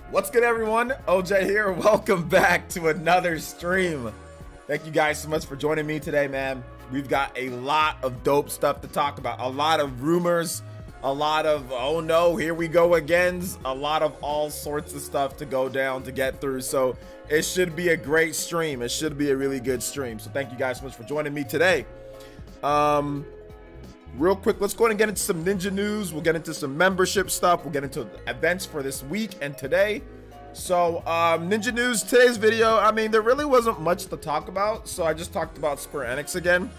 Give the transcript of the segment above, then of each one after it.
What's good, everyone? OJ here. Welcome back to another stream. Thank you guys so much for joining me today, man. We've got a lot of dope stuff to talk about, a lot of rumors, a lot of oh no, here we go again, a lot of all sorts of stuff to go down to get through. So it should be a great stream. It should be a really good stream. So thank you guys so much for joining me today. Real quick, let's go ahead and get into some Ninja news. We'll get into some membership stuff. We'll get into events for this week and today. So, Ninja news, today's video, I mean, there really wasn't much to talk about. So I just talked about Square Enix again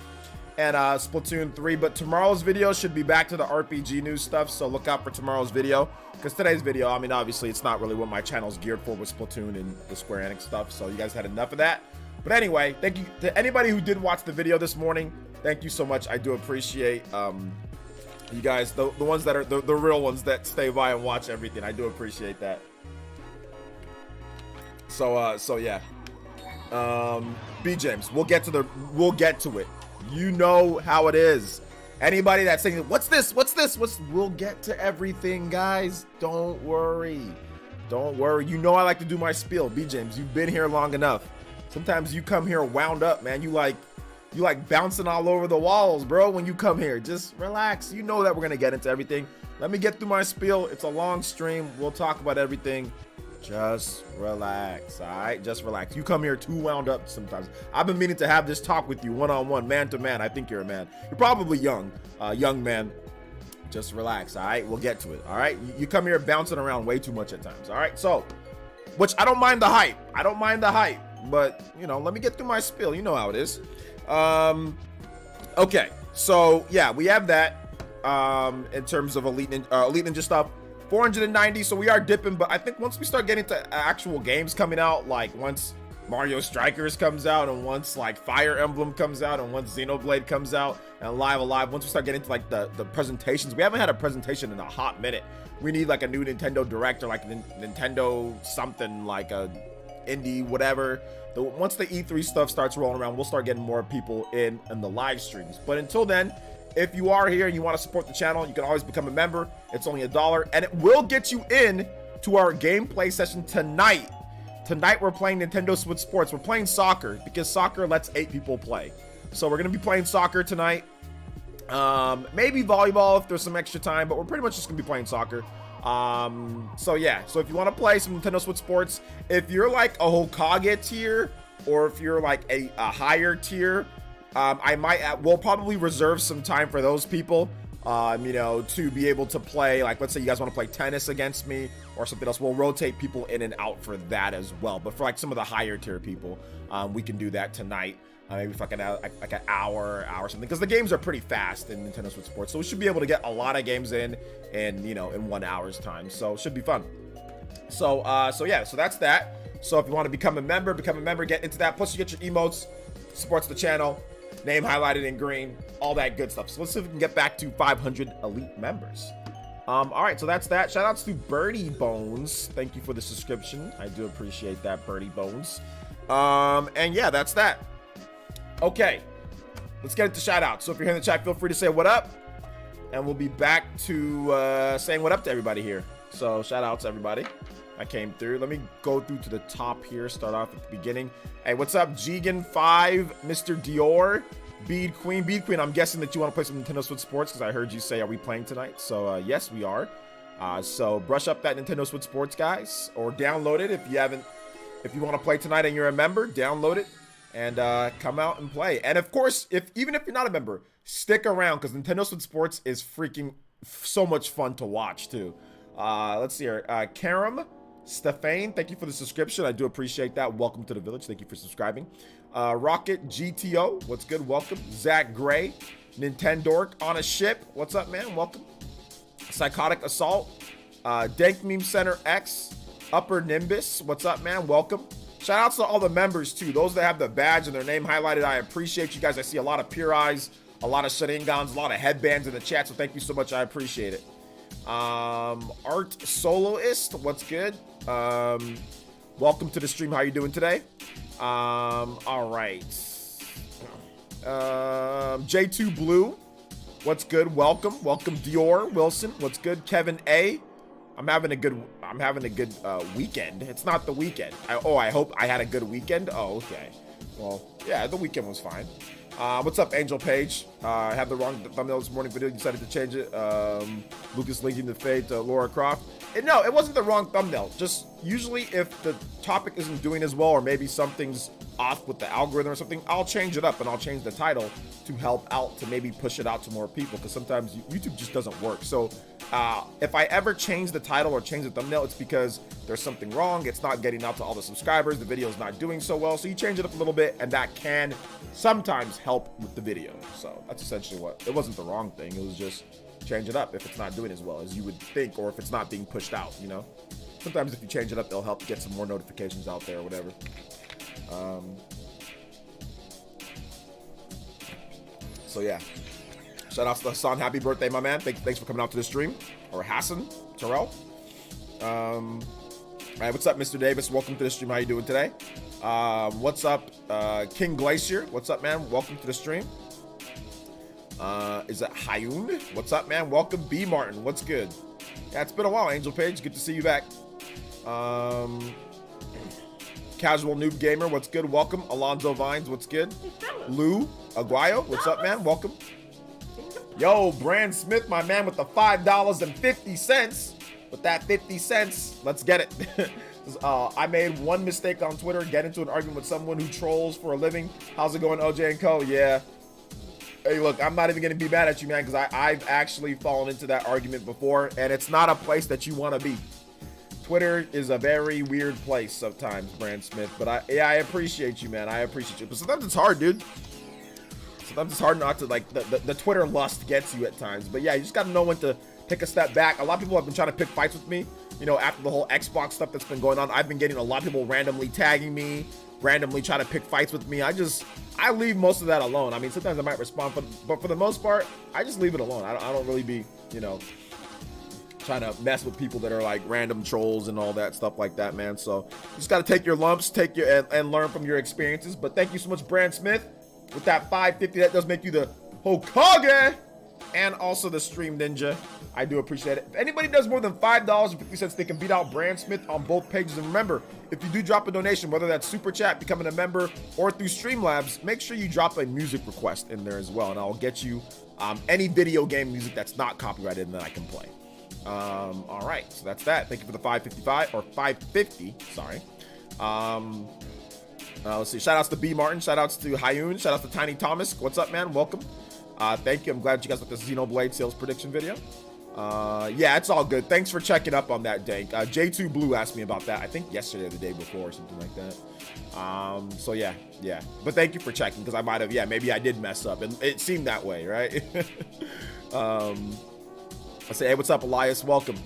and Splatoon 3. But tomorrow's video should be back to the RPG news stuff. So look out for tomorrow's video. Because today's video, I mean, obviously, it's not really what my channel's geared for with Splatoon and the Square Enix stuff. So you guys had enough of that. But anyway, thank you to anybody who did watch the video this morning. Thank you so much. I do appreciate you guys, the ones that are the real ones that stay by and watch everything. I do appreciate that. So yeah. B James, we'll get to it. You know how it is. Anybody that's saying, what's this? We'll get to everything, guys. Don't worry. You know I like to do my spiel. B James, you've been here long enough. Sometimes you come here wound up, man. You like bouncing all over the walls, bro, when you come here. Just relax. You know that we're gonna get into everything. Let me get through my spiel. It's a long stream. We'll talk about everything. Just relax, all right? Just relax. You come here too wound up sometimes. I've been meaning to have this talk with you one-on-one, man-to-man. I think you're a man. You're probably young man. Just relax, all right? We'll get to it, all right? You come here bouncing around way too much at times, all right? So, which I don't mind the hype. But, you know, let me get through my spiel. You know how it is. Okay, so yeah, we have that in terms of Elite Ninja stuff. 490, so we are dipping, but I think once we start getting to actual games coming out, like once Mario Strikers comes out, and once like Fire Emblem comes out, and once Xenoblade comes out, and Live Alive, once we start getting to like the presentations, we haven't had a presentation in a hot minute. We need like a new Nintendo Direct, or like Nintendo something, like a indie whatever. Once the E3 stuff starts rolling around, we'll start getting more people in the live streams. But until then, if you are here and you want to support the channel, you can always become a member. It's only $1, and it will get you in to our gameplay session tonight. Tonight we're playing Nintendo Switch Sports. We're playing soccer because soccer lets 8 people play. So we're gonna be playing soccer tonight. Maybe volleyball if there's some extra time, but we're pretty much just gonna be playing soccer. So yeah, so if you want to play some Nintendo Switch Sports, if you're like a Hokage tier, or if you're like a higher tier, we'll probably reserve some time for those people, you know, to be able to play. Like, let's say you guys want to play tennis against me or something else, we'll rotate people in and out for that as well. But for like some of the higher tier people, we can do that tonight. Maybe for like an hour something, because the games are pretty fast in Nintendo Switch Sports, so we should be able to get a lot of games in you know, in 1 hour's time. So it should be fun. So yeah, so that's that. So if you want to become a member, get into that. Plus you get your emotes, supports the channel, name highlighted in green, all that good stuff. So let's see if we can get back to 500 elite members. All right, so that's that. Shout outs to Birdie Bones. Thank you for the subscription. I do appreciate that, Birdie Bones. And yeah, that's that. Okay, let's get into shout outs. So if you're here in the chat, feel free to say what up, and we'll be back to saying what up to everybody here. So shout outs everybody. I came through. Let me go through to the top here. Start off at the beginning. Hey, what's up, Jigan5, Mr. Dior, Bead Queen. I'm guessing that you want to play some Nintendo Switch Sports, because I heard you say, are we playing tonight? So yes, we are. So brush up that Nintendo Switch Sports, guys, or download it if you want to play tonight and you're a member. Download it and come out and play. And of course, even if you're not a member, stick around, because Nintendo Switch Sports is freaking so much fun to watch too. Let's see here. Karam Stefane, thank you for the subscription. I do appreciate that. Welcome to the village. Thank you for subscribing. Rocket GTO, what's good? Welcome. Zach Gray, Nintendork on a ship. What's up, man? Welcome. Psychotic Assault, Dank Meme Center X, Upper Nimbus. What's up, man? Welcome. Shout outs to all the members too. Those that have the badge and their name highlighted, I appreciate you guys. I see a lot of pure eyes, a lot of Sharingans, a lot of headbands in the chat. So thank you so much. I appreciate it. Art Soloist, what's good? Welcome to the stream. How you doing today? All right. J2 Blue, what's good? Welcome. Welcome Dior Wilson. What's good? Kevin A. I'm having a good weekend. It's not the weekend. I hope I had a good weekend. Oh, okay. Well, yeah, the weekend was fine. What's up, Angel Page? I had the wrong thumbnail this morning video. Decided to change it. Lucas linking the fade to Laura Croft. No, it wasn't the wrong thumbnail. Just usually if the topic isn't doing as well, or maybe something's off with the algorithm or something, I'll change it up and I'll change the title to help out, to maybe push it out to more people, because sometimes YouTube just doesn't work. So if I ever change the title or change the thumbnail, it's because there's something wrong. It's not getting out to all the subscribers. The video is not doing so well. So you change it up a little bit, and that can sometimes help with the video. So that's essentially what, it wasn't the wrong thing. It was just change it up if it's not doing as well as you would think, or if it's not being pushed out, you know. Sometimes if you change it up, it'll help get some more notifications out there or whatever. So yeah, shout out to Hassan. Happy birthday, my man. Thanks for coming out to the stream. Or Hassan Terrell. All right, what's up, Mr. Davis? Welcome to the stream. How you doing today? What's up, King Glacier? What's up, man? Welcome to the stream. Is that Hayun? What's up, man? Welcome, B Martin. What's good? Yeah, it's been a while, Angel Page. Good to see you back. Casual Noob Gamer, what's good? Welcome. Alonzo Vines, what's good? Lou Aguayo, what's up, man? Welcome. Yo, Brand Smith, my man, with the $5.50. With that 50 cents, let's get it. I made one mistake on Twitter, get into an argument with someone who trolls for a living. How's it going, OJ and Co? Yeah. Hey, look, I'm not even going to be mad at you, man, because I've actually fallen into that argument before, and it's not a place that you want to be. Twitter is a very weird place sometimes, Brand Smith, but I appreciate you, man. I appreciate you. But sometimes it's hard, dude. Sometimes it's hard not to, like, the Twitter lust gets you at times. But yeah, you just got to know when to take a step back. A lot of people have been trying to pick fights with me, you know, after the whole Xbox stuff that's been going on. I've been getting a lot of people randomly tagging me, randomly trying to pick fights with me. I leave most of that alone. I mean, sometimes I might respond, but for the most part, I just leave it alone. I don't really be, you know, trying to mess with people that are like random trolls and all that stuff like that, man. So you just got to take your lumps, and learn from your experiences. But thank you so much, Brand Smith, with that 550. That does make you the Hokage and also the Stream Ninja. I do appreciate it. If anybody does more than $5.50, they can beat out Brand Smith on both pages. And remember, if you do drop a donation, whether that's Super Chat, becoming a member, or through Streamlabs, make sure you drop a music request in there as well, and I'll get you any video game music that's not copyrighted and that I can play. All right, so that's that. Thank you for the 555 or 550. Sorry. Let's see. Shout outs to B Martin. Shout outs to Hayun. Shout outs to Tiny Thomas. What's up, man? Welcome. Thank you. I'm glad you guys like the Xenoblade sales prediction video. Yeah, it's all good. Thanks for checking up on that, Dank. J2 Blue asked me about that, I think yesterday or the day before or something like that. So yeah. But thank you for checking, because I might have, maybe I did mess up, and it seemed that way, right? I say, hey, what's up, Elias? Welcome.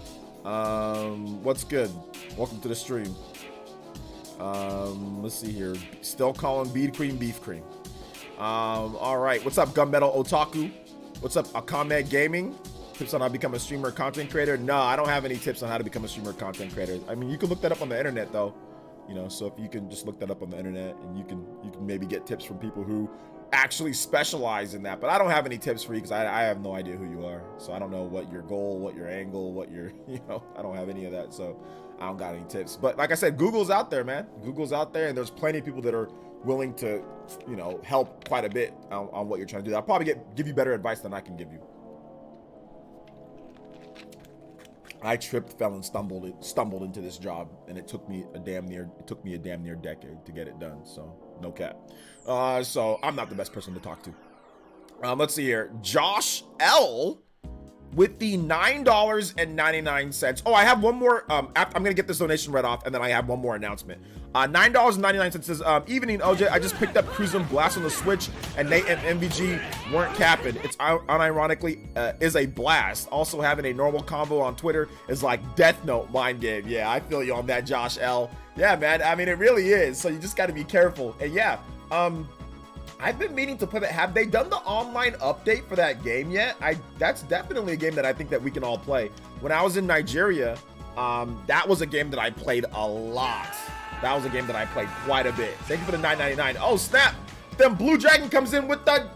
What's good? Welcome to the stream. Let's see here. Still calling beef cream. All right. What's up, Gunmetal Otaku? What's up, Akame Gaming? Tips on how to become a streamer or content creator? No, I don't have any tips on how to become a streamer or content creator. I mean, you can look that up on the internet, though. You know, so if you can just look that up on the internet, and you can maybe get tips from people who actually specialize in that. But I don't have any tips for you, because I have no idea who you are. So I don't know what your goal, what your angle, what your, I don't have any of that. So I don't got any tips. But like I said, Google's out there, man. Google's out there, and there's plenty of people that are willing to, help quite a bit on what you're trying to do. I'll probably give you better advice than I can give you. I tripped, fell, and stumbled into this job, and it took me a damn near decade to get it done. So no cap. So I'm not the best person to talk to. Let's see here. Josh L with the $9.99. Oh, I have one more. I'm gonna get this donation read off, and then I have one more announcement. $9.99 says, evening, OJ. I just picked up Cruising Blast on the Switch, and Nate and MVG weren't capping. It's unironically is a blast. Also, having a normal combo on Twitter is like Death Note mind game. Yeah, I feel you on that, Josh L. Yeah, man. I mean, it really is. So you just got to be careful. And yeah, I've been meaning to play that. Have they done the online update for that game yet? That's definitely a game that I think that we can all play. When I was in Nigeria, that was a game that I played a lot. That was a game that I played quite a bit. Thank you for the $9.99. Oh, snap. Then Blue Dragon comes in with the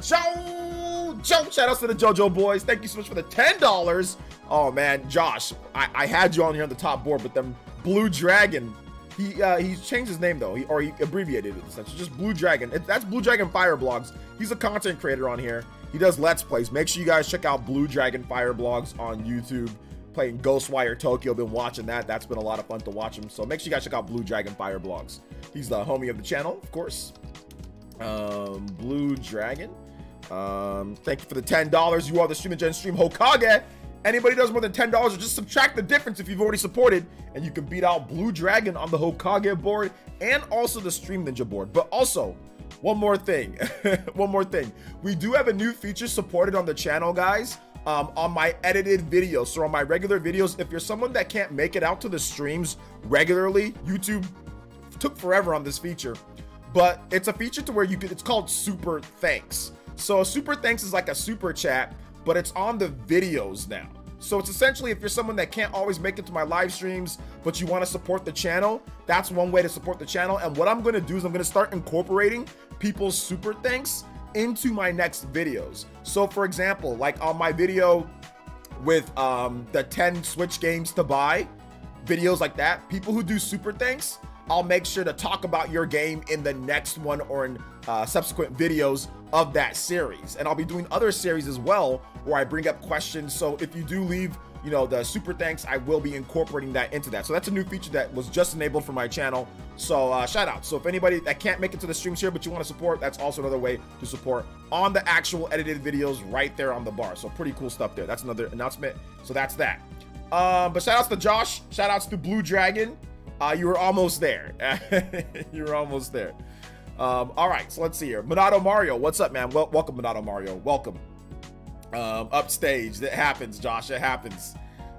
Joe. Shout outs to the JoJo boys. Thank you so much for the $10. Oh man, Josh, I had you on here on the top board, but then Blue Dragon, he changed his name though, he abbreviated it essentially, just Blue Dragon. That's Blue Dragon Fire Blogs. He's a content creator on here. He does Let's Plays. Make sure you guys check out Blue Dragon Fire Blogs on YouTube. Playing Ghostwire Tokyo, been watching that. That's been a lot of fun to watch him. So make sure you guys check out Blue Dragon Fire Blogs. He's the homie of the channel, of course. Blue Dragon. Thank you for the $10. You are the Stream and Gen Stream Hokage. Anybody does more than $10, or just subtract the difference if you've already supported, and you can beat out Blue Dragon on the Hokage board and also the Stream Ninja board. But also, one more thing. One more thing. We do have a new feature supported on the channel, guys. On my edited videos. So on my regular videos, if you're someone that can't make it out to the streams regularly, YouTube took forever on this feature, but it's a feature to where you can, it's called Super Thanks. So a Super Thanks is like a super chat, but it's on the videos now. So it's essentially, if you're someone that can't always make it to my live streams, but you want to support the channel, that's one way to support the channel. And what I'm going to do is I'm going to start incorporating people's Super Thanks into my next videos. So for example, like on my video with the 10 Switch games to buy, videos like that, people who do Super Thanks, I'll make sure to talk about your game in the next one or in subsequent videos of that series. And I'll be doing other series as well where I bring up questions. So if you do leave, you know, the Super Thanks, I will be incorporating that into that. So that's a new feature that was just enabled for my channel. So shout out. So if anybody that can't make it to the streams here, but you want to support, that's also another way to support on the actual edited videos right there on the bar. So pretty cool stuff there. That's another announcement. So that's that. But shout outs to Josh. Shout outs to Blue Dragon. You were almost there. You were almost there. All right, so let's see here. Minato Mario, what's up, man? Welcome, Minato Mario. Welcome. Upstage. That happens, Josh. It happens.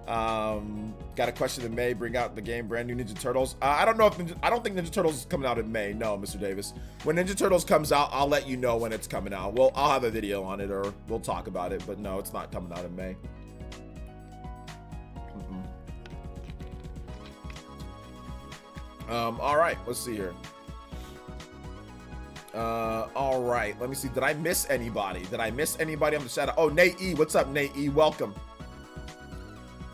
Got a question in May. Bring out the game, brand new Ninja Turtles. I don't know if I don't think Ninja Turtles is coming out in May. No, Mr. Davis. When Ninja Turtles comes out, I'll let you know when it's coming out. I'll have a video on it, or we'll talk about it. But no, it's not coming out in May. All right, let's see here. All right, let me see. Did I miss anybody? Did I miss anybody on the shout out? Oh, Nate E, what's up, Nate E? Welcome.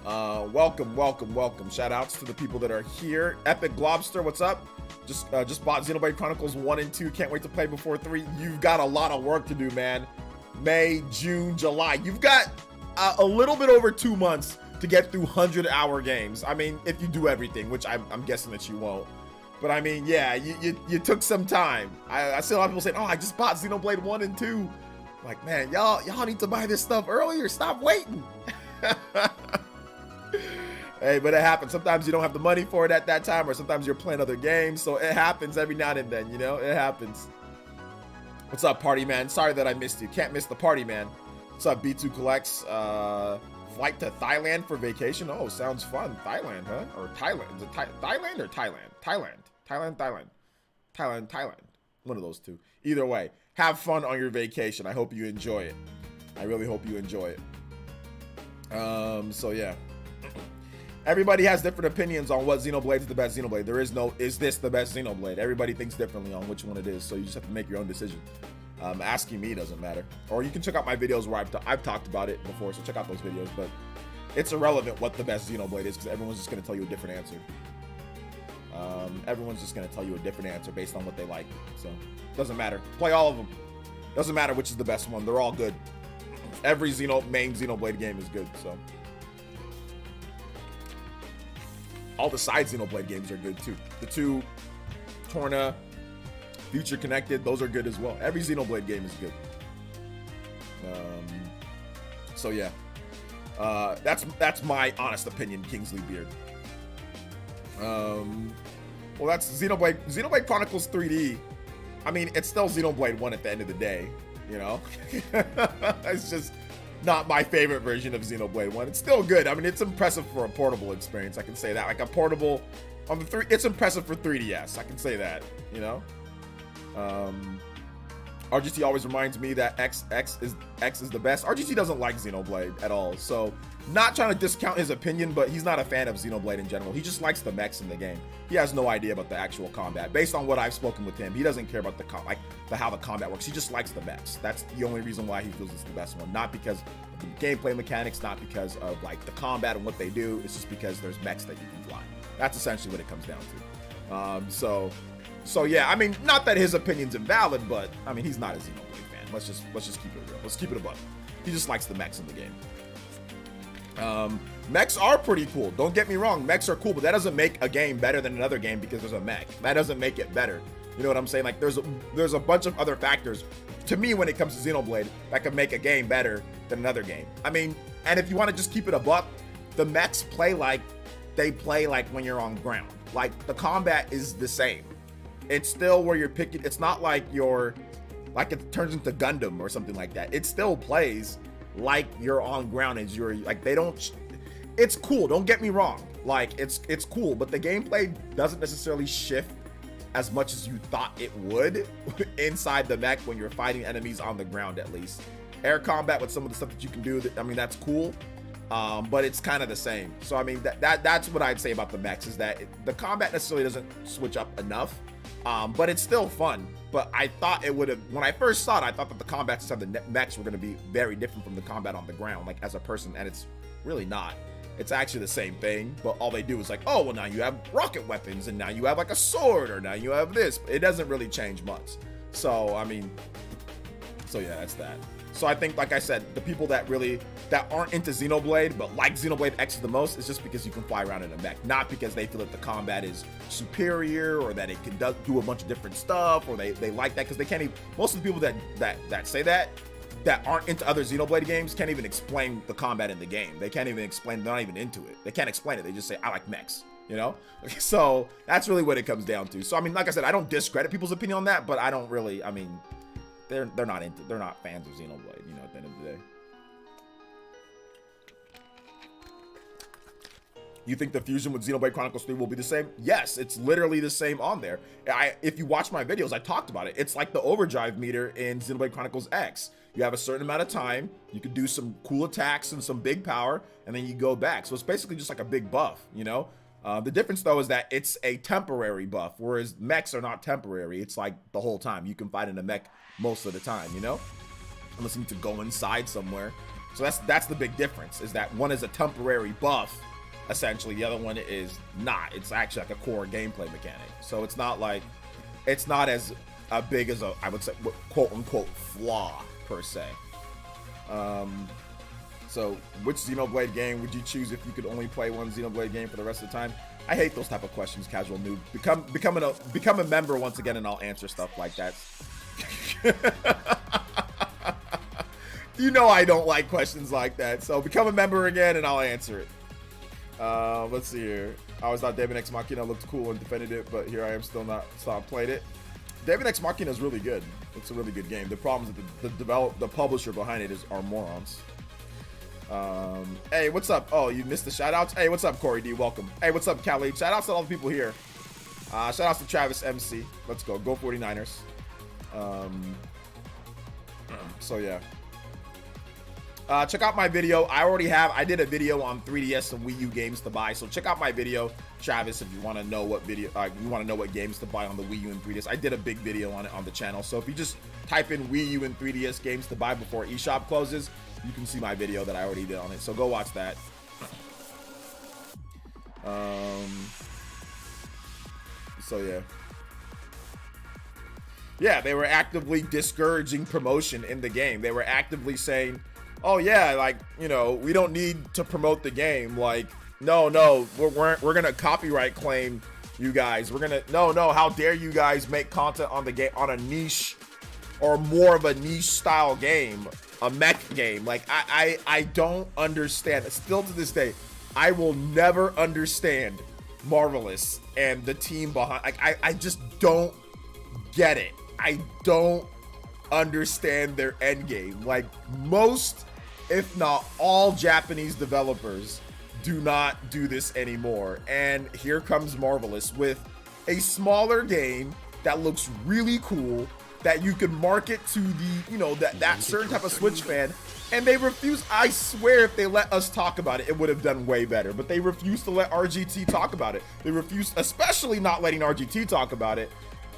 Welcome. Shout outs to the people that are here. Epic Globster, what's up? Just bought Xenoblade Chronicles 1 and 2. Can't wait to play before 3. You've got a lot of work to do, man. May, June, July. You've got a little bit over 2 months to get through 100-hour games. I mean, if you do everything, which I'm guessing that you won't. But I mean, yeah, you took some time. I see a lot of people saying, oh, I just bought Xenoblade 1 and 2. Like, man, y'all need to buy this stuff earlier. Stop waiting. Hey, but it happens. Sometimes you don't have the money for it at that time, or sometimes you're playing other games. So it happens every now and then, you know? It happens. What's up, party man? Sorry that I missed you. Can't miss the party, man. What's up, B2 Collects? Flight to Thailand for vacation? Oh, sounds fun. Thailand, huh? Or Thailand. Is it Thailand or Thailand? Thailand. One of those two. Either way, have fun on your vacation. I hope you enjoy it. I really hope you enjoy it. So yeah. Everybody has different opinions on what Xenoblade is the best Xenoblade. There is no, is this the best Xenoblade? Everybody thinks differently on which one it is, so you just have to make your own decision. Asking me doesn't matter. Or you can check out my videos where I've talked about it before, so check out those videos, but it's irrelevant what the best Xenoblade is, because everyone's just going to tell you a different answer. Everyone's just going to tell you a different answer based on what they like, so it doesn't matter. Play all of them. Doesn't matter which is the best one. They're all good. Every main Xenoblade game is good, so. All the side Xenoblade games are good too. The two, Torna, Future Connected, those are good as well. Every Xenoblade game is good. So yeah, that's my honest opinion, Kingsley Beard. Well, that's Xenoblade Chronicles 3D. I mean, it's still Xenoblade 1 at the end of the day, you know? It's just not my favorite version of Xenoblade 1. It's still good. I mean, it's impressive for a portable experience. I can say that. Like a portable on the 3, it's impressive for 3DS. I can say that, you know? RGT always reminds me that X is the best. RGT doesn't like Xenoblade at all. So, not trying to discount his opinion, but he's not a fan of Xenoblade in general. He just likes the mechs in the game. He has no idea about the actual combat. Based on what I've spoken with him, he doesn't care about how the combat works. He just likes the mechs. That's the only reason why he feels it's the best one. Not because of gameplay mechanics, not because of like the combat and what they do. It's just because there's mechs that you can fly. That's essentially what it comes down to. So yeah, I mean, not that his opinion's invalid, but I mean, he's not a Xenoblade fan. Let's just keep it real. Let's keep it a buck. He just likes the mechs in the game. Mechs are pretty cool. Don't get me wrong. Mechs are cool, but that doesn't make a game better than another game because there's a mech. That doesn't make it better. You know what I'm saying? Like there's a bunch of other factors to me when it comes to Xenoblade that could make a game better than another game. I mean, and if you want to just keep it a buck, the mechs play like when you're on ground. Like the combat is the same. It's still where you're picking. It's not like like it turns into Gundam or something like that. It still plays like you're on ground as you're like they don't. It's cool. Don't get me wrong. Like it's cool, but the gameplay doesn't necessarily shift as much as you thought it would inside the mech when you're fighting enemies on the ground. At least air combat with some of the stuff that you can do. I mean, that's cool. But it's kind of the same. So I mean that's what I'd say about the mechs is that the combat necessarily doesn't switch up enough, but it's still fun. But I thought it would have, when I first saw it, I thought that the combat of the mechs were going to be very different from the combat on the ground, like as a person, and it's really not. It's actually the same thing, but all they do is like, oh well, now you have rocket weapons, and now you have like a sword, or now you have this. It doesn't really change much. So I mean, so yeah, that's that. So I think, like I said, the people that aren't into Xenoblade but like Xenoblade X the most is just because you can fly around in a mech, not because they feel that the combat is superior or that it can do a bunch of different stuff, or they like that, because they can't even. Most of the people that say that aren't into other Xenoblade games can't even explain the combat in the game. They can't even explain. They're not even into it. They can't explain it. They just say, I like mechs. You know, so that's really what it comes down to. So I mean, like I said, I don't discredit people's opinion on that, but I don't really. I mean. They're not fans of Xenoblade, you know, at the end of the day. You think the fusion with Xenoblade Chronicles 3 will be the same? Yes, it's literally the same on there. If you watch my videos, I talked about it. It's like the overdrive meter in Xenoblade Chronicles X. You have a certain amount of time, you can do some cool attacks and some big power, and then you go back. So it's basically just like a big buff, you know? The difference though is that it's a temporary buff, whereas mechs are not temporary. It's like the whole time. You can fight in a mech most of the time, you know, unless you need to go inside somewhere. So that's the big difference, is that one is a temporary buff, essentially. The other one is not. It's actually like a core gameplay mechanic. So it's not as big as I would say, quote unquote, flaw per se. So which Xenoblade game would you choose if you could only play one Xenoblade game for the rest of the time? I hate those type of questions, casual noob. Become a member once again, and I'll answer stuff like that. You know I don't like questions like that, so become a member again and I'll answer it. Let's see here. I always thought David Ex Machina looked cool and defended it, but here I am still not played it. David Ex Machina is really good. It's a really good game. The problem is that the publisher behind it are morons. Hey, what's up? Oh, you missed the shout outs? Hey, what's up, Corey D? Welcome. Hey, what's up, Khalid? Shout outs to all the people here. Shout outs to Travis MC. Let's go 49ers. So yeah, check out my video. I did a video on 3DS and Wii U games to buy, so check out my video, Travis, if you want to know what games to buy on the Wii U and 3DS. I did a big video on it on the channel, so if you just type in Wii U and 3DS games to buy before eShop closes, you can see my video that I already did on it, so go watch that. So yeah, they were actively discouraging promotion in the game. They were actively saying, oh yeah, like, you know, we don't need to promote the game. Like, no, we're gonna copyright claim you guys. No, how dare you guys make content on the game, on a niche or more of a niche style game, a mech game. Like, I don't understand. Still to this day, I will never understand Marvelous and the team behind. Like, I just don't get it. I don't understand their end game. Like, most, if not all, Japanese developers do not do this anymore. And here comes Marvelous with a smaller game that looks really cool, that you can market to the, you know, that certain type of Switch fan. And they refuse. I swear, if they let us talk about it, it would have done way better. But they refuse to let RGT talk about it. They refuse, especially not letting RGT talk about it.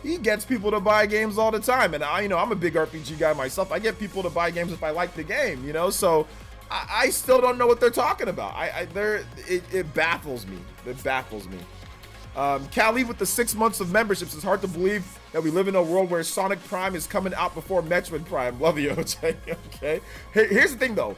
He gets people to buy games all the time, and I'm a big RPG guy myself. I get people to buy games if I like the game, you know. So I still don't know what they're talking about. It baffles me. It baffles me. Cali with the 6 months of memberships. It's hard to believe that we live in a world where Sonic Prime is coming out before Metroid Prime. Love you, OJ. Okay. Here's the thing, though.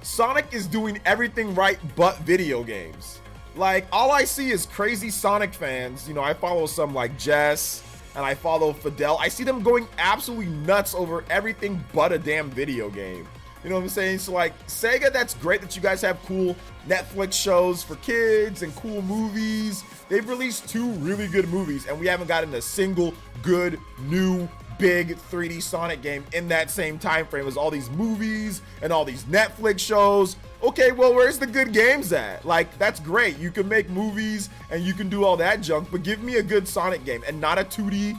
Sonic is doing everything right but video games. Like, all I see is crazy Sonic fans. You know, I follow some like Jess and I follow Fidel. I see them going absolutely nuts over everything but a damn video game. You know what I'm saying? So like, Sega, that's great that you guys have cool Netflix shows for kids and cool movies. They've released 2 really good movies and we haven't gotten a single good new big 3D Sonic game in that same time frame as all these movies and all these Netflix shows. Okay, well, where's the good games at? Like, that's great. You can make movies and you can do all that junk, but give me a good Sonic game and not a 2D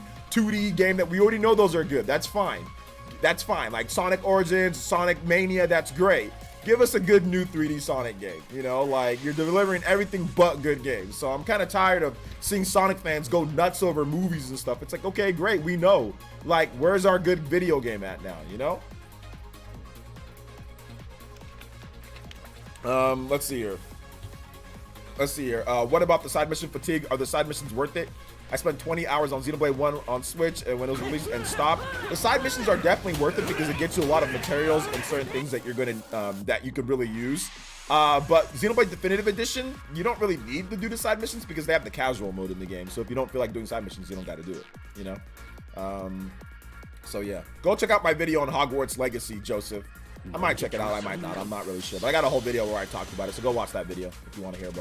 game that we already know those are good. That's fine. That's fine. Like Sonic Origins, Sonic Mania, that's great. Give us a good new 3D Sonic game. You know, like, you're delivering everything but good games. So I'm kind of tired of seeing Sonic fans go nuts over movies and stuff. It's like, okay, great, we know. Like, where's our good video game at now, you know? Let's see here. What about the side mission fatigue? Are the side missions worth it? I spent 20 hours on Xenoblade 1 on Switch and when it was released and stopped. The side missions are definitely worth it because it gets you a lot of materials and certain things that you're gonna that you could really use. But Xenoblade Definitive Edition, you don't really need to do the side missions because they have the casual mode in the game. So if you don't feel like doing side missions, you don't got to do it. You know. So yeah, go check out my video on Hogwarts Legacy, Joseph. I might check it out. I might not. I'm not really sure. But I got a whole video where I talked about it. So go watch that video if you want to hear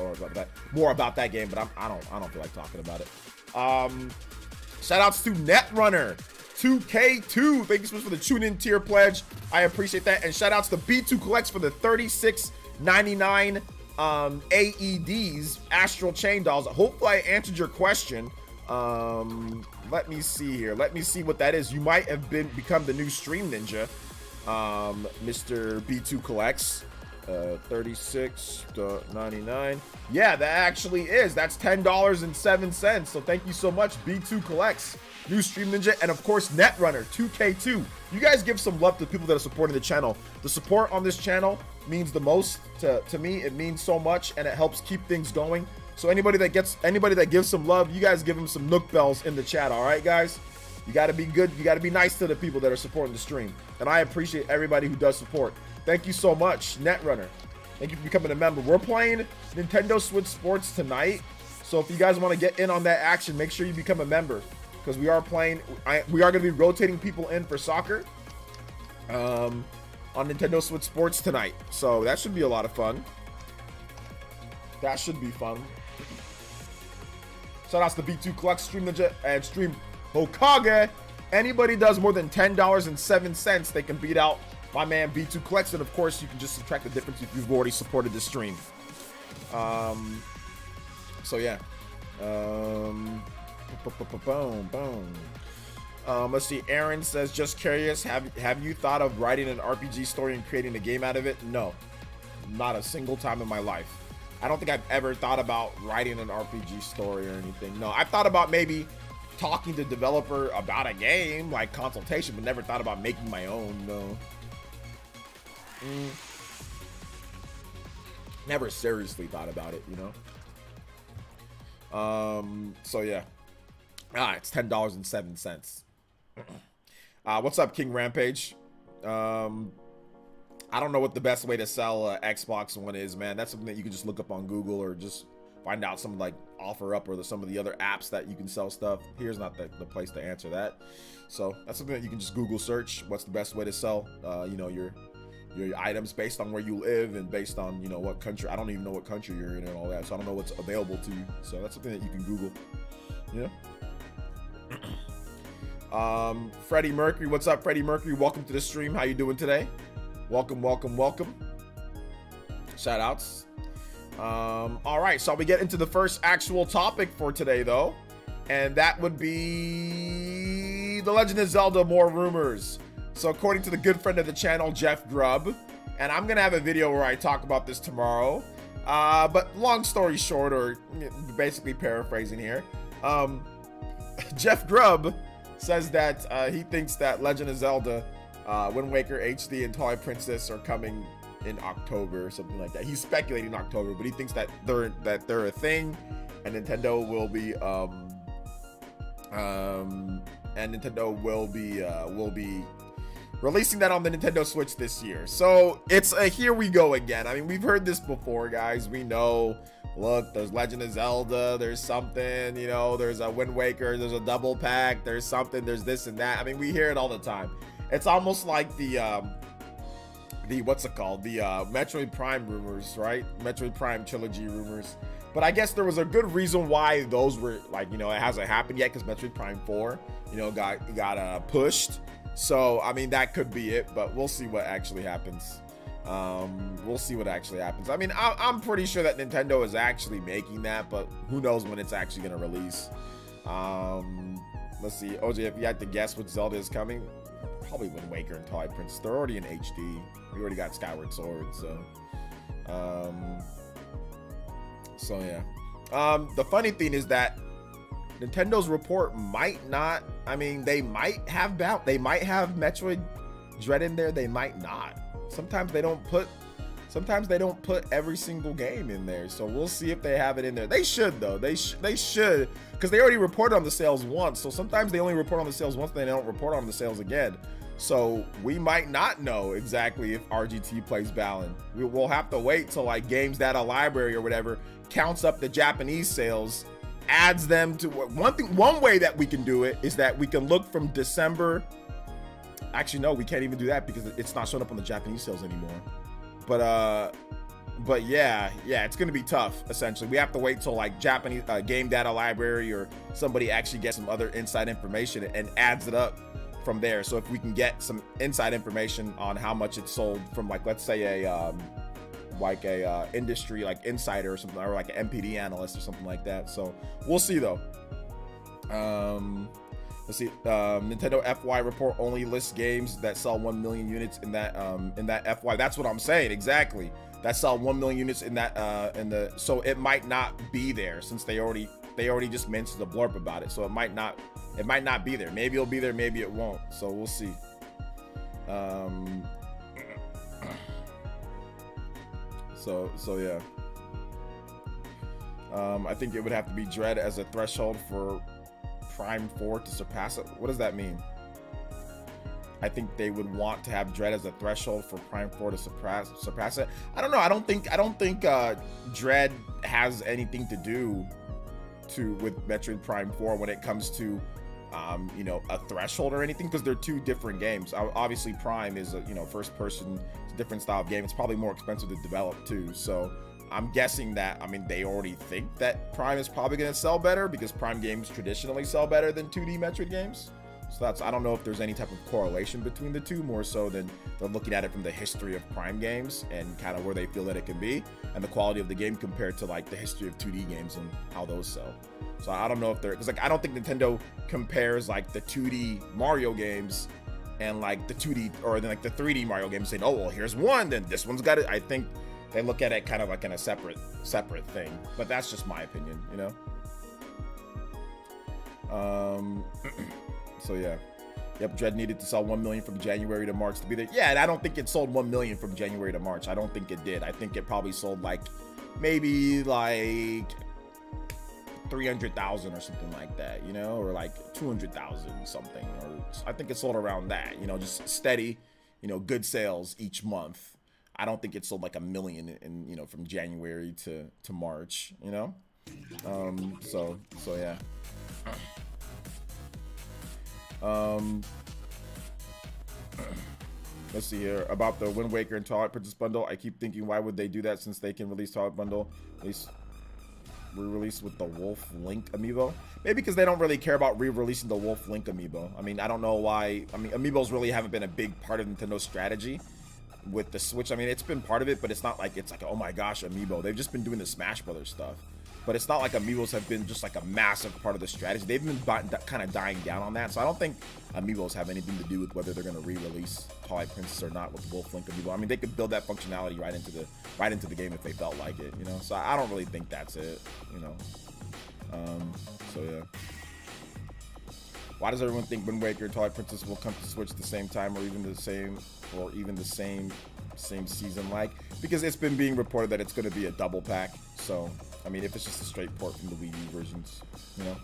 more about that game. But I don't feel like talking about it. Shout outs to Netrunner 2K2. Thank you so much for the tune in tier pledge. I appreciate that. And shout outs to B2 Collects for the $36.99 AEDs Astral Chain Dolls. Hopefully I answered your question. Let me see here. Let me see what that is. You might have become the new Stream Ninja. Mr. B2 Collects. 36.99. Yeah, that actually is. That's $10.07. So thank you so much, B2 Collects, new Stream Ninja, and of course Netrunner 2K2. You guys give some love to people that are supporting the channel. The support on this channel means the most to me. It means so much, and it helps keep things going. So anybody that gives some love, you guys give them some nook bells in the chat. All right, guys. You got to be good. You got to be nice to the people that are supporting the stream, and I appreciate everybody who does support. Thank you so much, Netrunner. Thank you for becoming a member. We're playing Nintendo Switch Sports tonight. So if you guys want to get in on that action, make sure you become a member. Because we are playing, we are going to be rotating people in for soccer on Nintendo Switch Sports tonight. So that should be a lot of fun. That should be fun. Shout outs to B2 Collects, Stream Ninja, and Stream Hokage. Anybody does more than $10.07, they can beat out my man B2 Collects, and of course you can just subtract the difference if you've already supported the stream. So yeah. Let's see. Aaron says, just curious, have you thought of writing an RPG story and creating a game out of it? No, not a single time in my life. I don't think I've ever thought about writing an RPG story or anything. No, I've thought about maybe talking to developer about a game, like consultation, but never thought about making my own. No. Never seriously thought about it, you know. So yeah. It's $10.07. What's up, King Rampage? I don't know what the best way to sell Xbox One is, man. That's something that you can just look up on Google or just find out some like OfferUp or some of the other apps that you can sell stuff. Here's not the place to answer that. So that's something that you can just Google search. What's the best way to sell, you know, your items based on where you live and based on, you know, what country. I don't even know what country you're in and all that, so I don't know what's available to you. So that's something that you can Google. Yeah. Freddie Mercury, what's up, Freddie Mercury? Welcome to the stream. How you doing today? Welcome. Shout outs. All right, so we get into the first actual topic for today, though, and that would be The Legend of Zelda: More Rumors. So according to the good friend of the channel, Jeff Grubb, and I'm gonna have a video where I talk about this tomorrow, but long story short, or basically paraphrasing here, Jeff Grubb says that he thinks that Legend of Zelda, Wind Waker HD and Twilight Princess are coming in October or something like that. He's speculating October, but he thinks that they're a thing, and Nintendo will be releasing that on the Nintendo Switch this year. So it's a here we go again. I mean, we've heard this before, guys. We know. Look, there's Legend of Zelda, there's something, you know, there's a Wind Waker, there's a double pack, there's something, there's this and that. I mean, we hear it all the time. It's almost like the what's it called? The Metroid Prime rumors, right? Metroid Prime trilogy rumors. But I guess there was a good reason why those were, like, you know, it hasn't happened yet, because Metroid Prime 4, you know, got pushed. So, I mean, that could be it, but we'll see what actually happens. We'll see what actually happens. I mean, I'm pretty sure that Nintendo is actually making that, but who knows when it's actually going to release. Let's see. OJ, if you had to guess what Zelda is coming, probably Wind Waker and Twilight Princess. They're already in HD. We already got Skyward Sword, so yeah. The funny thing is that Nintendo's report might not, I mean, they might have Metroid Dread in there, they might not. Sometimes they don't put every single game in there, so we'll see if they have it in there. They should, though. They should, because they already reported on the sales once, so sometimes they only report on the sales once, then they don't report on the sales again. So we might not know exactly if RGT plays Balan. We'll have to wait till, like, Games Data Library or whatever counts up the Japanese sales, adds them to one way that we can do it is that we can look from December. Actually, no, we can't even do that because it's not showing up on the Japanese sales anymore. But yeah, it's gonna be tough. Essentially, we have to wait till, like, Japanese Game Data Library or somebody actually gets some other inside information and adds it up from there. So if we can get some inside information on how much it's sold from, like, let's say a industry, like, insider or something, or like an MPD analyst or something like that. So we'll see, though. Let's see. Nintendo FY report only lists games that sell 1 million units in that FY. That's what I'm saying, exactly. That sell 1 million units in that so it might not be there, since they already just mentioned the blurb about it. So it might not be there. Maybe it'll be there, maybe it won't. So we'll see. So yeah. I think it would have to be Dread as a threshold for Prime 4 to surpass it. What does that mean? I think they would want to have Dread as a threshold for Prime 4 to surpass it. I don't know. I don't think Dread has anything to do with Metroid Prime 4 when it comes to you know, a threshold or anything, because they're two different games. Obviously, Prime is a, you know, first person, it's a different style of game. It's probably more expensive to develop too. So I'm guessing that, I mean, they already think that Prime is probably going to sell better, because Prime games traditionally sell better than 2D Metroid games. So I don't know if there's any type of correlation between the two, more so than they're looking at it from the history of Prime games and kind of where they feel that it can be, and the quality of the game compared to, like, the history of 2D games and how those sell. So I don't know if because, like, I don't think Nintendo compares, like, the 2D Mario games and, like, the 2D or then, like, the 3D Mario games, saying, oh, well, here's one, then this one's got it. I think they look at it kind of like in a separate thing, but that's just my opinion, you know. So yeah, yep. Dread needed to sell 1 million from January to March to be there. Yeah, and I don't think it sold 1 million from January to March. I don't think it did. I think it probably sold, like, maybe like 300,000 or something like that, you know, or like 200,000 something, or I think it sold around that, you know, just steady, you know, good sales each month. I don't think it sold like 1 million in, you know, from January to March, you know. So yeah. Let's see here about the Wind Waker and Twilight Princess bundle. I keep thinking, why would they do that, since they can release Twilight bundle at least re-release with the Wolf Link amiibo? Maybe because they don't really care about re-releasing the Wolf Link amiibo. I mean, I don't know why. I mean, amiibos really haven't been a big part of Nintendo's strategy with the Switch. I mean, it's been part of it, but it's not like it's like, oh my gosh, amiibo. They've just been doing the Smash Brothers stuff. But it's not like amiibos have been just like a massive part of the strategy. They've been kind of dying down on that. So I don't think amiibos have anything to do with whether they're going to re-release Twilight Princess or not with the Wolf Link amiibo. I mean, they could build that functionality right into the game if they felt like it, you know. So I don't really think that's it, you know. So yeah. Why does everyone think Wind Waker and Twilight Princess will come to Switch at the same time, or even the same same season like, because it's been being reported that it's going to be a double pack. So, I mean, if it's just a straight port from the Wii U versions, you know.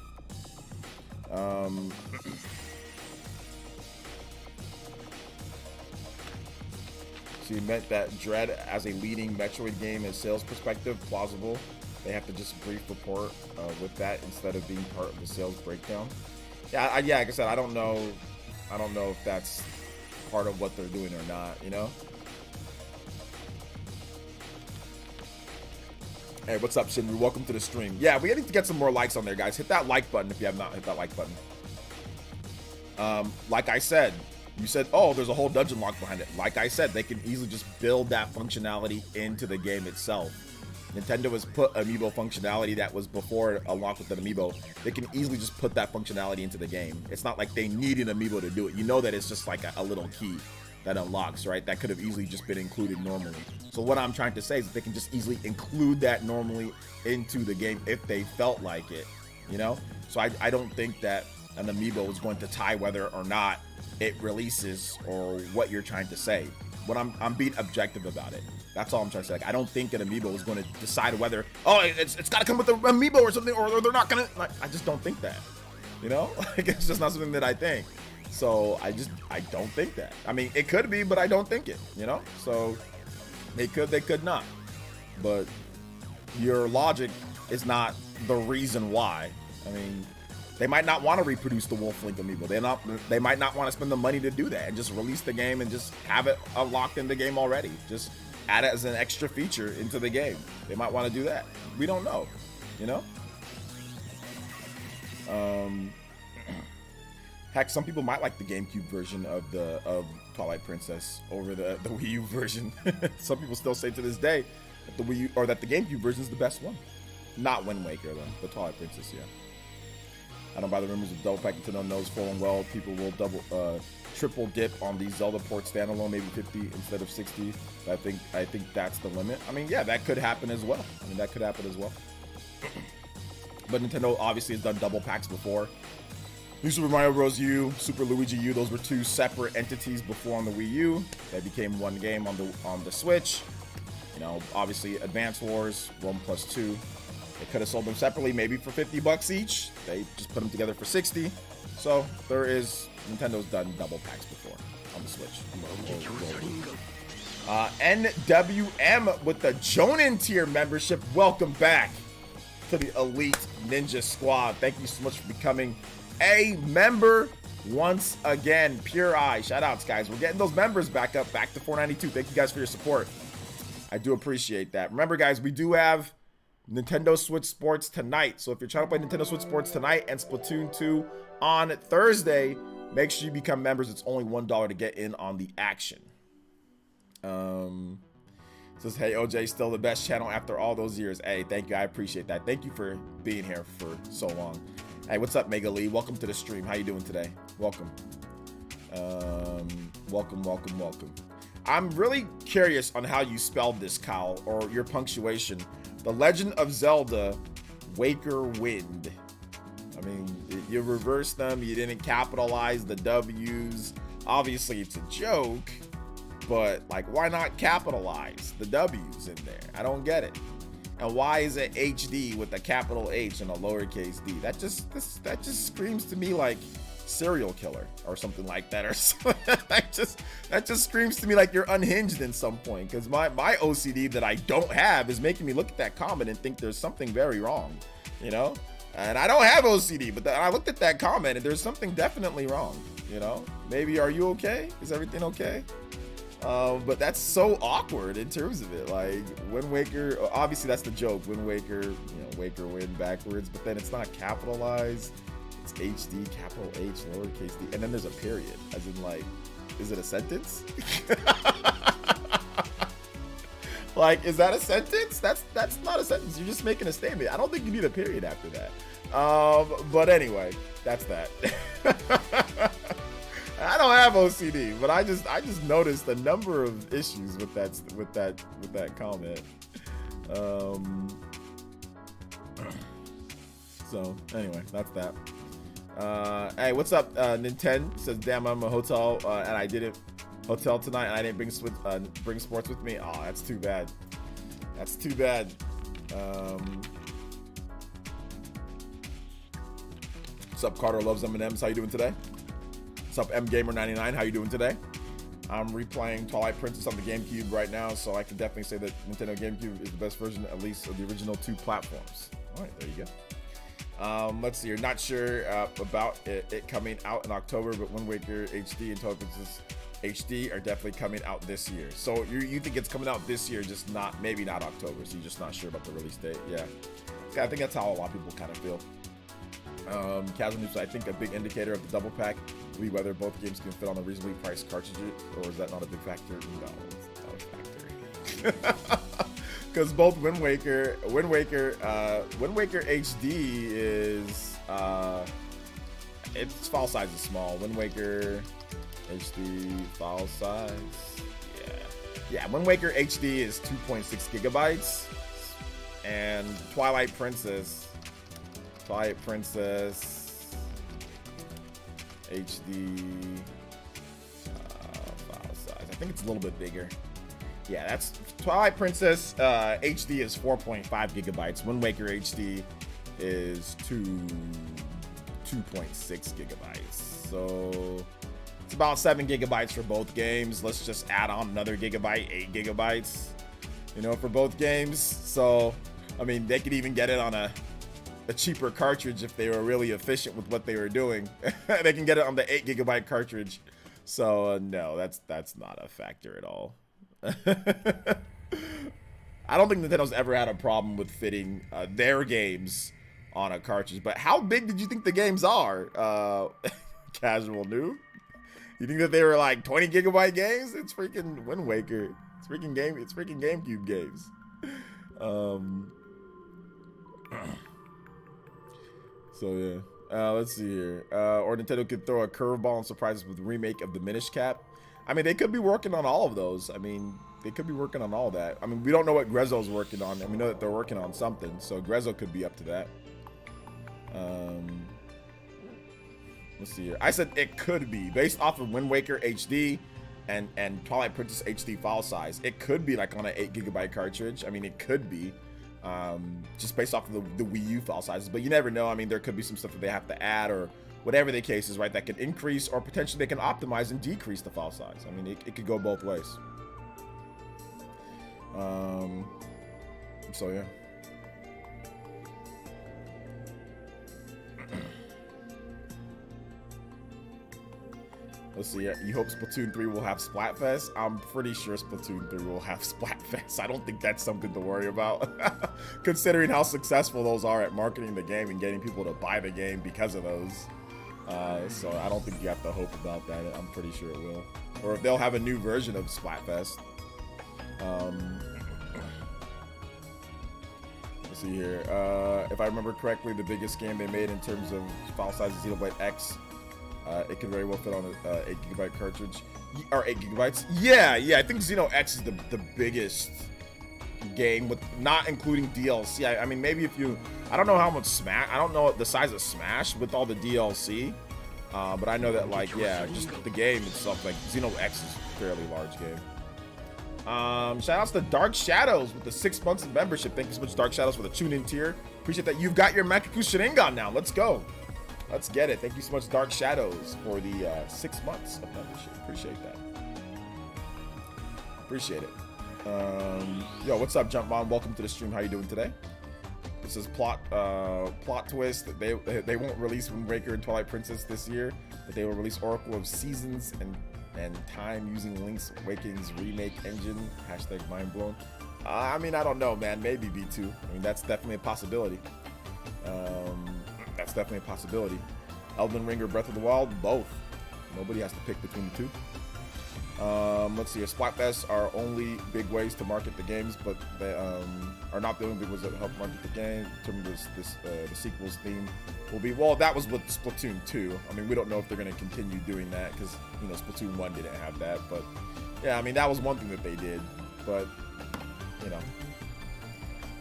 So you meant that Dread as a leading Metroid game in sales perspective, plausible. They have to just brief report with that instead of being part of the sales breakdown. Yeah, yeah. Like I said, I don't know if that's part of what they're doing or not. You know. Hey, what's up, Shinru? Welcome to the stream. Yeah, we need to get some more likes on there, guys. Hit that like button if you have not hit that like button. Like I said, you said, oh, there's a whole dungeon lock behind it. Like I said, they can easily just build that functionality into the game itself. Nintendo has put amiibo functionality that was before unlocked with an amiibo. They can easily just put that functionality into the game. It's not like they need an amiibo to do it. You know that it's just like a little key that unlocks, right? That could have easily just been included normally. So what I'm trying to say is that they can just easily include that normally into the game if they felt like it, you know? So I don't think that an amiibo is going to tie whether or not it releases or what you're trying to say. But I'm being objective about it. That's all I'm trying to say. Like, I don't think an amiibo is going to decide whether, oh, it's got to come with an amiibo or something, or they're not going to. Like, I just don't think that. You know, like, it's just not something that I think. So I don't think that. I mean, it could be, but I don't think it. You know, so they could not. But your logic is not the reason why. I mean, they might not want to reproduce the Wolf Link amiibo. They might not want to spend the money to do that and just release the game and just have it unlocked in the game already. Just add it as an extra feature into the game. They might want to do that. We don't know, you know? Heck, some people might like the GameCube version of Twilight Princess over the Wii U version. Some people still say to this day that the Wii U, or that the GameCube version is the best one. Not Wind Waker though, the Twilight Princess, yeah. I don't buy the rumors of double pack. Nintendo knows full and well people will triple dip on the Zelda port standalone, maybe 50 instead of 60. I think that's the limit. I mean, yeah, that could happen as well. But Nintendo obviously has done double packs before. New Super Mario Bros. U, Super Luigi U, those were two separate entities before on the Wii U. They became one game on the Switch. You know, obviously Advance Wars, 1+2. They could have sold them separately, maybe for $50 each. They just put them together for 60. So Nintendo's done double packs before on the Switch. NWM with the Jonin tier membership. Welcome back to the Elite Ninja Squad. Thank you so much for becoming a member once again. Pure Eye. Shout outs, guys. We're getting those members back to 492. Thank you guys for your support. I do appreciate that. Remember, guys, we do have Nintendo Switch Sports tonight. So if you're trying to play Nintendo Switch Sports tonight and Splatoon 2 on Thursday, make sure you become members. It's only $1 to get in on the action. Says, hey, OJ, still the best channel after all those years. Hey, thank you. I appreciate that. Thank you for being here for so long. Hey, what's up, Mega Lee? Welcome to the stream. How you doing today? Welcome. Welcome. I'm really curious on how you spelled this, Kyle, or your punctuation. The Legend of Zelda Waker Wind. I mean, you reversed them. You didn't capitalize the W's. Obviously, it's a joke, but like, why not capitalize the W's in there? I don't get it. And why is it HD with a capital H and a lowercase d? That just screams to me like serial killer or something like that, or that just screams to me like you're unhinged in some point, because my OCD that I don't have is making me look at that comment and think there's something very wrong, you know. And I don't have OCD, but I looked at that comment and there's something definitely wrong, you know. Maybe, are you okay? Is everything okay? But that's so awkward in terms of it. Like, Wind Waker, obviously that's the joke. Wind Waker, you know, Waker Wind backwards, but then it's not capitalized. It's HD, capital H, lowercase d, and then there's a period, as in, like, is it a sentence? Like, is that a sentence? That's not a sentence. You're just making a statement. I don't think you need a period after that. But anyway, that's that. I don't have OCD, but I just noticed a number of issues with that comment. So anyway, that's that. Hey, what's up? Nintendo says, damn, I'm a hotel and I didn't hotel tonight, and I didn't bring sports with me. Oh, that's too bad. That's too bad. What's up, Carter Loves M&M's? How you doing today? What's up, MGamer99? How you doing today? I'm replaying Twilight Princess on the GameCube right now, so I can definitely say that Nintendo GameCube is the best version, at least, of the original 2 platforms. All right, there you go. Let's see. You're not sure about it coming out in October, but Wind Waker HD and Twilight Princess HD are definitely coming out this year. So you think it's coming out this year, just maybe not October. So you're just not sure about the release date. Yeah, I think that's how a lot of people kind of feel. Casual news. I think a big indicator of the double pack will be whether both games can fit on a reasonably priced cartridge, or is that not a big factor? No, it's not a factor. Because both Wind Waker HD is its file size is small. Wind Waker HD file size, yeah. Wind Waker HD is 2.6 gigabytes, and Twilight Princess HD file size. I think it's a little bit bigger. Yeah, that's Twilight Princess HD is 4.5 gigabytes. Wind Waker HD is 2.6 gigabytes. So it's about 7 gigabytes for both games. Let's just add on another gigabyte, 8 gigabytes, for both games. So, I mean, they could even get it on a cheaper cartridge if they were really efficient with what they were doing. They can get it on the 8 gigabyte cartridge. So no, that's not a factor at all. I don't think Nintendo's ever had a problem with fitting their games on a cartridge. But how big did you think the games are? Casual noob. You think that they were like 20 gigabyte games? It's freaking Wind Waker. It's freaking GameCube games. So yeah, let's see here. Or Nintendo could throw a curveball and surprise us with a remake of the Minish Cap. I mean, they could be working on all of those. I mean, they could be working on all that. I mean, we don't know what Grezzo's working on, and we know that they're working on something. So Grezzo could be up to that. Let's see here. I said it could be based off of Wind Waker HD and Twilight Princess HD file size. It could be like on an 8 gigabyte cartridge. I mean, it could be. Just based off of the Wii U file sizes, but you never know. I mean, there could be some stuff that they have to add, or whatever the case is, right? That could increase, or potentially they can optimize and decrease the file size. I mean, it could go both ways. So yeah. Let's see. You hope Splatoon 3 will have Splatfest? I'm pretty sure Splatoon 3 will have Splatfest. I don't think that's something to worry about, considering how successful those are at marketing the game and getting people to buy the game because of those. So I don't think you have to hope about that. I'm pretty sure it will. Or if they'll have a new version of Splatfest. Let's see here. If I remember correctly, the biggest game they made in terms of file size is Xenoblade X. It can very well fit on an 8 gigabyte cartridge, or 8 gigabytes. Yeah, I think Xeno X is the biggest game, with not including DLC. I mean, maybe if you, I don't know how much Smash, I don't know the size of Smash with all the DLC, but I know that, like, yeah, just the game itself, like Xeno X is a fairly large game. Shout outs to Dark Shadows with the 6 months of membership. Thank you so much, Dark Shadows, for the tune-in tier. Appreciate that. You've got your Makaku Sharingan now. Let's go. Let's get it. Thank you so much, Dark Shadows, for the 6 months of membership. Appreciate that. Appreciate it. Yo, what's up, Jumpbomb? Welcome to the stream. How you doing today? This is plot twist. They won't release Wind Waker and Twilight Princess this year, but they will release Oracle of Seasons and Time using Link's Awakening's remake engine. Hashtag mind blown. I mean, I don't know, man. Maybe B2. I mean, that's definitely a possibility. That's definitely a possibility. Elden Ring or Breath of the Wild? Both. Nobody has to pick between the two. Let's see. Splatfests are only big ways to market the games, but they are not the only big ways that help market the game. In terms of the sequels theme will be, well, that was with Splatoon 2. I mean, we don't know if they're going to continue doing that because, you know, Splatoon 1 didn't have that. But yeah, I mean, that was one thing that they did. But, you know,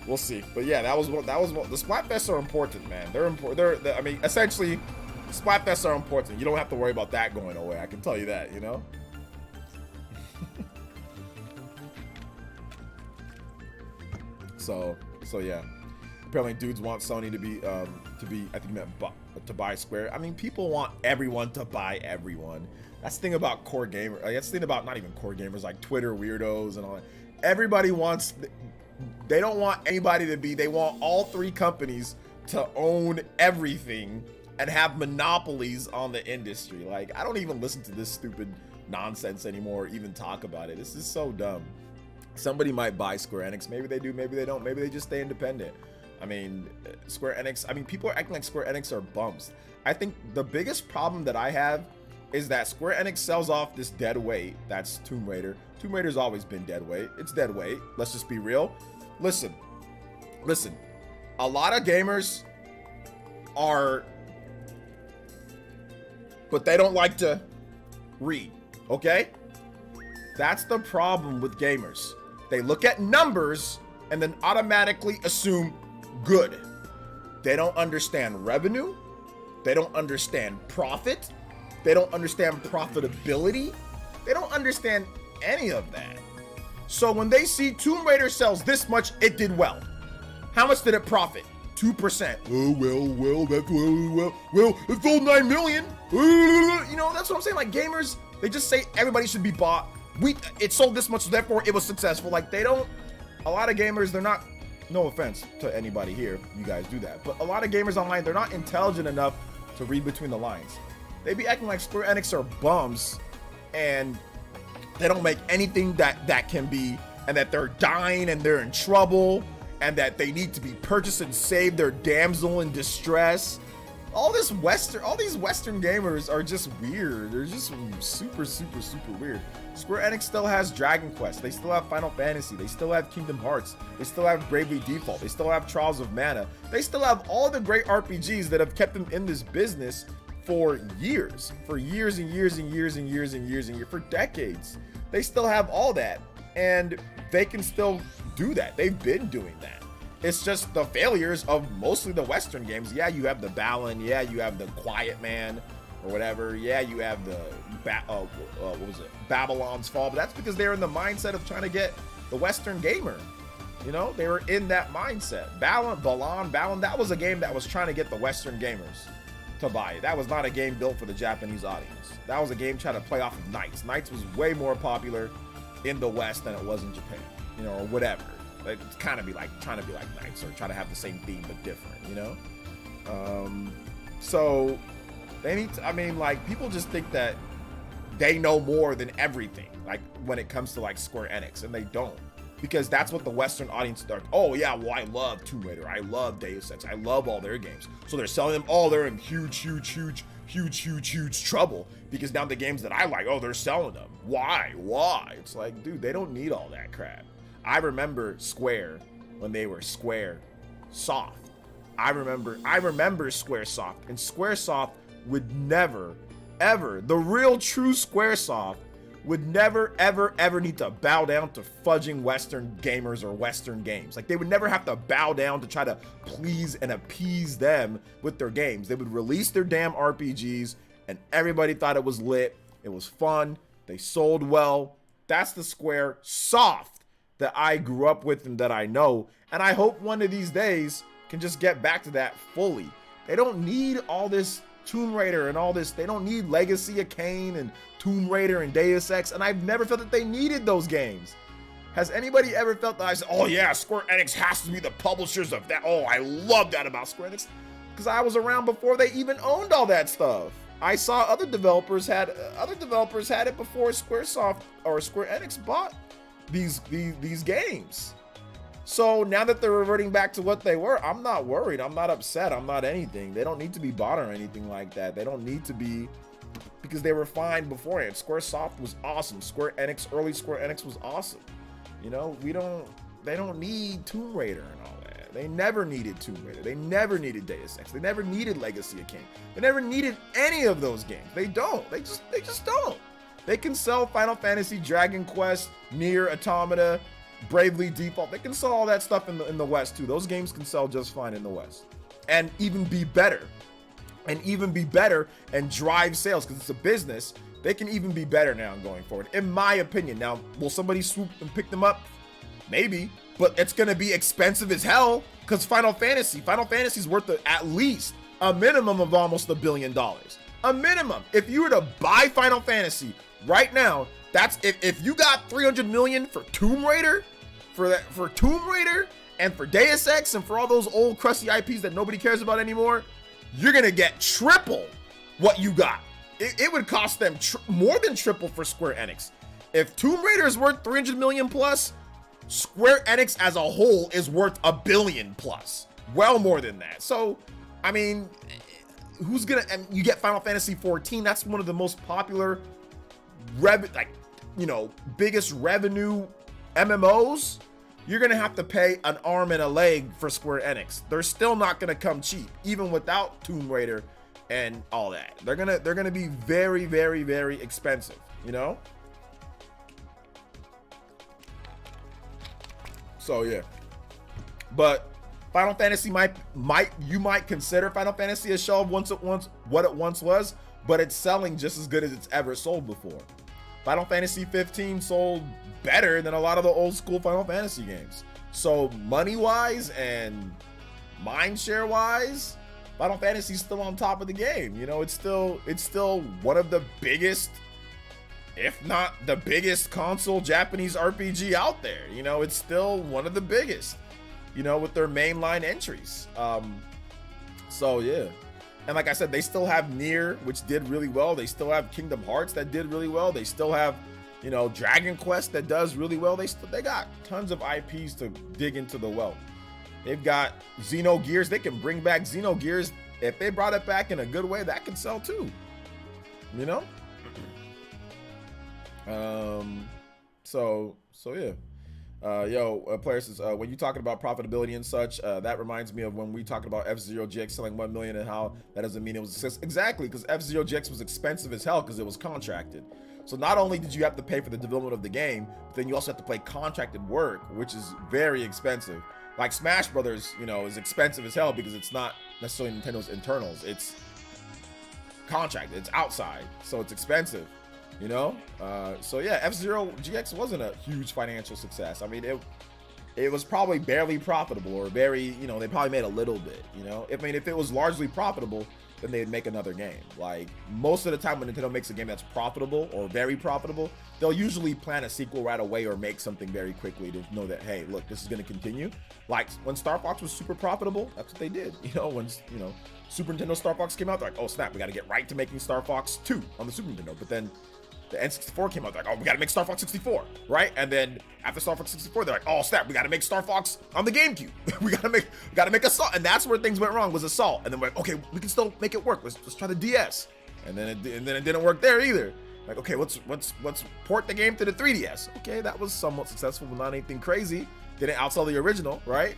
we'll see. But yeah, that was one. The Splatfests are important, man. They're important. I mean, essentially, Splatfests are important. You don't have to worry about that going away. I can tell you that, you know. So yeah. Apparently, dudes want Sony to be I think he meant to buy Square. I mean, people want everyone to buy everyone. That's the thing about core gamer. That's the thing about not even core gamers, like Twitter weirdos and all that. Everybody wants. They don't want anybody to be. They want all three companies to own everything and have monopolies on the industry. Like, I don't even listen to this stupid nonsense anymore or even talk about it. This is so dumb. Somebody might buy Square Enix. Maybe they do, maybe they don't. Maybe they just stay independent. I mean, Square Enix, I mean, people are acting like Square Enix are bumps. I think the biggest problem that I have is that Square Enix sells off this dead weight. That's Tomb Raider. Tomb Raider's always been dead weight. It's dead weight. Let's just be real. Listen. A lot of gamers are, but they don't like to read, okay? That's the problem with gamers. They look at numbers and then automatically assume good. They don't understand revenue. They don't understand profit. They don't understand profitability. They don't understand any of that. So when they see Tomb Raider sells this much, it did well. How much did it profit? 2%. Oh, well, it sold 9 million. You know, that's what I'm saying. Like, gamers, they just say everybody should be bought. It sold this much, so therefore it was successful. Like, they don't, a lot of gamers, they're not, no offense to anybody here, you guys do that, but a lot of gamers online, they're not intelligent enough to read between the lines. They be acting like Square Enix are bums, and they don't make anything that can be, and that they're dying and they're in trouble, and that they need to be purchased and save their damsel in distress. All these Western gamers are just weird. They're just super weird. Square Enix still has Dragon Quest. They still have Final Fantasy. They still have Kingdom Hearts. They still have Bravely Default. They still have Trials of Mana. They still have all the great RPGs that have kept them in this business for years. For years and years and years and years and years and years. For decades. They still have all that. And they can still do that. They've been doing that. It's just the failures of mostly the Western games. Yeah, you have the Balan. Yeah, you have the Quiet Man or whatever. Yeah, you have the what was it? Babylon's Fall. But that's because they're in the mindset of trying to get the Western gamer. You know, they were in that mindset. Balan, that was a game that was trying to get the Western gamers to buy it. That was not a game built for the Japanese audience. That was a game trying to play off of Knights. Knights was way more popular in the West than it was in Japan, you know, or whatever. Like, it's kind of be like trying to be like Knights or try to have the same theme but different, you know? So they need to, I mean, like, people just think that they know more than everything, like when it comes to like Square Enix, and they don't, because that's what the Western audience are. Oh yeah, well, I love Tomb Raider, I love Deus Ex, I love all their games, so they're selling them all. They're in huge trouble because now the games that I like, oh, they're selling them. Why? It's like, dude, they don't need all that crap. I remember Square when they were Square Soft. I remember Squaresoft, and Squaresoft would never, ever, the real true Squaresoft would never, ever need to bow down to fudging Western gamers or Western games. Like, they would never have to bow down to try to please and appease them with their games. They would release their damn RPGs, and everybody thought it was lit. It was fun. They sold well. That's the Squaresoft that I grew up with and that I know. And I hope one of these days can just get back to that fully. They don't need all this Tomb Raider and all this. They don't need Legacy of Kain and Tomb Raider and Deus Ex. And I've never felt that they needed those games. Has anybody ever felt that I said, oh yeah, Square Enix has to be the publishers of that? Oh, I love that about Square Enix. Because I was around before they even owned all that stuff. I saw other developers had it before Squaresoft or Square Enix bought these games. So now that they're reverting back to what they were, I'm not worried. I'm not upset. I'm not anything. They don't need to be bought or anything like that. They don't need to be, because they were fine beforehand. Squaresoft was awesome. Early Square Enix was awesome. You know, they don't need Tomb Raider and all that. They never needed Tomb Raider. They never needed Deus Ex. They never needed Legacy of Kain. They never needed any of those games. They don't. They just don't. They can sell Final Fantasy, Dragon Quest, Nier, Automata, Bravely Default. They can sell all that stuff in the West too. Those games can sell just fine in the West, and even be better, and drive sales, because it's a business. They can even be better now going forward, in my opinion. Now, will somebody swoop and pick them up? maybe, but it's gonna be expensive as hell because Final Fantasy's worth at least a minimum of almost $1 billion. A minimum. If you were to buy Final Fantasy right now, that's if you got 300 million for Tomb Raider, for Tomb Raider and for Deus Ex and for all those old crusty IPs that nobody cares about anymore, you're gonna get triple what you got. It would cost them more than triple for Square Enix. If Tomb Raider is worth 300 million plus, Square Enix as a whole is worth $1 billion plus. Well more than that. So, I mean, who's gonna, and you get Final Fantasy 14, that's one of the most popular biggest revenue MMOs. You're gonna have to pay an arm and a leg for Square Enix. They're still not gonna come cheap, even without Tomb Raider and all that. They're gonna be very, very, very expensive, you know? So yeah. But Final Fantasy you might consider Final Fantasy a shell of what it once was, but it's selling just as good as it's ever sold before. Final Fantasy 15 sold better than a lot of the old school Final Fantasy games. So money-wise and mindshare wise, Final Fantasy's still on top of the game. You know, it's still one of the biggest, if not the biggest console Japanese RPG out there. You know, it's still one of the biggest, you know, with their mainline entries. So yeah. And like I said, they still have Nier, which did really well. They still have Kingdom Hearts that did really well. They still have, you know, Dragon Quest that does really well. They got tons of IPs to dig into the well. They've got Xenogears. They can bring back Xenogears. If they brought it back in a good way, that can sell too. You know? So yeah. Players says, when you talking about profitability and such, that reminds me of when we talked about F-Zero GX selling 1 million and how that doesn't mean it was a success. Exactly, because F-Zero GX was expensive as hell because it was contracted. So not only did you have to pay for the development of the game, but then you also have to play contracted work, which is very expensive. Like Smash Brothers, you know, is expensive as hell because it's not necessarily Nintendo's internals. It's contracted, it's outside, so it's expensive. You know, so yeah, F-Zero GX wasn't a huge financial success. I mean, it was probably barely profitable, or very, you know, they probably made a little bit. You know, if it was largely profitable, then they'd make another game. Like most of the time when Nintendo makes a game that's profitable or very profitable, they'll usually plan a sequel right away or make something very quickly to know that, hey, look, this is going to continue. Like when Star Fox was super profitable, that's what they did. You know, when, you know, Super Nintendo Star Fox came out, they're like, oh snap, we got to get right to making Star Fox 2 on the Super Nintendo. But then the N64 came out, they're like, oh, we gotta make Star Fox 64, right? And then after Star Fox 64, they're like, oh snap, we gotta make Star Fox on the GameCube. we gotta make Assault, and that's where things went wrong, was Assault. And then we're like, okay, we can still make it work. Let's try the DS. And then it didn't work there either. Like, okay, let's port the game to the 3DS. Okay, that was somewhat successful, but not anything crazy. Didn't outsell the original, right?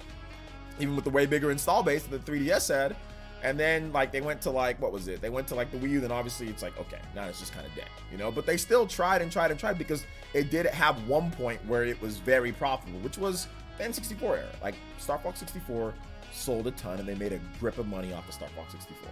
Even with the way bigger install base that the 3DS had. And then like they went to like, what was it? They went to like the Wii U, then obviously it's like, okay, now it's just kind of dead, you know? But they still tried and tried and tried because it did have one point where it was very profitable, which was the N64 era. Like Star Fox 64 sold a ton and they made a grip of money off of Star Fox 64.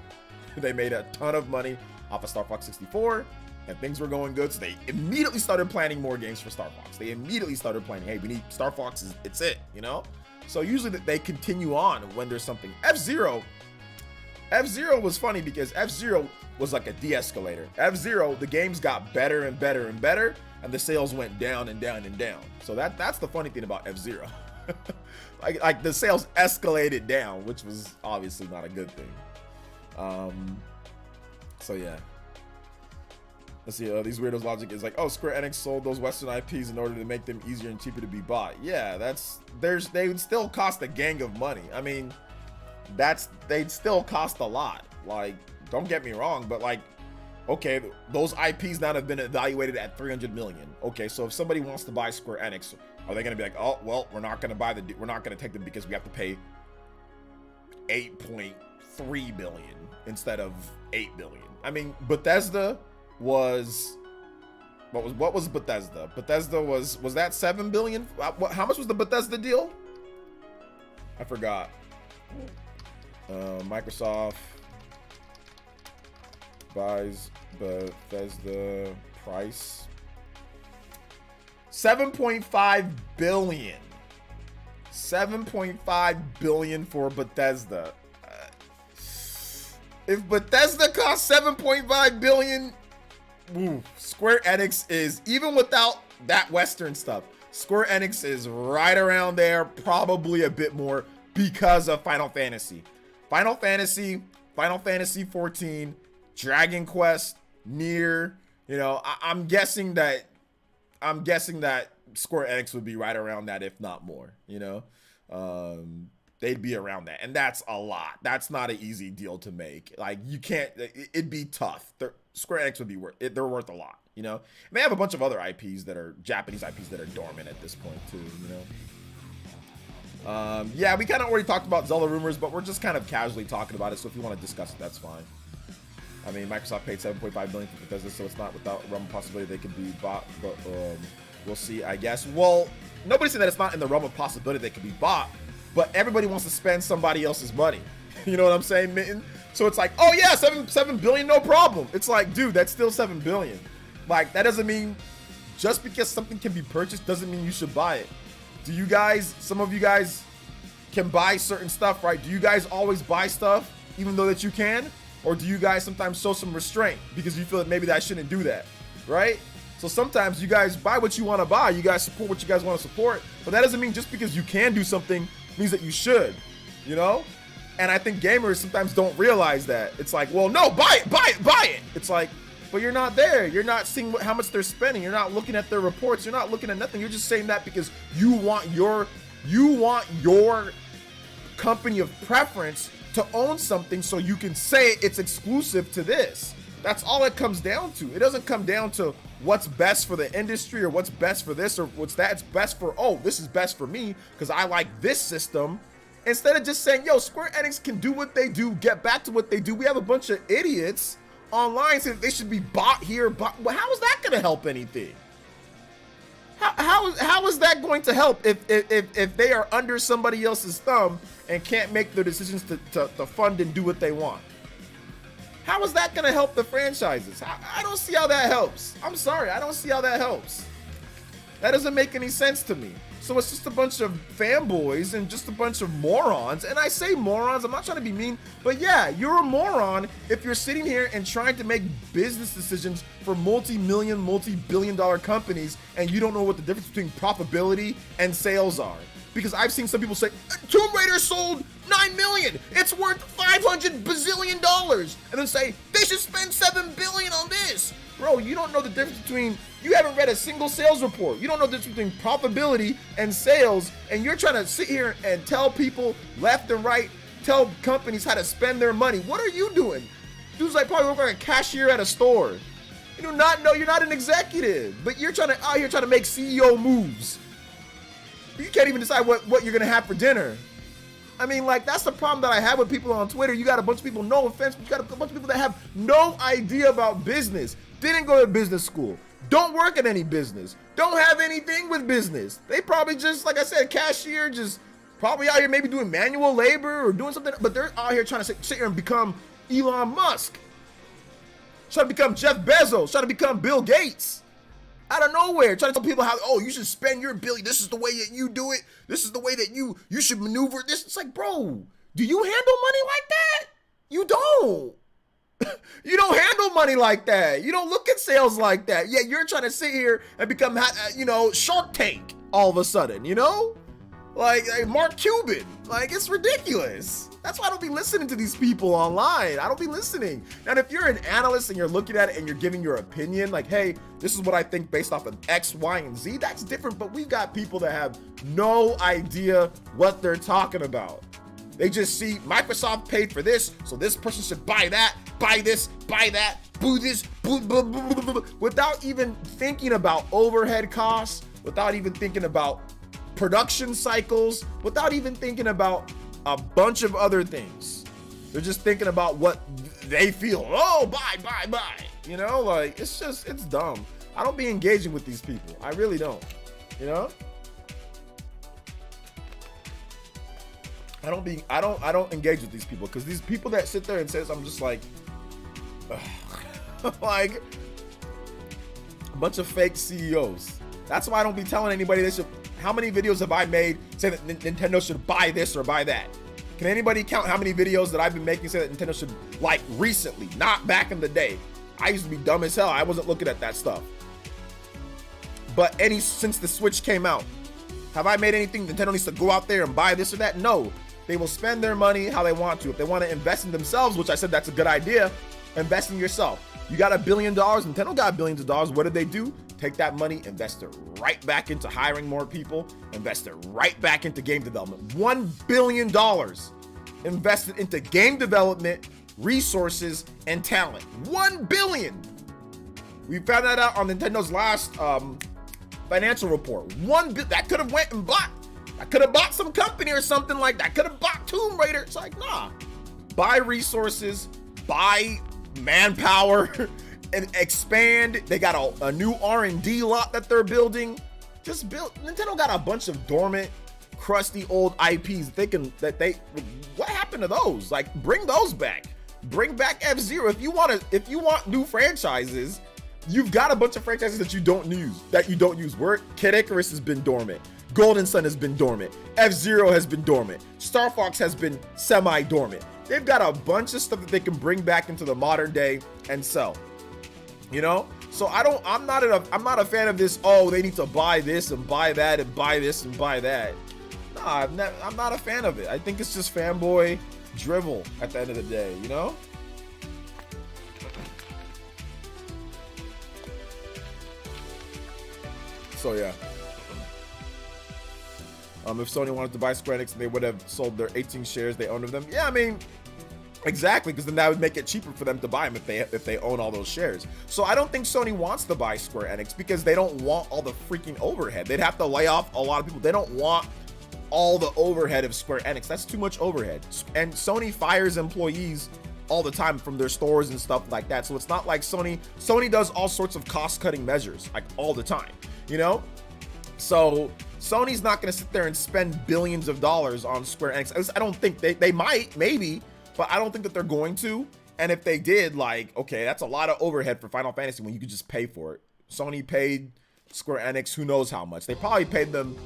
They made a ton of money off of Star Fox 64 and things were going good. So they immediately started planning more games for Star Fox. They immediately started planning, hey, we need Star Fox, it's it, you know? So usually they continue on when there's something. F-Zero was funny because F-Zero was like a de-escalator. F-Zero, the games got better and better and better, and the sales went down and down and down. So that's the funny thing about F-Zero. like the sales escalated down, which was obviously not a good thing. So yeah. Let's see, these weirdos logic is like, oh, Square Enix sold those Western IPs in order to make them easier and cheaper to be bought. Yeah, they would still cost a gang of money. I mean, they'd still cost a lot. Like, don't get me wrong, but like, okay, those IPs now have been evaluated at 300 million. Okay, so if somebody wants to buy Square Enix, are they gonna be like, oh well, we're not gonna take them because we have to pay 8.3 billion instead of 8 billion. I mean, Bethesda was what was Bethesda? Bethesda was that 7 billion? How much was the Bethesda deal? I forgot. Microsoft buys Bethesda price 7.5 billion. $7.5 billion for Bethesda. If Bethesda costs $7.5 billion, Square Enix is, even without that Western stuff, Square Enix is right around there, probably a bit more because of Final Fantasy. Final Fantasy 14, Dragon Quest, Nier, you know, I'm guessing that Square Enix would be right around that, if not more, you know. They'd be around that, and that's a lot. That's not an easy deal to make. Like, you can't, it'd be tough. Square Enix would be worth it. They're worth a lot, you know. And they have a bunch of other IPs that are Japanese IPs that are dormant at this point too, you know. Yeah, we kind of already talked about Zelda rumors, but we're just kind of casually talking about it. So if you want to discuss it, that's fine. I mean, Microsoft paid $7.5 billion for Bethesda, so it's not without a realm of possibility they could be bought. But we'll see, I guess. Well, nobody said that it's not in the realm of possibility they could be bought, but everybody wants to spend somebody else's money. You know what I'm saying, Mitten? So it's like, oh yeah, $7 billion, no problem. It's like, dude, that's still $7 billion. Like, that doesn't mean, just because something can be purchased doesn't mean you should buy it. Do you guys, some of you guys can buy certain stuff, right? Do you guys always buy stuff even though that you can? Or do you guys sometimes show some restraint because you feel that maybe that I shouldn't do that, right? So sometimes you guys buy what you want to buy. You guys support what you guys want to support. But that doesn't mean just because you can do something means that you should, you know? And I think gamers sometimes don't realize that. It's like, well, no, buy it. It's like, but you're not there. You're not seeing how much they're spending. You're not looking at their reports. You're not looking at nothing. You're just saying that because you want your company of preference to own something so you can say it's exclusive to this. That's all it comes down to. It doesn't come down to what's best for the industry or what's best for this or what's that. It's best for, oh, this is best for me because I like this system. Instead of just saying, yo, Square Enix can do what they do, get back to what they do. We have a bunch of idiots online saying they should be bought here. Well, how is that going to help anything? How is that going to help if they are under somebody else's thumb and can't make their decisions to fund and do what they want? How is that going to help the franchises? I don't see how that helps. I'm sorry, I don't see how that helps. That doesn't make any sense to me. So it's just a bunch of fanboys and just a bunch of morons. And I say morons, I'm not trying to be mean, but yeah, you're a moron if you're sitting here and trying to make business decisions for multi-million, multi-billion dollar companies and you don't know what the difference between profitability and sales are. Because I've seen some people say, Tomb Raider sold 9 million, it's worth 500 bazillion dollars, and then say, they should spend 7 billion on this. Bro, you don't know the difference between, you haven't read a single sales report. You don't know the difference between profitability and sales, and you're trying to sit here and tell people left and right, tell companies how to spend their money. What are you doing? Dude's like probably working like a cashier at a store. You do not know, you're not an executive, but you're trying to, out here trying to make CEO moves. You can't even decide what you're gonna have for dinner. I mean, like, that's the problem that I have with people on Twitter. You got a bunch of people, no offense, but you got a bunch of people that have no idea about business. Didn't go to business school. Don't work at any business. Don't have anything with business. They probably just, like I said, cashier, just probably out here maybe doing manual labor or doing something, but they're out here trying to sit here and become Elon Musk. Trying to become Jeff Bezos, trying to become Bill Gates. Out of nowhere, trying to tell people how, oh, you should spend your billion. This is the way that you do it. This is the way that you should maneuver this. It's like, bro, do you handle money like that? You don't. You don't handle money like that. You don't look at sales like that. Yeah, you're trying to sit here and become, Shark Tank all of a sudden, you know? Like Mark Cuban. Like, it's ridiculous. That's why I don't be listening to these people online. I don't be listening. And if you're an analyst and you're looking at it and you're giving your opinion, like, hey, this is what I think based off of X, Y, and Z, that's different. But we've got people that have no idea what they're talking about. They just see Microsoft paid for this, so this person should buy that, buy this, buy that, boo this, boo, boo, boo, boo, boo, boo, without even thinking about overhead costs, without even thinking about production cycles, without even thinking about a bunch of other things. They're just thinking about what they feel. Oh, buy. You know, like, it's dumb. I don't be engaging with these people. I really don't, you know? I don't engage with these people because these people that sit there and says, I'm just like, like a bunch of fake CEOs. That's why I don't be telling anybody they should How many videos have I made say that Nintendo should buy this or buy that? Can anybody count how many videos that I've been making say that Nintendo should, like, recently, not back in the day? I used to be dumb as hell. I wasn't looking at that stuff. But since the Switch came out, have I made anything Nintendo needs to go out there and buy this or that? No. They will spend their money how they want to. If they want to invest in themselves, which I said that's a good idea, invest in yourself. You got $1 billion. Nintendo got billions of dollars. What did they do? Take that money, invest it right back into hiring more people, invest it right back into game development. $1 billion invested into game development, resources, and talent. $1 billion. We found that out on Nintendo's last financial report. That could have went and bought. I could have bought some company or something like that. Could have bought Tomb Raider. It's like, nah. Buy resources, buy manpower, and expand. They got a new R&D lot that they're building. Just build. Nintendo got a bunch of dormant, crusty old IPs. What happened to those? Like, bring those back. Bring back F-Zero. If you want new franchises, you've got a bunch of franchises that you don't use. Where Kid Icarus has been dormant. Golden Sun has been dormant. F-Zero has been dormant. Star Fox has been semi-dormant. They've got a bunch of stuff that they can bring back into the modern day and sell. You know? So I'm not a fan of this, oh, they need to buy this and buy that and buy this and buy that. Nah, I'm not a fan of it. I think it's just fanboy drivel at the end of the day, you know? So yeah. If Sony wanted to buy Square Enix, they would have sold their 18 shares they owned of them. Yeah, I mean, exactly, because then that would make it cheaper for them to buy them if they own all those shares. So I don't think Sony wants to buy Square Enix because they don't want all the freaking overhead. They'd have to lay off a lot of people. They don't want all the overhead of Square Enix. That's too much overhead. And Sony fires employees all the time from their stores and stuff like that. So it's not like Sony does all sorts of cost-cutting measures, like, all the time, you know? So Sony's not going to sit there and spend billions of dollars on Square Enix. I don't think they might, maybe, but I don't think that they're going to. And if they did, like, okay, that's a lot of overhead for Final Fantasy when you could just pay for it. Sony paid Square Enix who knows how much. They probably paid them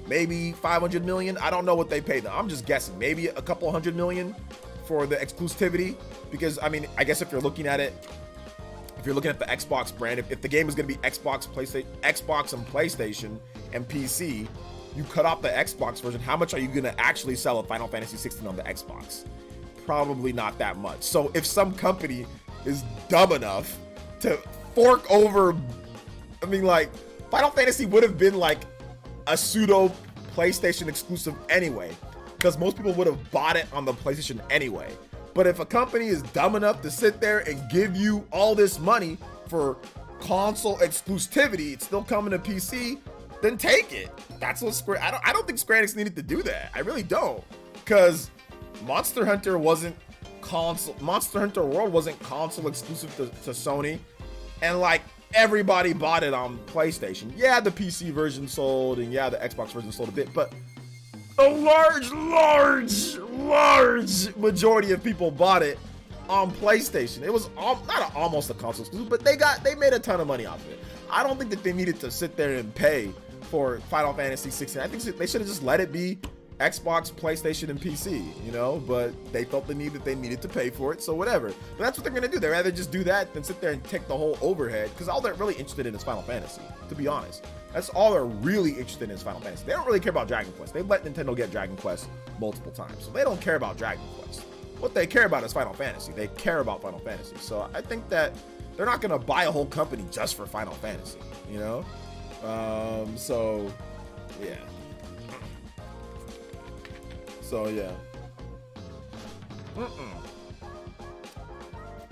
maybe 500 million. I don't know what they paid them. I'm just guessing. Maybe a couple $100 million for the exclusivity. Because, I mean, I guess if you're looking at it, if you're looking at the Xbox brand, if the game is going to be Xbox and PlayStation and PC, you cut off the Xbox version. How much are you going to actually sell a Final Fantasy 16 on the Xbox? Probably not that much. So if some company is dumb enough to fork over, I mean, like, Final Fantasy would have been like a pseudo PlayStation exclusive anyway, because most people would have bought it on the PlayStation anyway. But if a company is dumb enough to sit there and give you all this money for console exclusivity, it's still coming to PC, then take it. That's what I don't think Square Enix needed to do that. I really don't. Because Monster Hunter World wasn't console exclusive to Sony. And, like, everybody bought it on PlayStation. Yeah, the PC version sold, and yeah, the Xbox version sold a bit, but a large majority of people bought it on PlayStation. It was almost a console exclusive, but they made a ton of money off of it. I don't think that they needed to sit there and pay for Final Fantasy 16. I think they should have just let it be Xbox, PlayStation, and PC, you know, but they felt the need that they needed to pay for it, so whatever. But that's what they're gonna do. They'd rather just do that than sit there and take the whole overhead, because all they're really interested in is Final Fantasy, to be honest. That's all they're really interested in is Final Fantasy. They don't really care about Dragon Quest. They've let Nintendo get Dragon Quest multiple times, so they don't care about Dragon Quest. What they care about is Final Fantasy. They care about Final Fantasy. So I think that they're not gonna buy a whole company just for Final Fantasy, you know? So yeah. So yeah.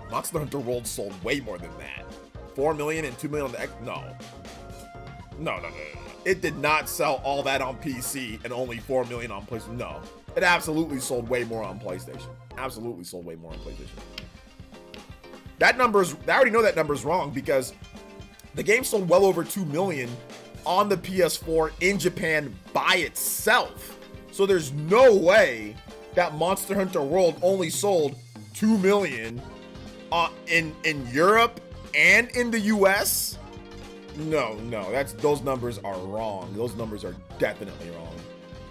Monster Hunter World sold way more than that. 4 million and 2 million on the X. No. It did not sell all that on PC and only 4 million on PlayStation. No. It absolutely sold way more on PlayStation. Absolutely sold way more on PlayStation. I already know that number's wrong because the game sold well over 2 million on the PS4 in Japan by itself. So there's no way that Monster Hunter World only sold 2 million in Europe and in the US. No, those numbers are wrong. Those numbers are definitely wrong.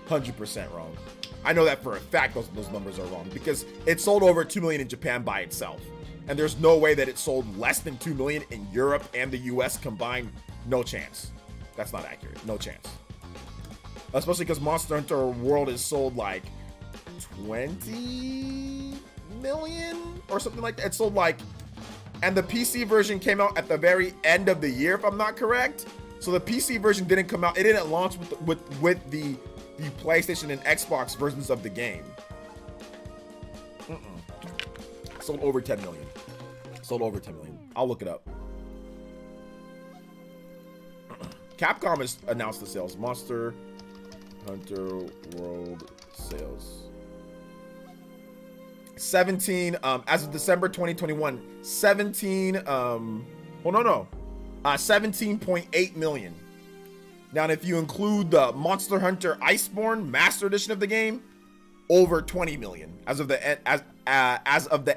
100% wrong. I know that for a fact those numbers are wrong because it sold over 2 million in Japan by itself. And there's no way that it sold less than 2 million in Europe and the US combined. No chance. That's not accurate. No chance. Especially because Monster Hunter World is sold like 20 million or something like that. It sold like, and the PC version came out at the very end of the year, if I'm not correct. So the PC version didn't come out. It didn't launch with the PlayStation and Xbox versions of the game. Sold over 10 million. Sold over 10 million. I'll look it up. Capcom has announced the sales. Monster Hunter World sales. 17 as of December 2021. 17.8 million. Now, if you include the Monster Hunter Iceborne Master Edition of the game, over 20 million as of the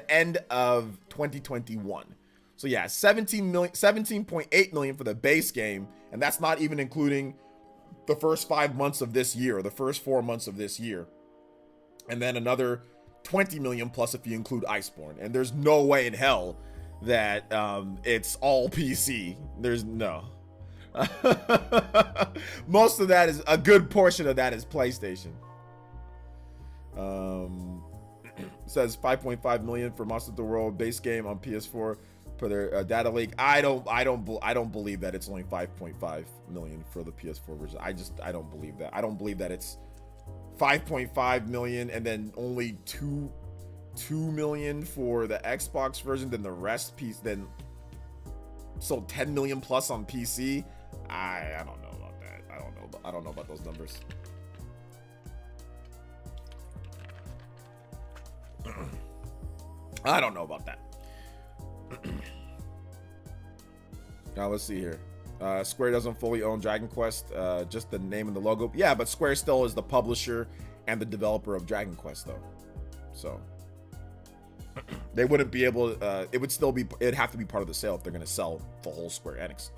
end of 2021. So yeah, 17.8 million for the base game, and that's not even including the first 5 months of this year, or the first 4 months of this year, and then another 20 million plus if you include Iceborne. And there's no way in hell that it's all PC. There's no. Most of that is, a good portion of that is PlayStation. Says 5.5 million for Monster Hunter World base game on PS4 for their data leak. I don't believe that it's only 5.5 million for the PS4 version. I don't believe that. I don't believe that it's 5.5 million and then only 2 million for the Xbox version, then the rest piece then sold 10 million plus on PC. I don't know about that. I don't know about those numbers. I don't know about that. Now let's see here. Square doesn't fully own Dragon Quest, just the name and the logo. Yeah, but Square still is the publisher and the developer of Dragon Quest, though. So they wouldn't be able. It'd have to be part of the sale if they're going to sell the whole Square Enix.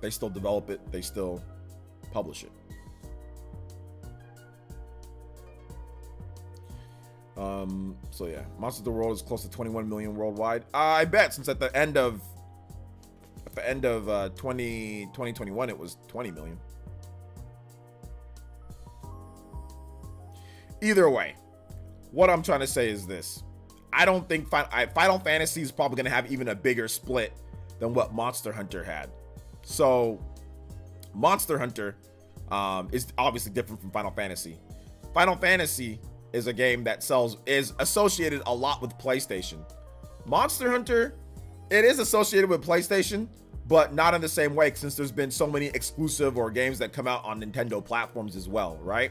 They still develop it. They still publish it. So yeah, Monster Hunter World is close to 21 million worldwide. I bet, since at the end of 2021 it was 20 million. Either way, what I'm trying to say is this: I don't think Final Fantasy is probably going to have even a bigger split than what Monster Hunter had. So Monster Hunter is obviously different from Final Fantasy. Final Fantasy is a game that is associated a lot with PlayStation. Monster Hunter, it is associated with PlayStation, but not in the same way, since there's been so many exclusive or games that come out on Nintendo platforms as well, right?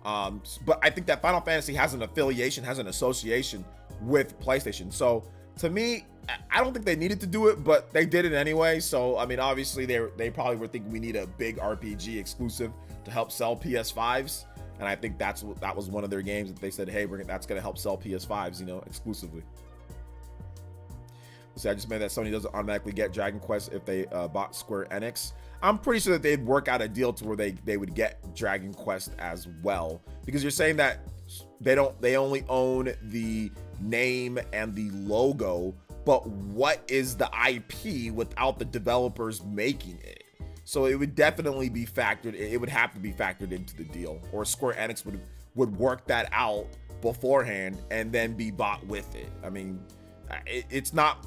But I think that Final Fantasy has an affiliation, has an association with PlayStation. So to me, I don't think they needed to do it, but they did it anyway. So I mean, obviously they probably were thinking we need a big RPG exclusive to help sell PS5s. And I think that was one of their games that they said, hey, that's going to help sell PS5s, exclusively. See, I just made that Sony doesn't automatically get Dragon Quest if they bought Square Enix. I'm pretty sure that they'd work out a deal to where they would get Dragon Quest as well, because you're saying that they only own the name and the logo, but what is the IP without the developers making it? So it would definitely be factored. It would have to be factored into the deal, or Square Enix would work that out beforehand and then be bought with it. I mean, it's not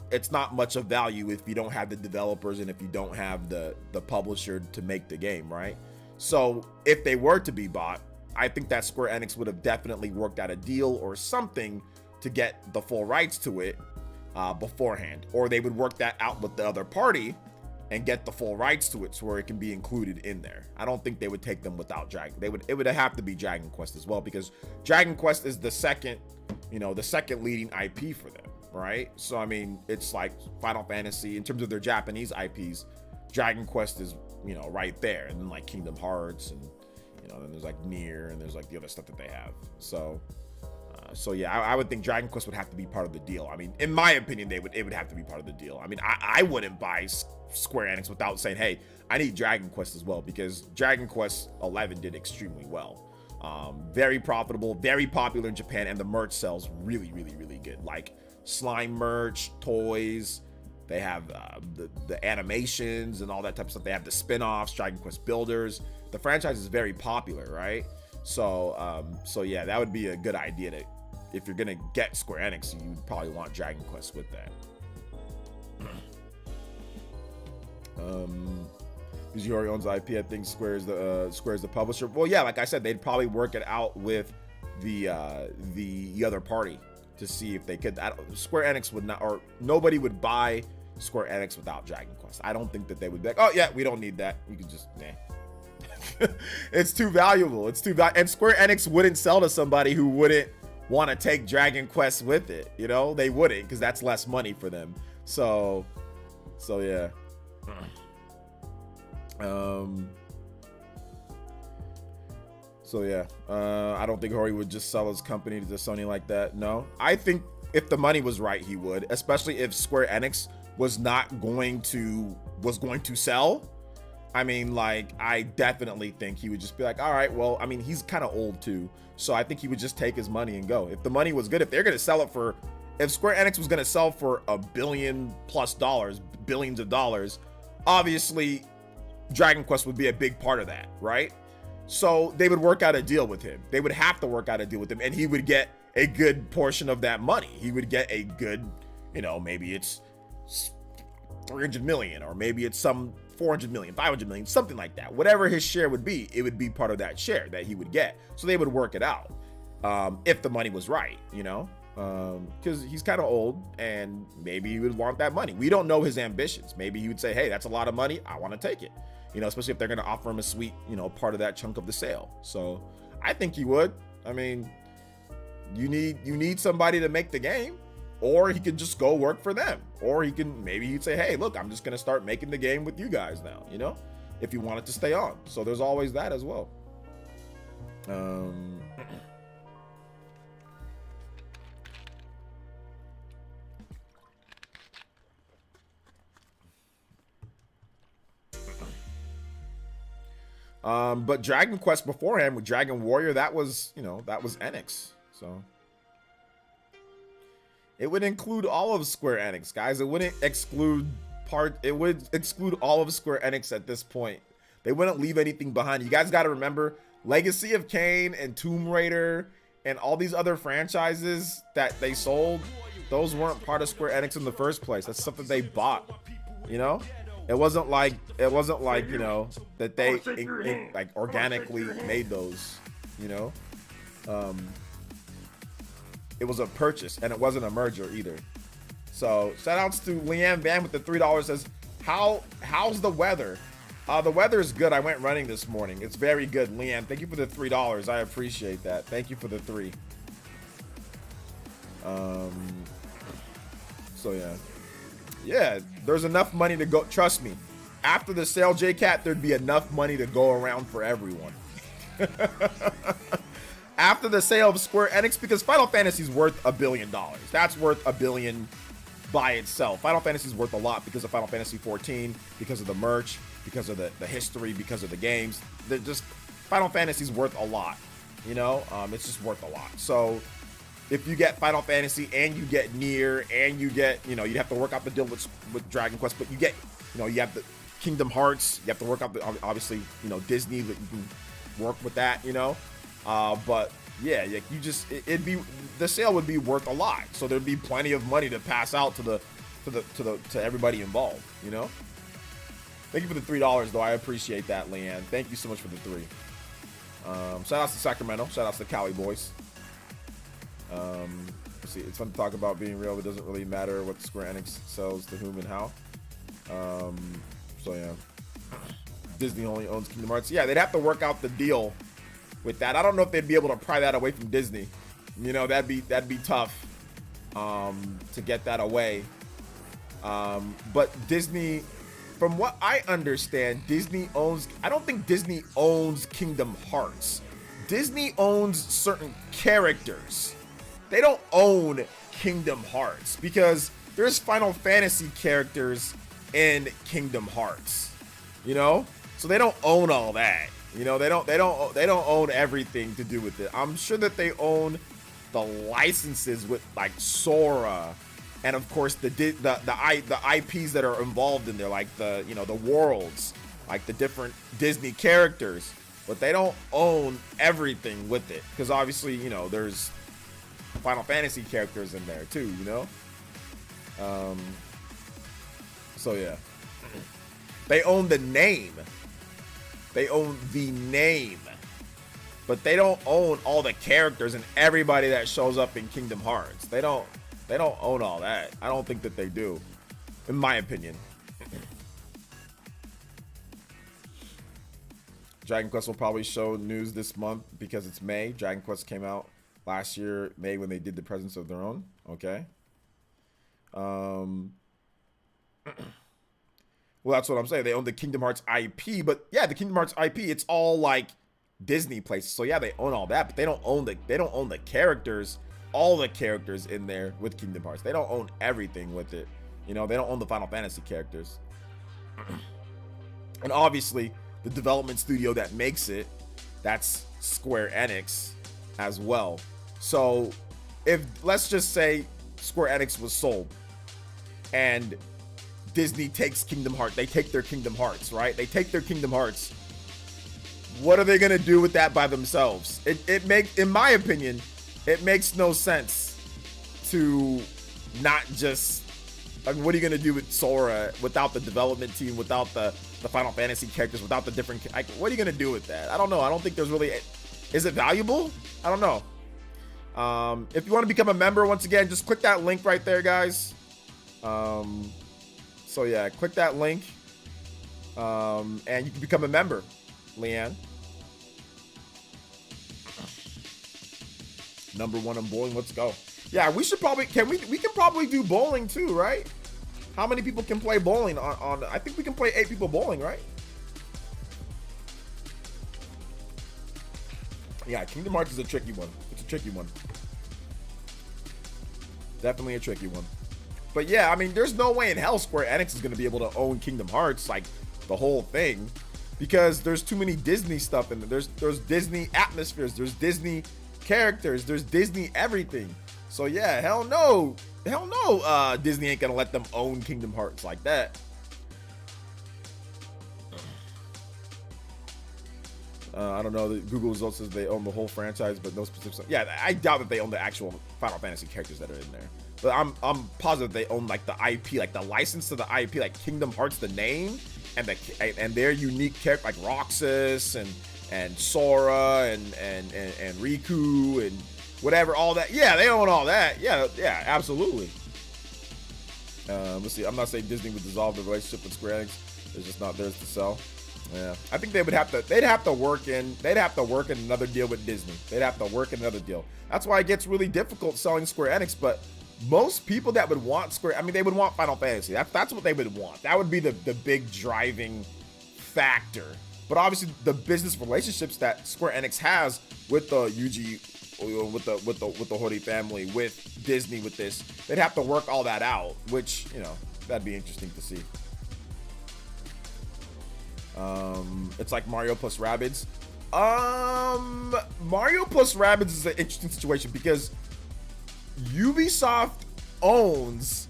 much of value if you don't have the developers and if you don't have the publisher to make the game, right? So if they were to be bought, I think that Square Enix would have definitely worked out a deal or something to get the full rights to it beforehand, or they would work that out with the other party and get the full rights to it, so where it can be included in there. I don't think they would take them without Dragon. It would have to be Dragon Quest as well, because Dragon Quest is the second leading IP for them, right? So I mean, it's like Final Fantasy in terms of their Japanese IPs. Dragon Quest is right there, and then like Kingdom Hearts, and then there's like Nier, and there's like the other stuff that they have. So So yeah, I would think Dragon Quest would have to be part of the deal. I mean, in my opinion, it would have to be part of the deal. I mean, I wouldn't buy Square Enix without saying, hey, I need Dragon Quest as well, because Dragon Quest 11 did extremely well. Very profitable, very popular in Japan, and the merch sells really, really, really good. Like slime merch, toys. They have the animations and all that type of stuff. They have the spin-offs, Dragon Quest Builders. The franchise is very popular, right? So yeah, that would be a good idea to, if you're gonna get Square Enix, you'd probably want Dragon Quest with that. Yuri owns IP. I think Square's the publisher. Well, yeah, like I said, they'd probably work it out with the other party to see if they could. Square Enix would not, or nobody would buy Square Enix without Dragon Quest. I don't think that they would be like, oh yeah, we don't need that. You can just, nah. It's too valuable. It's too valuable. And Square Enix wouldn't sell to somebody who wouldn't want to take Dragon Quest with it. You know, they wouldn't, because that's less money for them. So yeah. I don't think Hori would just sell his company to Sony like that. No, I think if the money was right, he would, especially if Square Enix was going to sell. I mean, like, I definitely think he would just be like, all right, well, I mean, he's kind of old too, so I think he would just take his money and go. If the money was good, if they're going to sell it for, if Square Enix was going to sell for $1 billion+, billions of dollars, obviously Dragon Quest would be a big part of that, right? So they would work out a deal with him. They would have to work out a deal with him, and he would get a good portion of that money. He would get a good, you know, maybe it's 300 million, or maybe it's some 400 million, 500 million, something like that. Whatever his share would be, it would be part of that share that he would get. So they would work it out, if the money was right, you know, because he's kind of old, and maybe he would want that money. We don't know his ambitions. Maybe he would say, hey, that's a lot of money, I want to take it. You know, especially if they're going to offer him a sweet, you know, part of that chunk of the sale. So I think he would. I mean, you need somebody to make the game, or he could just go work for them, or maybe he'd say, hey, look, I'm just going to start making the game with you guys now, you know, if you want it to stay on. So there's always that as well. But Dragon Quest beforehand with Dragon Warrior, that was, you know, that was Enix. So it would include all of Square Enix, guys. It wouldn't exclude it would exclude all of Square Enix at this point. They wouldn't leave anything behind. You guys got to remember, Legacy of Kain and Tomb Raider and all these other franchises that they sold, those weren't part of Square Enix in the first place. That's something they bought, you know? It wasn't like, you know, that they like organically made those, you know. It was a purchase, and it wasn't a merger either. So shout outs to Leanne Van with the $3. Says, how's the weather? The weather is good. I went running this morning. It's very good. Leanne, thank you for the $3. I appreciate that. Thank you for the 3. So yeah, there's enough money to go. Trust me, after the sale, JCat, there'd be enough money to go around for everyone. After the sale of Square Enix, because Final Fantasy is worth $1 billion. That's worth $1 billion by itself. Final Fantasy is worth a lot because of Final Fantasy 14, because of the merch, because of the history, because of the games. They're just, Final Fantasy is worth a lot, you know. It's just worth a lot. So if you get Final Fantasy and you get Nier and you get, you know, you'd have to work out the deal with Dragon Quest, but you get, you know, you have the Kingdom Hearts, you have to work out the, obviously, you know, Disney, that you can work with that, you know. But yeah, you just, it'd be, the sale would be worth a lot, so there'd be plenty of money to pass out to everybody involved, you know. Thank you for the $3 though. I appreciate that, Leanne. Thank you so much for the 3. Shout outs to Sacramento. Shout outs to Cali boys. Let's see, it's fun to talk about being real. It doesn't really matter what Square Enix sells to whom and how. So yeah, Disney only owns Kingdom Hearts. Yeah, they'd have to work out the deal with that. I don't know if they'd be able to pry that away from Disney. You know, that'd be tough to get that away. But Disney, from what I understand, Disney owns, I don't think Disney owns Kingdom Hearts. Disney owns certain characters they don't own Kingdom Hearts because there's Final Fantasy characters in Kingdom Hearts, you know? So they don't own all that. You know, they don't own everything to do with it. I'm sure that they own the licenses with like Sora, and of course the IPs that are involved in there, like the worlds, like the different Disney characters. But they don't own everything with it because obviously, you know, there's Final Fantasy characters in there too. You know, so yeah, they own the name. They own the name, but they don't own all the characters and everybody that shows up in Kingdom Hearts. They don't own all that. I don't think that they do, in my opinion. Dragon Quest will probably show news this month because it's May. Dragon Quest came out last year, May, when they did the Presence of Their Own. Okay. Well, that's what I'm saying. They own the Kingdom Hearts IP, but yeah, the Kingdom Hearts IP, it's all like Disney places. So yeah, they own all that, but they don't own the characters, all the characters in there with Kingdom Hearts. They don't own everything with it. You know, they don't own the Final Fantasy characters. And obviously, the development studio that makes it, that's Square Enix as well. So if, let's just say Square Enix was sold and Disney takes Kingdom Hearts. They take their Kingdom Hearts, right? They take their Kingdom Hearts. What are they gonna do with that by themselves? In my opinion, it makes no sense to not just. I mean, what are you gonna do with Sora without the development team, without the Final Fantasy characters, without the different? Like, what are you gonna do with that? I don't know. I don't think there's really. Is it valuable? I don't know. If you want to become a member, once again, just click that link right there, guys. So yeah, click that link, and you can become a member, Leanne. Number one in bowling, let's go. Yeah, we should probably, we can probably do bowling too, right? How many people can play bowling on I think we can play 8 people bowling, right? Yeah, Kingdom Hearts is a tricky one. It's a tricky one. Definitely a tricky one. But yeah, I mean, there's no way in hell Square Enix is going to be able to own Kingdom Hearts, like the whole thing, because there's too many Disney stuff in there. There's Disney atmospheres, there's Disney characters, there's Disney everything. So yeah, hell no, Disney ain't gonna let them own Kingdom Hearts like that. I don't know. The Google results says they own the whole franchise, but no specifics. Yeah, I doubt that they own the actual Final Fantasy characters that are in there. But I'm positive they own like the IP, like the license to the IP, like Kingdom Hearts, the name, and their unique character, like Roxas and Sora and Riku and whatever, all that. Yeah, they own all that. Yeah, absolutely. Let's see. I'm not saying Disney would dissolve the relationship with Square Enix. It's just not theirs to sell. Yeah, I think they'd have to work in another deal with Disney. They'd have to work in another deal. That's why it gets really difficult selling Square Enix. But most people that would want they would want Final Fantasy. That's what they would want. That would be the big driving factor. But obviously, the business relationships that Square Enix has with the Yuji, with the Hori family, with Disney, with this, they'd have to work all that out. Which, you know, that'd be interesting to see. It's like Mario plus Rabbids. Mario plus Rabbids is an interesting situation because Ubisoft owns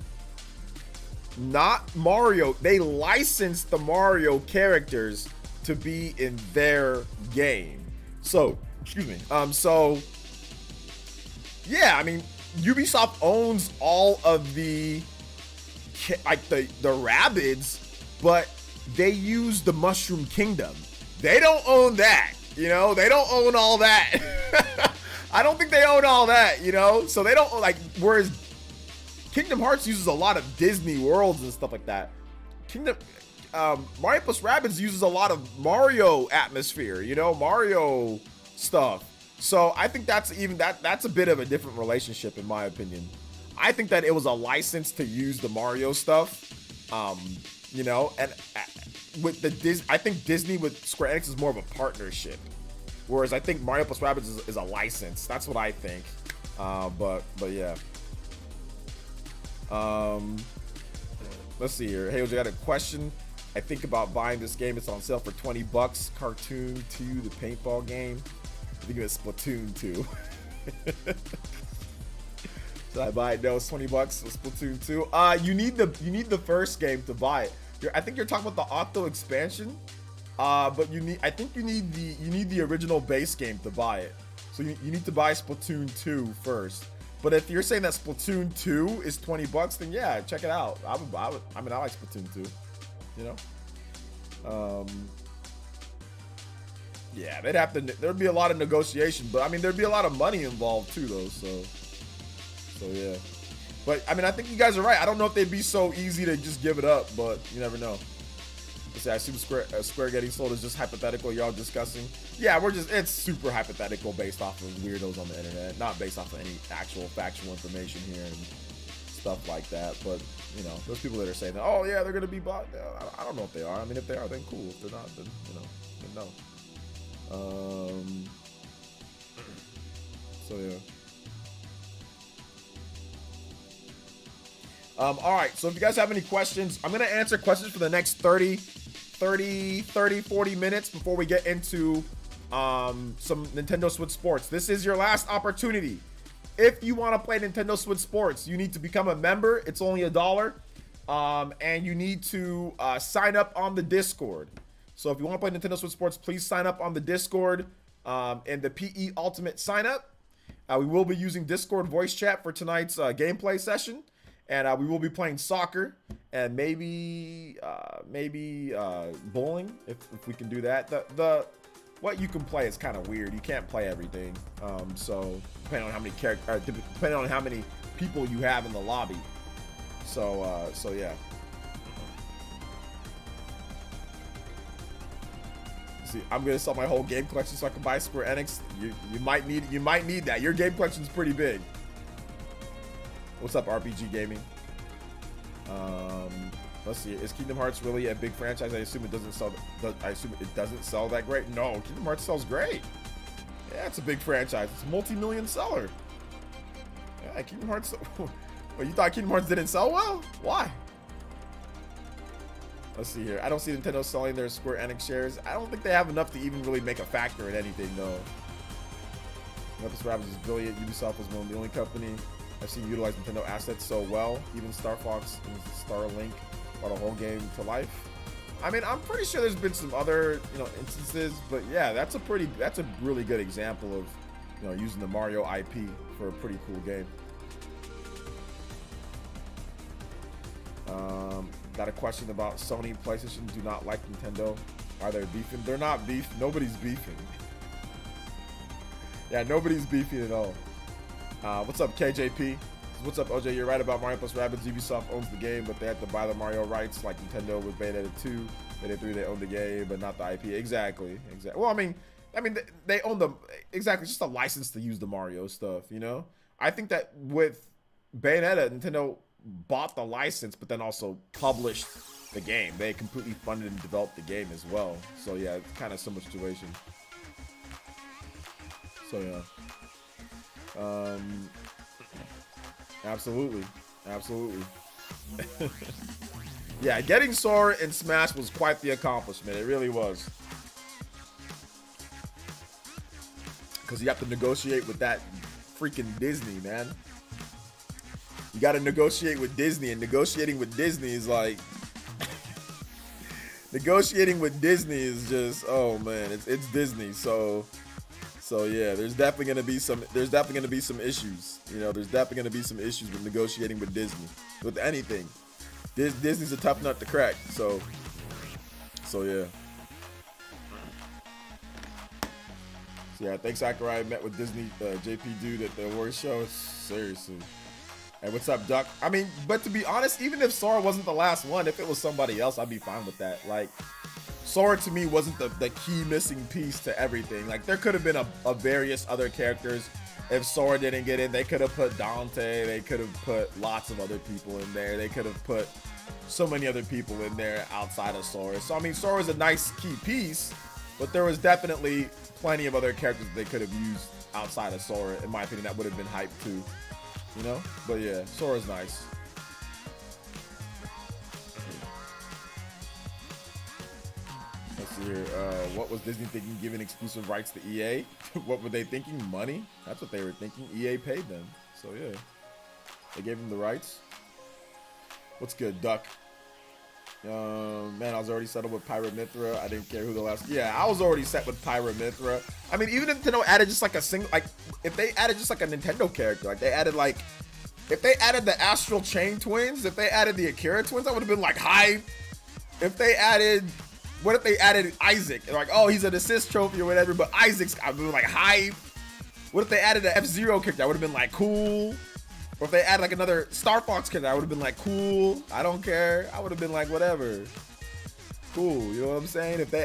not Mario. They license the Mario characters to be in their game. So, excuse me. So yeah, I mean, Ubisoft owns all of the Rabbids, but they use the Mushroom Kingdom. They don't own that, you know? They don't own all that. I don't think they own all that, you know? So they don't, whereas Kingdom Hearts uses a lot of Disney worlds and stuff like that. Mario plus Rabbids uses a lot of Mario atmosphere, you know? Mario stuff. So I think that's a bit of a different relationship, in my opinion. I think that it was a license to use the Mario stuff. You know, and with I think Disney with Square Enix is more of a partnership, whereas I think Mario plus Rabbids is a license. That's what I think. But yeah. Let's see here. Hey, I got a question. I think about buying this game. It's on sale for 20 bucks. Cartoon 2, the paintball game. I think it was Splatoon 2. Should I buy it? No, it's 20 bucks. It's Splatoon 2. You need the first game to buy it. I think you're talking about the Octo expansion. But I think you need the original base game to buy it. So you need to buy Splatoon 2 first. But if you're saying that Splatoon 2 is 20 bucks, then yeah, check it out. I mean, I like Splatoon 2, you know? Yeah, there'd be a lot of negotiation, but I mean, there'd be a lot of money involved too, though, so yeah. But I mean, I think you guys are right. I don't know if they'd be so easy to just give it up, but you never know. Let's see, I assume Square getting sold is just hypothetical, y'all discussing. Yeah, it's super hypothetical based off of weirdos on the internet, not based off of any actual factual information here and stuff like that. But, you know, those people that are saying that, oh yeah, they're going to be bought. I don't know if they are. I mean, if they are, then cool. If they're not, then, you know, then no. So yeah. All right, so if you guys have any questions, I'm going to answer questions for the next 40 minutes before we get into some Nintendo Switch Sports. This is your last opportunity. If you want to play Nintendo Switch Sports, you need to become a member. It's only $1. And you need to sign up on the Discord. So if you want to play Nintendo Switch Sports, please sign up on the Discord and the PE Ultimate sign up. We will be using Discord voice chat for tonight's gameplay session. And we will be playing soccer and maybe bowling if we can do that. The what you can play is kind of weird. You can't play everything. So depending on how many depending on how many people you have in the lobby. So yeah. See, I'm gonna sell my whole game collection so I can buy Square Enix. You might need that. Your game collection is pretty big. What's up, RPG Gaming? Let's see. Is Kingdom Hearts really a big franchise? I assume it doesn't sell. I assume it doesn't sell that great. No, Kingdom Hearts sells great. Yeah, it's a big franchise. It's a multi-million seller. Yeah, Kingdom Hearts. Well, you thought Kingdom Hearts didn't sell well? Why? Let's see here. I don't see Nintendo selling their Square Enix shares. I don't think they have enough to even really make a factor in anything, though. Memphis Rabbids is brilliant. Ubisoft was one of the only company I've seen utilize Nintendo assets so well. Even Star Fox and Starlink brought a whole game to life. I mean, I'm pretty sure there's been some other, instances, but yeah, that's a really good example of, using the Mario IP for a pretty cool game. Got a question about Sony. PlayStation do not like Nintendo. Are they beefing? They're not beefing. Nobody's beefing. Yeah, nobody's beefing at all. What's up, KJP? What's up, OJ? You're right about Mario plus Rabbids. Ubisoft owns the game, but they have to buy the Mario rights like Nintendo with Bayonetta 2. Bayonetta 3, they own the game, but not the IP. Exactly. Well, I mean, they own the exactly. It's just a license to use the Mario stuff. I think that with Bayonetta, Nintendo bought the license, but then also published the game. They completely funded and developed the game as well. So yeah, it's kind of similar situation. So yeah. Absolutely. Yeah, getting Sora in Smash was quite the accomplishment. It really was. Because you have to negotiate with that freaking Disney, man. You got to negotiate with Disney, and negotiating with Disney is like... negotiating with Disney is just, oh man, it's Disney, so yeah, there's definitely gonna be some issues. There's definitely gonna be some issues with negotiating with Disney, with anything. Disney's a tough nut to crack. So yeah. So yeah, I think Sakurai met with Disney JP dude at the awards show. Seriously. And what's up, Duck? I mean, but to be honest, even if Sora wasn't the last one, if it was somebody else, I'd be fine with that. Like, Sora to me wasn't the key missing piece to everything. Like, there could have been a various other characters. If Sora didn't get in, they could have put Dante. They could have put lots of other people in there. They could have put so many other people in there outside of Sora. So, I mean, Sora's a nice key piece, But there was definitely plenty of other characters that they could have used outside of Sora. In my opinion, that would have been hype too. You know? But yeah, Sora's nice. Let's see here. What was Disney thinking giving exclusive rights to EA? What were they thinking? Money? That's what they were thinking. EA paid them. So yeah. They gave them the rights. What's good, Duck? Man, I was already settled with Pyra Mythra. I didn't care who the last. Yeah, I was already set with Pyra Mythra. I mean, even if Nintendo added just like a single, like if they added just like a Nintendo character, like they added like, if they added the Astral Chain twins, if they added the Akira twins, I would have been like hype. If they added, what if they added Isaac? Like, oh, he's an assist trophy or whatever, but Isaac's, I would have been like hype. What if they added an F-Zero character? I would have been like cool. Or if they add like another Star Fox character, I would have been like, cool. I don't care. I would have been like, whatever. Cool. You know what I'm saying? If they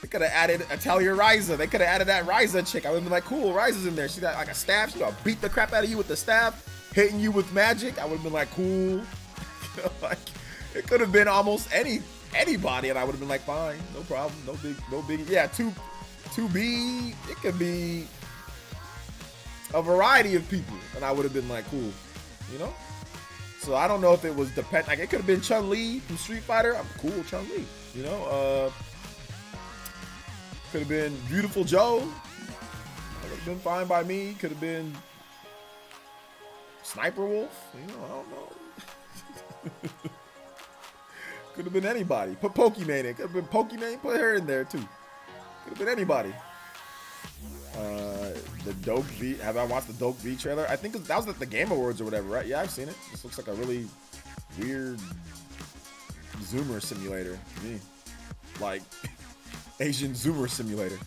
could have added Atalia Ryza. They could have added that Ryza chick. I would have been like, cool, Ryza's in there. She got like a staff. She gonna beat the crap out of you with the staff, hitting you with magic. I would have been like, cool. Like, it could have been almost anybody, and I would have been like, fine, no problem, no big. Yeah, 2B. It could be a variety of people, and I would have been like, cool, you know? So I don't know if it was like it could have been Chun-Li from Street Fighter. I'm cool, Chun-Li, you know? Could have been Beautiful Joe. That would have been fine by me. Could have been Sniper Wolf, you know, I don't know. Could have been anybody. Put Pokimane in. Could have been Pokimane, put her in there too. Could have been anybody. The Dope V. Have I watched the Dope V trailer? I think that was at the Game Awards or whatever, right? Yeah, I've seen it. This looks like a really weird Zoomer simulator to me. Like Asian Zoomer simulator.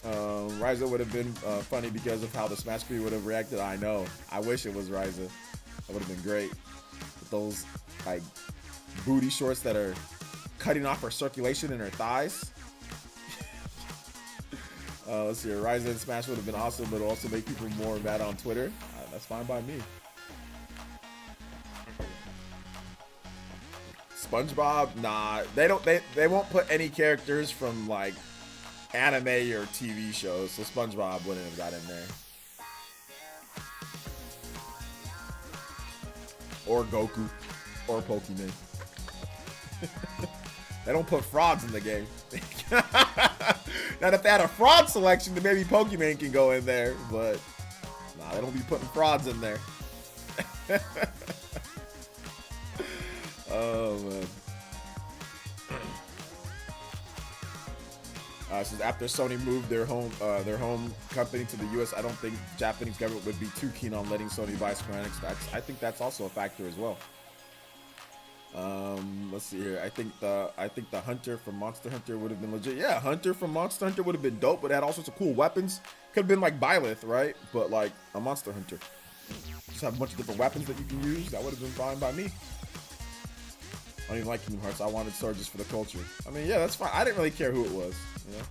Ryza would have been funny because of how the Smash Crew would have reacted. I know. I wish it was Ryza. That would have been great. With those like booty shorts that are cutting off her circulation in her thighs. Let's see. Ryza and Smash would have been awesome, but also make people more mad on Twitter. That's fine by me. SpongeBob, nah. They won't put any characters from like anime or TV shows, so SpongeBob wouldn't have got in there. Or Goku, or Pokemon. They don't put frauds in the game. Now, if they had a fraud selection, then maybe Pokemon can go in there, but nah, they don't be putting frauds in there. Oh man. Since after Sony moved their home company to the U.S., I don't think the Japanese government would be too keen on letting Sony buy Square Enix. I think that's also a factor as well. Let's see here. I think the Hunter from Monster Hunter would have been legit. Yeah, Hunter from Monster Hunter would have been dope, but it had all sorts of cool weapons. Could have been like Byleth, right? But like a Monster Hunter. Just have a bunch of different weapons that you can use. That would have been fine by me. I don't even like Kingdom Hearts. I wanted Sword just for the culture. I mean, yeah, that's fine. I didn't really care who it was, you know?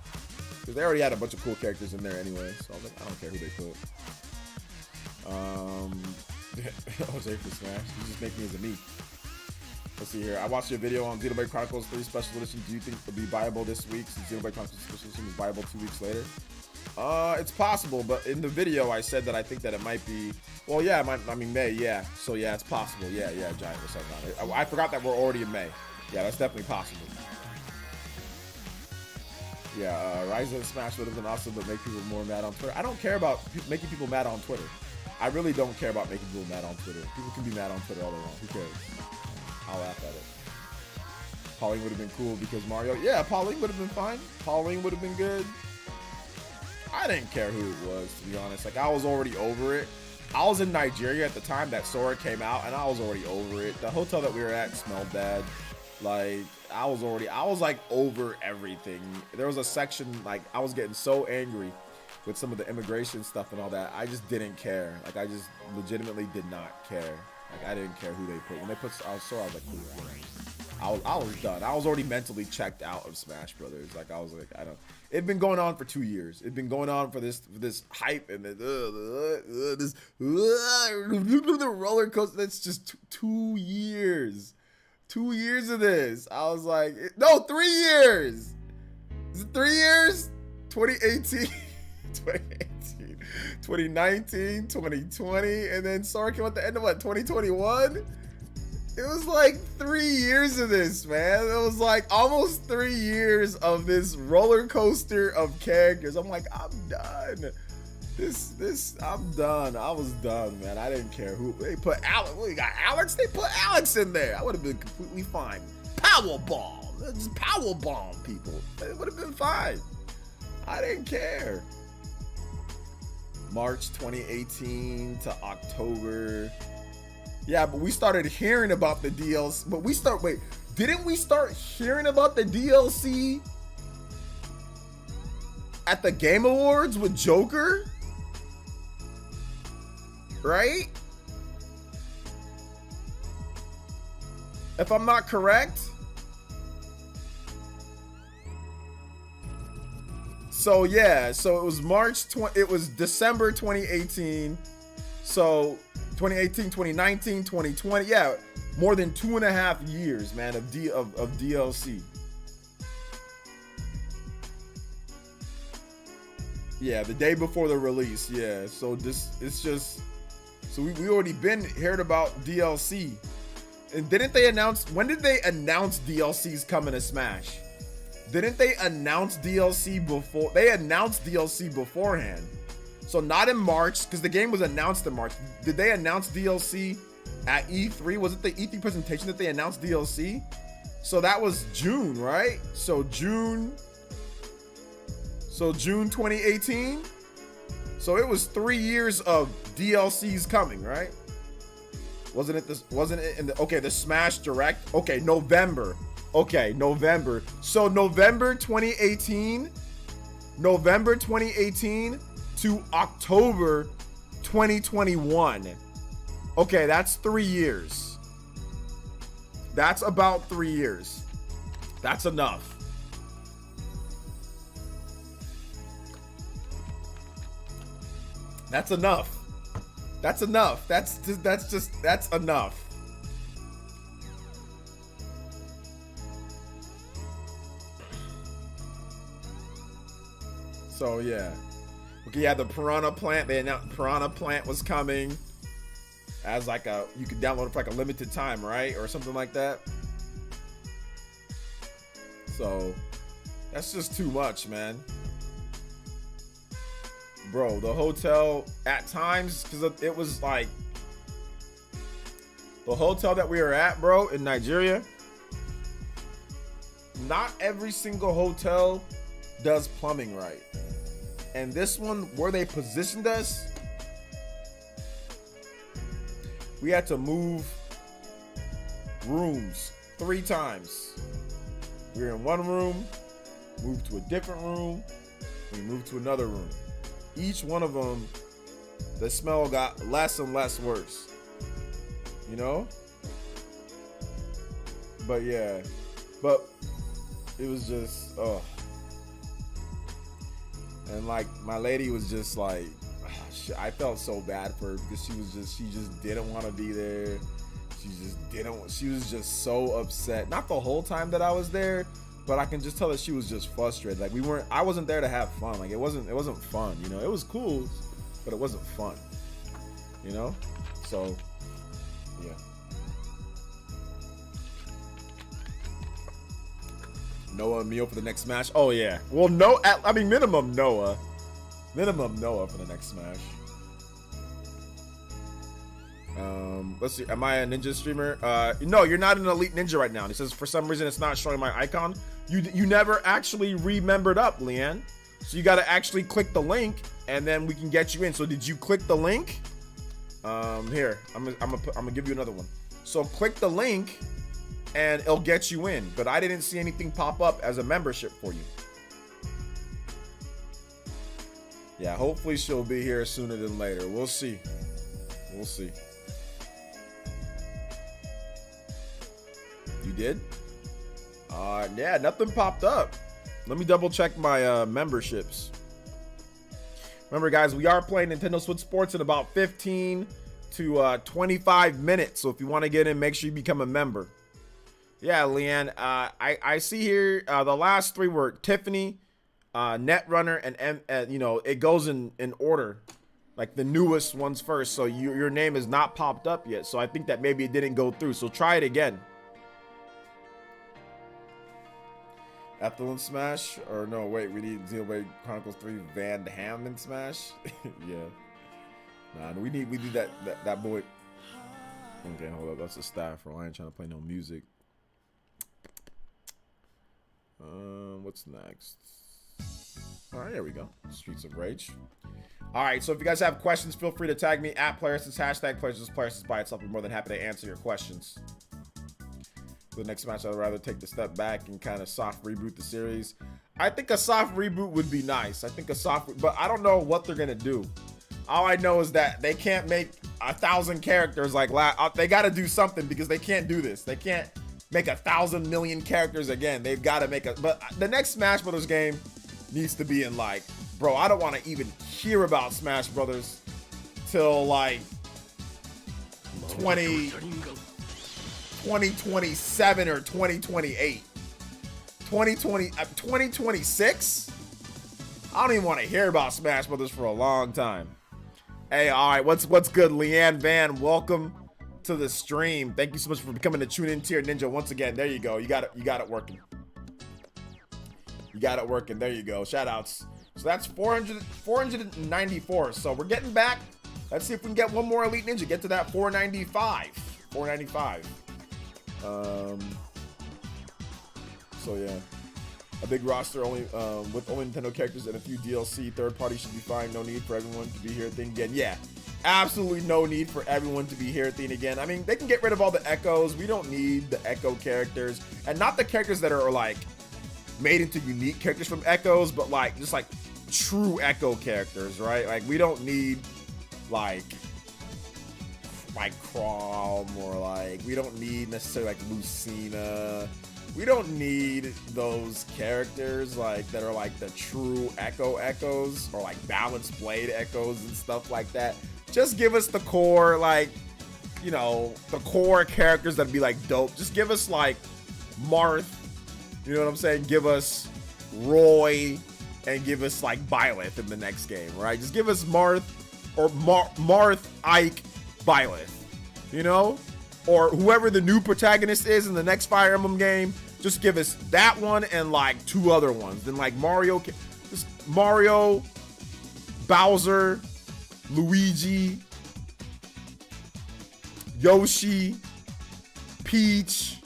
Because they already had a bunch of cool characters in there anyway. So I was like, I don't care who they put. Jose for Smash. You just make me as a me. Let's see here. I watched your video on Xenoblade Chronicles 3 Special Edition. Do you think it'll be viable this week since Xenoblade Chronicles Special Edition is viable 2 weeks later? It's possible, but in the video I said that I think that it might be. Well, yeah, I mean May, yeah. So yeah, it's possible. Yeah, Giant. What's up, I forgot that we're already in May. Yeah, that's definitely possible. Yeah, Ryza and Smash would have been awesome, but make people more mad on Twitter. I don't care about making people mad on Twitter. I really don't care about making people mad on Twitter. People can be mad on Twitter all they want. Who cares? I'll laugh at it. Pauline would have been cool because Mario. Yeah, Pauline would have been fine. Pauline would have been good. I didn't care who it was, to be honest. Like, I was already over it. I was in Nigeria at the time that Sora came out, and I was already over it. The hotel that we were at smelled bad. Like, I was like over everything. There was a section, like, I was getting so angry with some of the immigration stuff and all that. I just didn't care. Like, I just legitimately did not care. Like, I didn't care who they put. When they put Sora, I was like, cool. I was done. I was already mentally checked out of Smash Brothers. Like, I was like, I don't. It'd been going on for 2 years. It'd been going on for this hype and this roller coaster. That's just 2 years. 2 years of this. I was like, no, 3 years. Is it 3 years? 2018, 2018, 2019, 2020, and then Sora came at the end of what, 2021? It was like 3 years of this, man. It was like almost 3 years of this roller coaster of characters. I'm like, I'm done. I'm done. I was done, man. I didn't care who they put. Alex, we got Alex. They put Alex in there. I would have been completely fine. Powerbomb. Just powerbomb people. It would have been fine. I didn't care. March 2018 to October. Yeah, but we started hearing about the DLC. But didn't we start hearing about the DLC at the Game Awards with Joker? Right? If I'm not correct. So yeah, so it was December 2018. So 2018, 2019, 2020. Yeah, more than 2.5 years, man, of DLC. Yeah, the day before the release. Yeah, so we already been heard about DLC. And when did they announce DLCs coming to Smash? Didn't they announce DLC before? They announced DLC beforehand. So not in March, because the game was announced in March. Did they announce DLC at E3? Was it the E3 presentation that they announced DLC? So that was June, right? So June 2018. So it was 3 years of DLCs coming, right? Wasn't it in the Smash Direct? Okay, November. Okay, November. So November 2018 to October 2021. Okay, that's 3 years. That's about 3 years. That's enough. That's enough. That's enough. That's enough. So yeah. Okay, yeah, the Piranha Plant. They announced Piranha Plant was coming as like you could download it for like a limited time, right? Or something like that. So that's just too much, man. Bro, the hotel at times, because it was like the hotel that we were at, bro, in Nigeria. Not every single hotel does plumbing right. And this one, where they positioned us, we had to move rooms 3 times. We were in one room, moved to a different room, we moved to another room. Each one of them, the smell got less and less worse. You know? But yeah. But it was just, oh. And like my lady was just like, I felt so bad for her because she just didn't want to be there. She was just so upset. Not the whole time that I was there, but I can just tell that she was just frustrated. Like I wasn't there to have fun. Like it wasn't fun, you know. It was cool, but it wasn't fun. You know? So yeah. Noah and Mio for the next Smash. Oh yeah. Well, minimum Noah. Minimum Noah for the next Smash. Let's see. Am I a ninja streamer? No, you're not an elite ninja right now. It says for some reason it's not showing my icon. You never actually remembered up, Leanne. So you got to actually click the link, and then we can get you in. So did you click the link? Here, I'm gonna give you another one. So click the link, and it'll get you in. But I didn't see anything pop up as a membership for you. Yeah, hopefully she'll be here sooner than later. We'll see. We'll see. You did? Yeah, nothing popped up. Let me double check my memberships. Remember, guys, we are playing Nintendo Switch Sports in about 15 to 25 minutes. So if you want to get in, make sure you become a member. Yeah, Leanne, I see here the last 3 were Tiffany, Netrunner, and you know, it goes in order, like the newest ones first. So your name is not popped up yet. So I think that maybe it didn't go through. So try it again. Ethel in Smash, or no? Wait, we need Xenoblade Chronicles 3 Van Damme in Smash. Yeah. Nah, we need that boy. Okay, hold up. That's the staff. I ain't trying to play no music. What's next? All right, there we go. Streets of Rage. All right, so if you guys have questions, feel free to tag me at PlayerEssence, hashtag PlayerEssence by itself. I'm more than happy to answer your questions. For the next match, I'd rather take the step back and kind of soft reboot the series. I think a soft reboot would be nice. I think a soft, but I don't know what they're gonna do. All I know is that they can't make 1,000 characters like they got to do something, because they can't do this. They can't make 1,000 million characters again. They've got to make but the next Smash Brothers game needs to be in, like, bro, I don't want to even hear about Smash Brothers till like 2027 or 2028. 2026? I don't even want to hear about Smash Brothers for a long time. Hey, all right, what's good, Leanne Van? Welcome to the stream. Thank you so much for becoming a tune in tier ninja once again. There you go. You got it working. You got it working. There you go. Shout outs. So that's 494. So we're getting back. Let's see if we can get one more Elite Ninja. Get to that 495. 495. So yeah. A big roster only with only Nintendo characters and a few DLC. Third party should be fine. No need for everyone to be here thing again. Yeah, absolutely no need for everyone to be here thing again. I mean, they can get rid of all the echoes. We don't need the echo characters, and not the characters that are like made into unique characters from echoes, but like just like true echo characters, right? Like we don't need like Crom, or like we don't need necessarily like Lucina. We don't need those characters like that are like the true echoes, or like balanced blade echoes and stuff like that. Just give us the core, like, you know, the core characters that'd be like dope. Just give us like Marth, you know what I'm saying? Give us Roy, and give us like Byleth in the next game, right? Just give us Marth, or Marth, Ike, Byleth, you know? Or whoever the new protagonist is in the next Fire Emblem game. Just give us that one and like 2 other ones. Then like Mario, just Mario, Bowser, Luigi, Yoshi, Peach,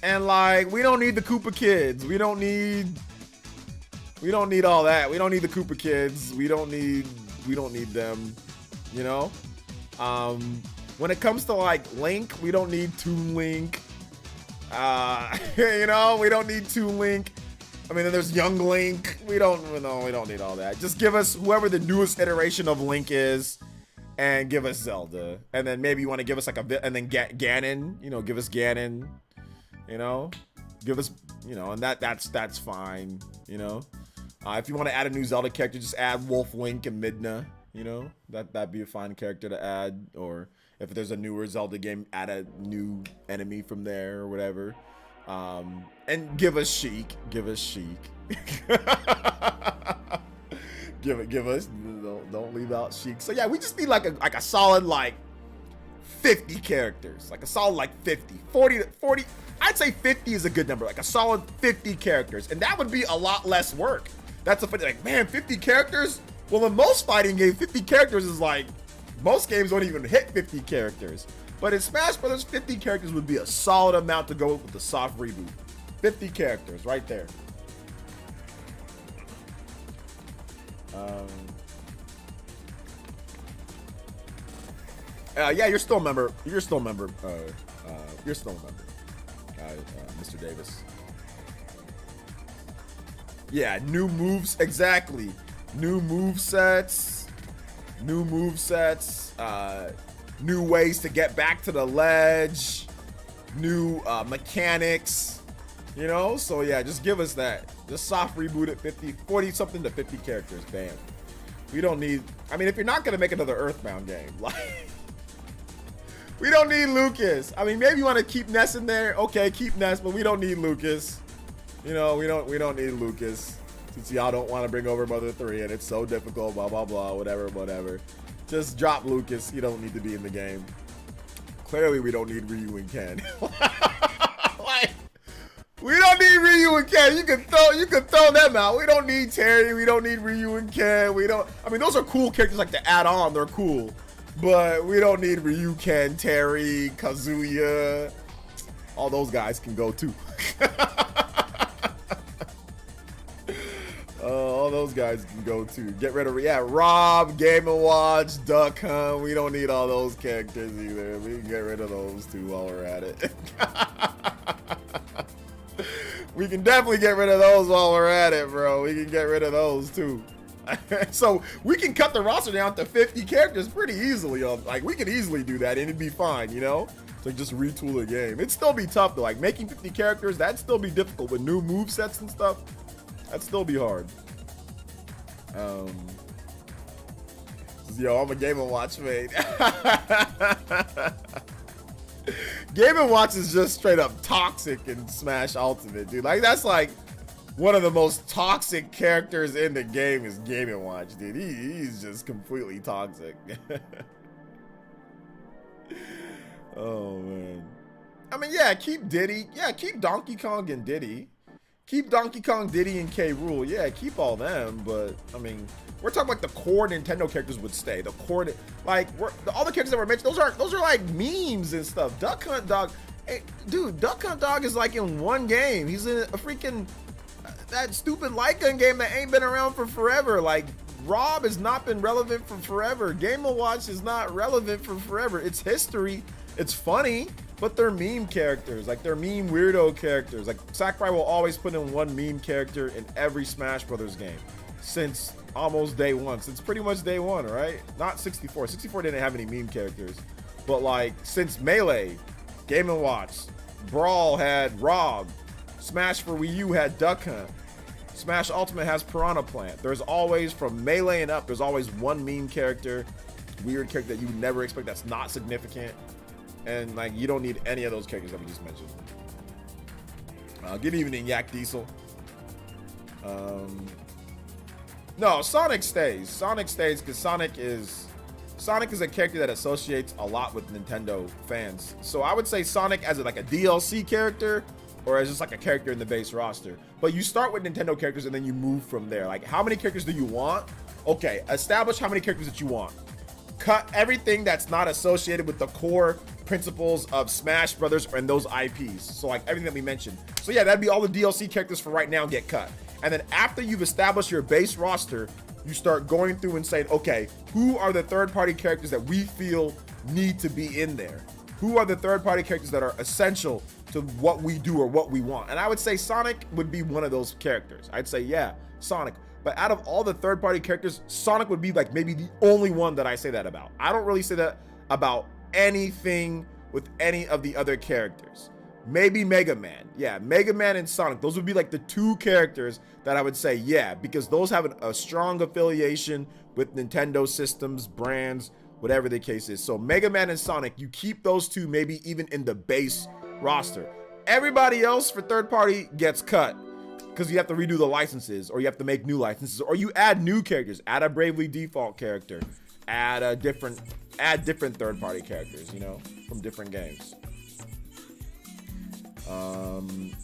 and like we don't need the Koopa Kids. We don't need all that. We don't need the Koopa Kids. We don't need them, you know? When it comes to like Link, we don't need Toon Link. You know, we don't need Toon Link. I mean, then there's Young Link. We don't need all that. Just give us whoever the newest iteration of Link is, and give us Zelda. And then maybe you want to give us like and then Ganon. You know, give us Ganon. You know, give us, you know, and that's fine. You know, if you want to add a new Zelda character, just add Wolf Link and Midna. You know, that'd be a fine character to add. Or if there's a newer Zelda game, add a new enemy from there or whatever. And give us Sheik. Give us Sheik. give us. Don't leave out Sheik. So yeah, we just need like a solid like 50 characters. Like a solid like 50, 40. I'd say 50 is a good number. Like a solid 50 characters, and that would be a lot less work. That's like, man, 50 characters. Well, in most fighting games, 50 characters is like, most games don't even hit 50 characters. But in Smash Brothers, 50 characters would be a solid amount to go with the soft reboot. 50 characters right there. Yeah, you're still a member. You're still a member. Mr. Davis. Yeah, new moves. Exactly. New move sets. New ways to get back to the ledge, new mechanics, you know? So yeah, just give us that. Just soft reboot at 50, 40 something to 50 characters, bam. We don't need, I mean, if you're not gonna make another Earthbound game, like, we don't need Lucas. I mean, maybe you want to keep Ness in there. Okay, keep Ness, but we don't need Lucas. You know, we don't need Lucas. Since y'all don't want to bring over Mother 3 and it's so difficult, blah, blah, blah, whatever. Just drop Lucas. You don't need to be in the game. Clearly, we don't need Ryu and Ken. Like, we don't need Ryu and Ken. You can throw them out. We don't need Terry. We don't need Ryu and Ken. I mean, those are cool characters like to add on. They're cool. But we don't need Ryu, Ken, Terry, Kazuya. All those guys can go too. All those guys can go too. Get rid of, Rob, Game & Watch, Duck Hunt. We don't need all those characters either. We can get rid of those too while we're at it. We can definitely get rid of those while we're at it, bro. We can get rid of those too. So we can cut the roster down to 50 characters pretty easily. Like, we could easily do that and it'd be fine, you know? So just retool the game. It'd still be tough though. Like, making 50 characters, that'd still be difficult with new move sets and stuff. That'd still be hard. Yo, I'm a Game & Watch mate. Game & Watch is just straight up toxic in Smash Ultimate, dude. Like, that's like one of the most toxic characters in the game is Game & Watch, dude. He's just completely toxic. Oh, man. I mean, yeah, keep Diddy. Yeah, keep Donkey Kong and Diddy. Keep Donkey Kong, Diddy, and K. Rool. Yeah, keep all them. But, I mean, we're talking like the core Nintendo characters would stay. The core, like, all the characters that were mentioned, those are like memes and stuff. Duck Hunt Dog. Hey, dude, Duck Hunt Dog is like in one game. He's in a freaking, that stupid light gun game that ain't been around for forever. Like, Rob has not been relevant for forever. Game & Watch is not relevant for forever. It's history. It's funny. But they're meme characters, like they're meme weirdo characters. Like Sakurai will always put in one meme character in every Smash Brothers game since almost day one, since pretty much day one, right? Not 64. 64 didn't have any meme characters, but like since Melee, Game & Watch, Brawl had Rob, Smash for Wii U had Duck Hunt, Smash Ultimate has Piranha Plant. There's always, from Melee and up, there's always one meme character, weird character that you would never expect that's not significant. And like, you don't need any of those characters that we just mentioned. Good evening, Yak Diesel. No, Sonic stays. Sonic stays because Sonic is a character that associates a lot with Nintendo fans. So I would say Sonic as like a DLC character or as just like a character in the base roster. But you start with Nintendo characters and then you move from there. Like, how many characters do you want? Okay, establish how many characters that you want. Cut everything that's not associated with the core principles of Smash Brothers and those IPs. So like everything that we mentioned. So yeah, that'd be all the DLC characters for right now get cut. And then after you've established your base roster, you start going through and saying, okay, who are the third-party characters that we feel need to be in there? Who are the third-party characters that are essential to what we do or what we want? And I would say Sonic would be one of those characters. I'd say, yeah, Sonic. But out of all the third-party characters, Sonic would be like maybe the only one that I say that about. I don't really say that about anything with any of the other characters. Maybe Mega Man. Yeah, Mega Man and Sonic. Those would be like the two characters that I would say, yeah, because those have a strong affiliation with Nintendo systems, brands, whatever the case is. So Mega Man and Sonic, you keep those two maybe even in the base roster. Everybody else for third-party gets cut, because you have to redo the licenses, or you have to make new licenses, or you add new characters, add a Bravely Default character, add different third-party characters, you know, from different games.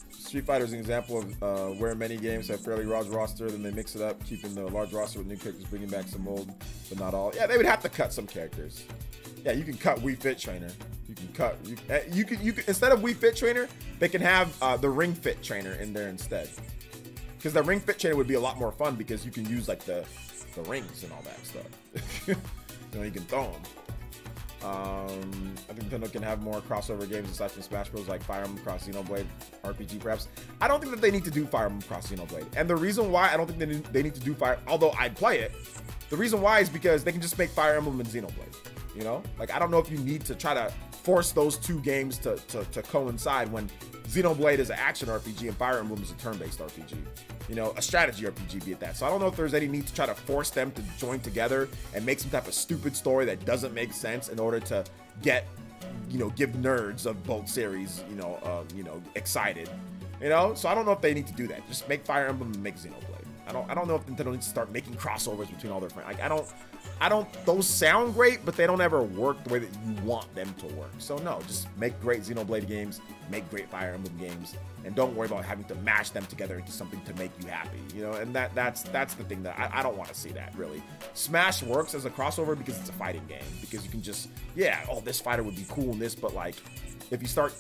Street Fighter is an example of where many games have fairly large roster, then they mix it up, keeping the large roster with new characters, bringing back some old, but not all. Yeah, they would have to cut some characters. Yeah, you can cut Wii Fit Trainer. You can cut, you can instead of Wii Fit Trainer, they can have the Ring Fit Trainer in there instead. Because the Ring Fit Trainer would be a lot more fun because you can use like the rings and all that stuff. You know, you can throw them. I think Nintendo can have more crossover games aside from Smash Bros. Like Fire Emblem Cross Xenoblade RPG perhaps. I don't think that they need to do Fire Emblem Cross Xenoblade. And the reason why I don't think they need to do Fire, although I'd play it, the reason why is because they can just make Fire Emblem and Xenoblade. You know, like I don't know if you need to try to force those two games to coincide when Xenoblade is an action RPG and Fire Emblem is a turn-based RPG. You know, a strategy RPG be at that. So I don't know if there's any need to try to force them to join together and make some type of stupid story that doesn't make sense in order to get, you know, give nerds of both series, you know, excited. You know, so I don't know if they need to do that. Just make Fire Emblem and make Xenoblade. I don't know if Nintendo needs to start making crossovers between all their friends. Like, I don't, those sound great, but they don't ever work the way that you want them to work. So no, just make great Xenoblade games, make great Fire Emblem games, and don't worry about having to mash them together into something to make you happy, you know? And that's the thing that I don't want to see that, really. Smash works as a crossover because it's a fighting game, because you can just, yeah, oh, this fighter would be cool in this, but like, if you start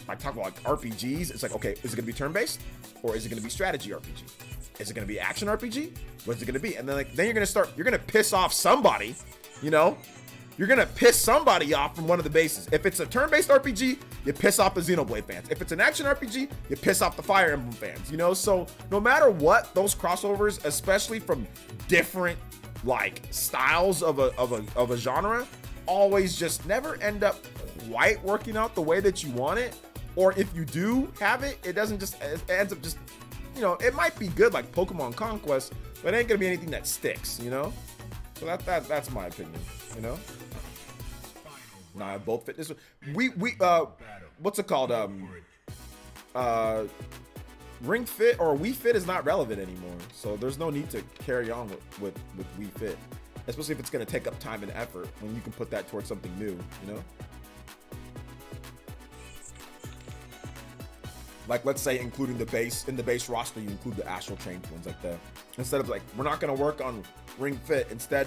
like talking about like RPGs, it's like, okay, is it gonna be turn-based, or is it gonna be strategy RPG? Is it gonna be action RPG? What's it gonna be? And then like, then you're gonna piss off somebody, you know? You're gonna piss somebody off from one of the bases. If it's a turn-based RPG, you piss off the Xenoblade fans. If it's an action RPG, you piss off the Fire Emblem fans, you know? So no matter what, those crossovers, especially from different like styles of a genre, always just never end up quite working out the way that you want it. Or if you do have it, it doesn't just, it ends up just, you know, it might be good like Pokemon Conquest, but it ain't gonna be anything that sticks, you know? So that's my opinion, you know? Nah, both fit this. We what's it called? Ring Fit or Wii Fit is not relevant anymore. So there's no need to carry on with Wii Fit, especially if it's gonna take up time and effort when you can put that towards something new, you know? Like, let's say including the base, in the base roster, you include the Astral Chain Twins like that. Instead of like, we're not gonna work on Ring Fit, instead,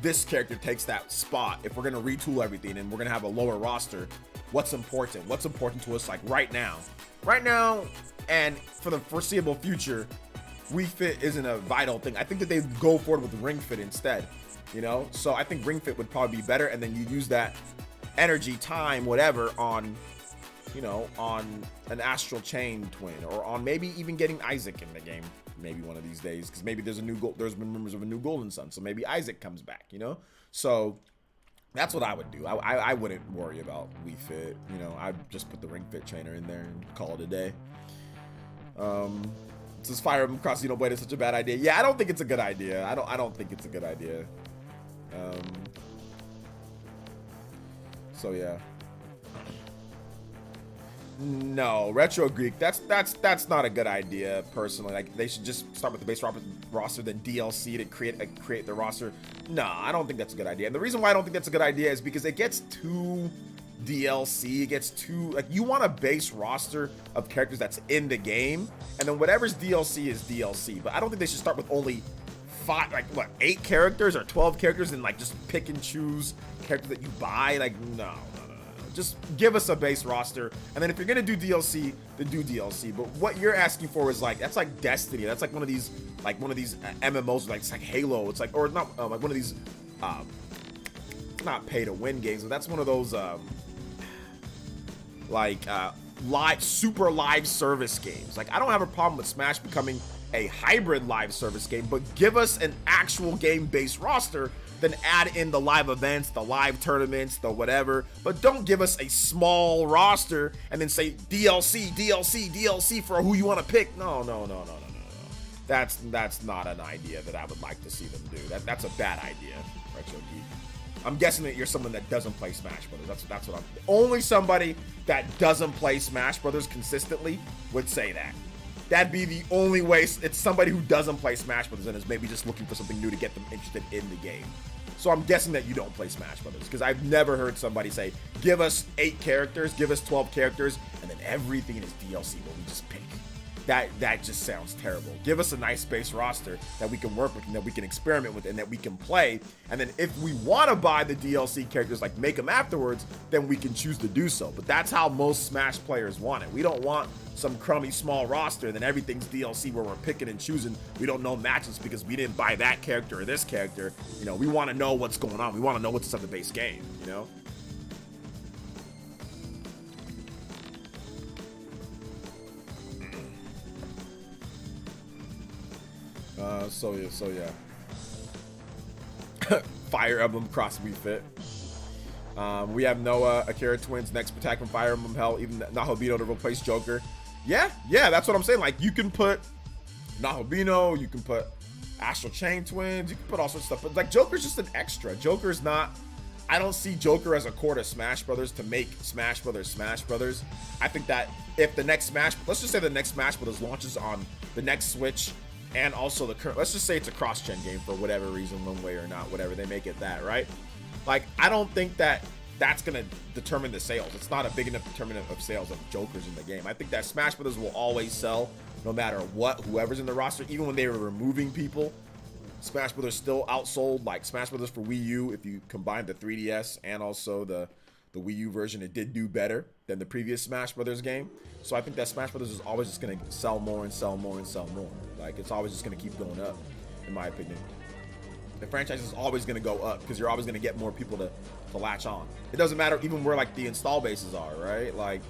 this character takes that spot. If we're gonna retool everything and we're gonna have a lower roster, what's important? What's important to us like right now? Right now, and for the foreseeable future, Wii Fit isn't a vital thing. I think that they go forward with Ring Fit instead, you know? So I think Ring Fit would probably be better, and then you use that energy, time, whatever, on, you know, on an Astral Chain Twin, or on maybe even getting Isaac in the game, maybe one of these days, because maybe there's been rumors of a new Golden Sun, so maybe Isaac comes back, you know? So that's what I would do. I wouldn't worry about Wii Fit, you know? I'd just put the Ring Fit trainer in there and call it a day. Since Fire Emblem Cross Xenoblade is such a bad idea, yeah, I don't think it's a good idea. I don't think it's a good idea. So yeah. No, Retro Greek, that's not a good idea, personally. Like, they should just start with the base roster, then DLC to create the roster. No, I don't think that's a good idea. And the reason why I don't think that's a good idea is because it gets too DLC. It gets too, like, you want a base roster of characters that's in the game, and then whatever's DLC is DLC. But I don't think they should start with only 5, like, what, 8 characters or 12 characters, and like just pick and choose characters that you buy. Like, no. Just give us a base roster, and then if you're gonna do DLC, then do DLC. But what you're asking for is like, that's like Destiny. That's like one of these MMOs, like it's like Halo. It's like, or not like one of these not pay to win games, but that's one of those super live service games. Like, I don't have a problem with Smash becoming a hybrid live service game, but give us an actual game-based roster, then add in the live events, the live tournaments, the whatever, but don't give us a small roster and then say DLC for who you want to pick. No. That's not an idea that I would like to see them do. That's a bad idea, Retro Geek. I'm guessing that you're someone that doesn't play Smash Brothers. That's what I'm. Only somebody that doesn't play Smash Brothers consistently would say that. That'd be the only way. It's somebody who doesn't play Smash Brothers and is maybe just looking for something new to get them interested in the game. So I'm guessing that you don't play Smash Brothers, because I've never heard somebody say, give us 8 characters, give us 12 characters, and then everything is DLC where we just pick. That just sounds terrible. Give us a nice base roster that we can work with and that we can experiment with and that we can play. And then if we want to buy the DLC characters, like make them afterwards, then we can choose to do so. But that's how most Smash players want it. We don't want some crummy small roster and then everything's DLC where we're picking and choosing. We don't know matches because we didn't buy that character or this character. You know, we want to know what's going on. We want to know what's inside the base game, you know? So yeah. Fire Emblem Cross Wii Fit. We have Noah, Akira Twins, next attack from Fire Emblem Hell, even Nahobino to replace Joker. Yeah, that's what I'm saying. Like, you can put Nahobino, you can put Astral Chain Twins, you can put all sorts of stuff, but like, Joker's just an extra. Joker's not, I don't see Joker as a core to Smash Brothers to make Smash Brothers Smash Brothers. I think that if the next let's just say the next Smash Brothers launches on the next Switch and also the current, let's just say it's a cross-gen game for whatever reason, one way or not, whatever, they make it that, right? Like, I don't think that that's gonna determine the sales. It's not a big enough determinant of sales of Jokers in the game. I think that Smash Brothers will always sell no matter what, whoever's in the roster. Even when they were removing people, Smash Brothers still outsold. Like Smash Brothers for Wii U, if you combine the 3DS and also the Wii U version, it did do better than the previous Smash Brothers game. So I think that Smash Brothers is always just gonna sell more and sell more and sell more. Like, it's always just gonna keep going up, in my opinion. The franchise is always gonna go up because you're always gonna get more people to latch on. It doesn't matter even where like the install bases are, right? Like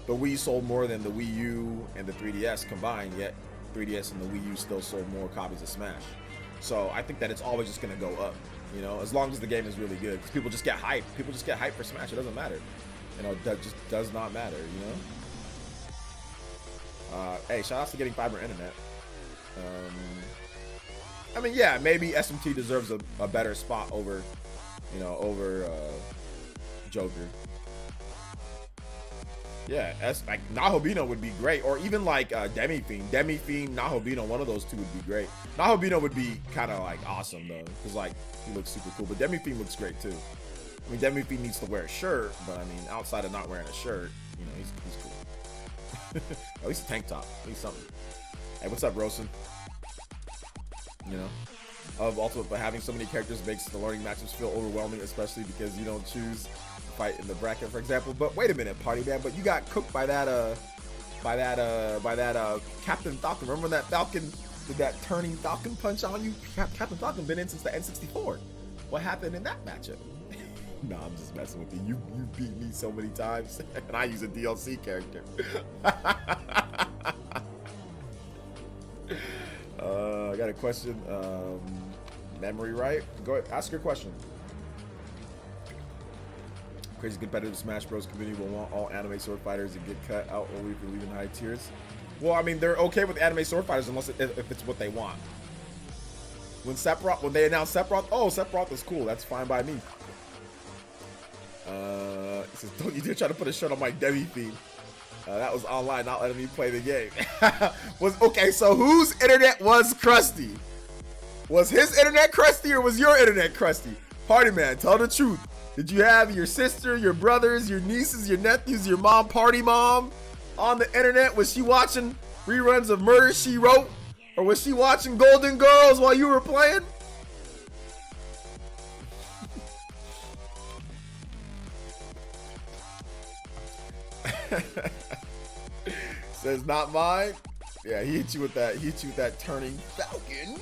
the Wii sold more than the Wii U and the 3DS combined, yet 3DS and the Wii U still sold more copies of Smash. So I think that it's always just gonna go up, you know, as long as the game is really good. Because people just get hyped. People just get hyped for Smash. It doesn't matter. You know, that just does not matter, you know? Hey, shout outs to getting fiber internet. I mean, yeah, maybe SMT deserves a better spot over, you know, over Joker. Yeah, like Nahobino would be great, or even like Demi-Fiend, Nahobino, one of those two would be great. Nahobino would be kind of like awesome though, because like he looks super cool, but Demi-Fiend looks great too. I mean, Demi-Fiend needs to wear a shirt, but I mean, outside of not wearing a shirt, you know, he's cool. At least a tank top, at least something. Hey, what's up, Rosen? You know, of Ultimate, but having so many characters makes the learning matchups feel overwhelming, especially because you don't choose to fight in the bracket, for example. But wait a minute, Party Man, but you got cooked by that Captain Falcon. Remember when that Falcon did that turning Falcon punch on you? Captain Falcon been in since the N64. What happened in that matchup? Nah, I'm just messing with you. You beat me so many times, and I use a DLC character. I got a question. Memory right? Go ahead, ask your question. Crazy competitive Smash Bros. Community will want all anime sword fighters to get cut out only if you're leaving high tiers. Well, I mean, they're okay with anime sword fighters unless if it's what they want. When they announced Sephiroth, oh, Sephiroth is cool. That's fine by me. He says, don't you dare try to put a shirt on my Demi-Fiend. That was online, not letting me play the game. Okay, so whose internet was crusty? Was his internet crusty or was your internet crusty? Party Man, tell the truth. Did you have your sister, your brothers, your nieces, your nephews, your mom, party mom on the internet? Was she watching reruns of Murder, She Wrote? Or was she watching Golden Girls while you were playing? Says not mine. Yeah, he hit you with that. He hit you with that turning Falcon.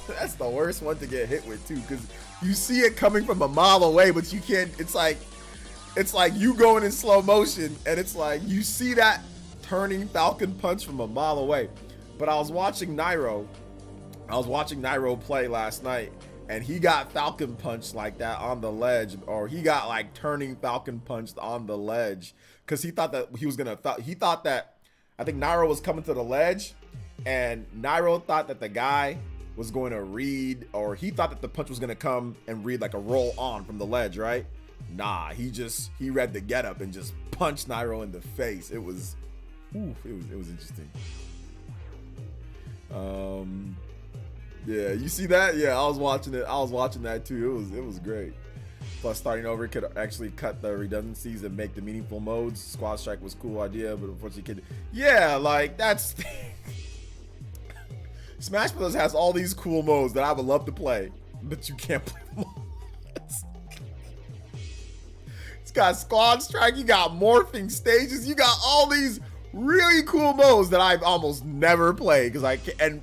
That's the worst one to get hit with too, because you see it coming from a mile away, but you can't. It's like you going in slow motion, and it's like you see that turning Falcon punch from a mile away. But I was watching Nairo play last night, and he got Falcon punched like that on the ledge, or he got like turning Falcon punched on the ledge, because he thought that I think Nairo was coming to the ledge, and Nairo thought that the guy was going to read, or he thought that the punch was going to come and read like a roll on from the ledge, right? Nah, he read the get up and just punched Nairo in the face. It was interesting. Yeah, you see that? Yeah, I was watching it. I was watching that too. It was great. Plus, starting over could actually cut the redundancies and make the meaningful modes. Squad Strike was a cool idea, but unfortunately, yeah, like that's. Smash Bros. Has all these cool modes that I would love to play, but you can't play them all. It's got Squad Strike, you got morphing stages, you got all these really cool modes that I've almost never played because I can't. And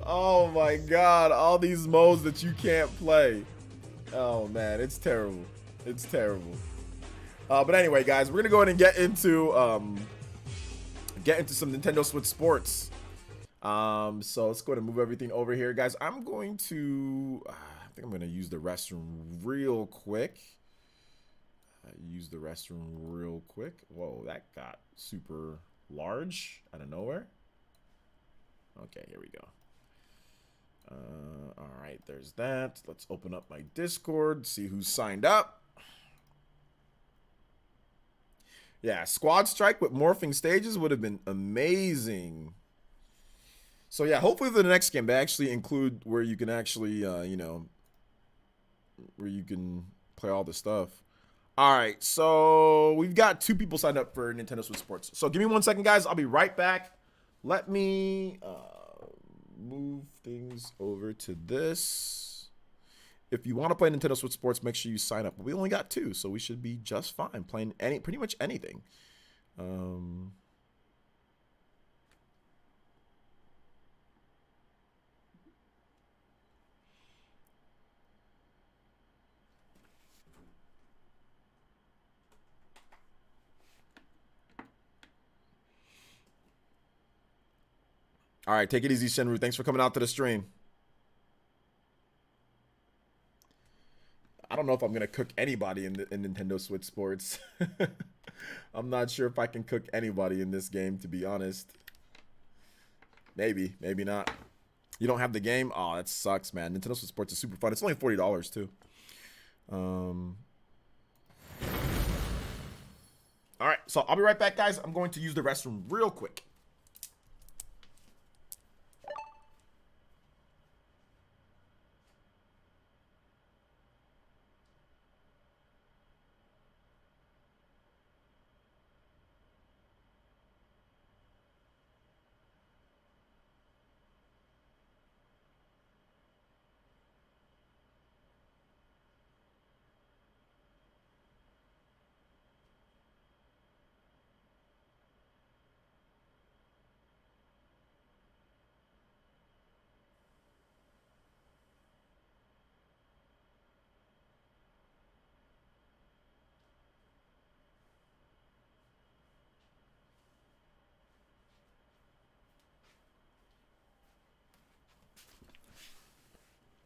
oh my god, all these modes that you can't play. Oh man, it's terrible. It's terrible. But anyway, guys, we're gonna go ahead and get into some Nintendo Switch Sports. So let's go ahead and move everything over here, guys. I'm going to I think I'm going to use the restroom real quick. Whoa, that got super large out of nowhere. Okay, here we go. All right, there's that. Let's open up my Discord, see who's signed up. Yeah, Squad Strike with morphing stages would have been amazing. So yeah, hopefully for the next game they actually include where you can actually, you know, where you can play all the stuff. All right, so we've got 2 people signed up for Nintendo Switch Sports. So give me 1 second, guys. I'll be right back. Let me move things over to this. If you want to play Nintendo Switch Sports, make sure you sign up. We only got 2, so we should be just fine playing pretty much anything. All right, take it easy, Shenru. Thanks for coming out to the stream. I don't know if I'm gonna cook anybody in Nintendo Switch Sports. I'm not sure if I can cook anybody in this game, to be honest. Maybe, maybe not. You don't have the game? Oh, that sucks, man. Nintendo Switch Sports is super fun. It's only $40 too. All right, so I'll be right back, guys. I'm going to use the restroom real quick.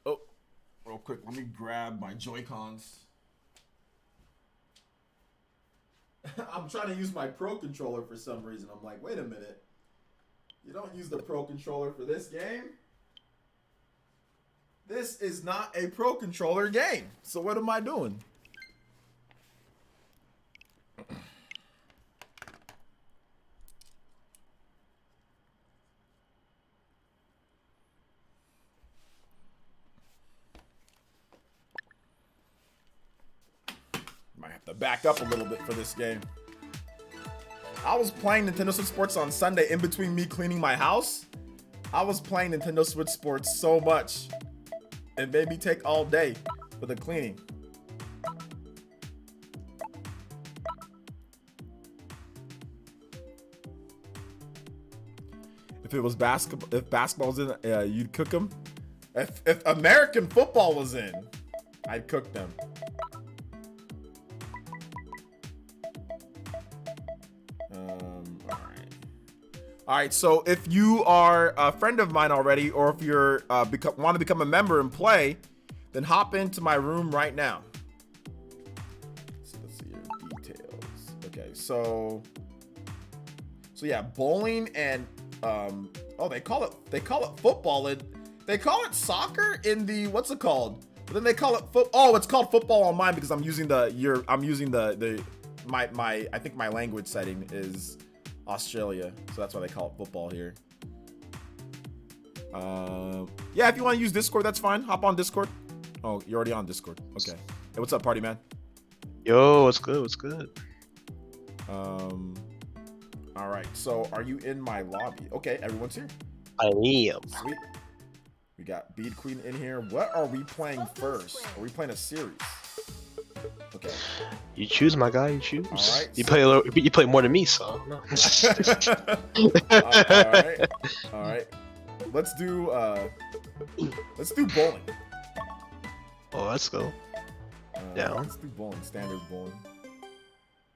Oh, real quick, let me grab my Joy-Cons. I'm trying to use my Pro Controller for some reason. I'm like, wait a minute. You don't use the Pro Controller for this game? This is not a Pro Controller game. So what am I doing? Might have to back up a little bit for this game. I was playing Nintendo Switch Sports on Sunday in between me cleaning my house. I was playing Nintendo Switch Sports so much. It made me take all day for the cleaning. If it was basketball, if basketball was in, you'd cook them. If American football was in, I'd cook them. All right, so if you are a friend of mine already, or if you're want to become a member and play, then hop into my room right now. So let's see your details. Okay, so yeah, bowling and oh, they call it football, and they call it soccer in the, what's it called? But then they call it oh, it's called football on mine because I'm using the I think my language setting is Australia, so that's why they call it football here. Yeah, if you want to use Discord, that's fine. Hop on Discord. Oh, you're already on Discord. Okay. Hey, what's up, party man? Yo, what's good? What's good? All right. So, are you in my lobby? Okay, everyone's here. I am. Sweet. We got Bead Queen in here. What are we playing first? Are we playing a series? Okay. You choose, my guy. You choose. All right, you play a little. You play more than me, so. No. All right. Let's do bowling. Oh, let's go. Yeah. Let's do bowling. Standard bowling.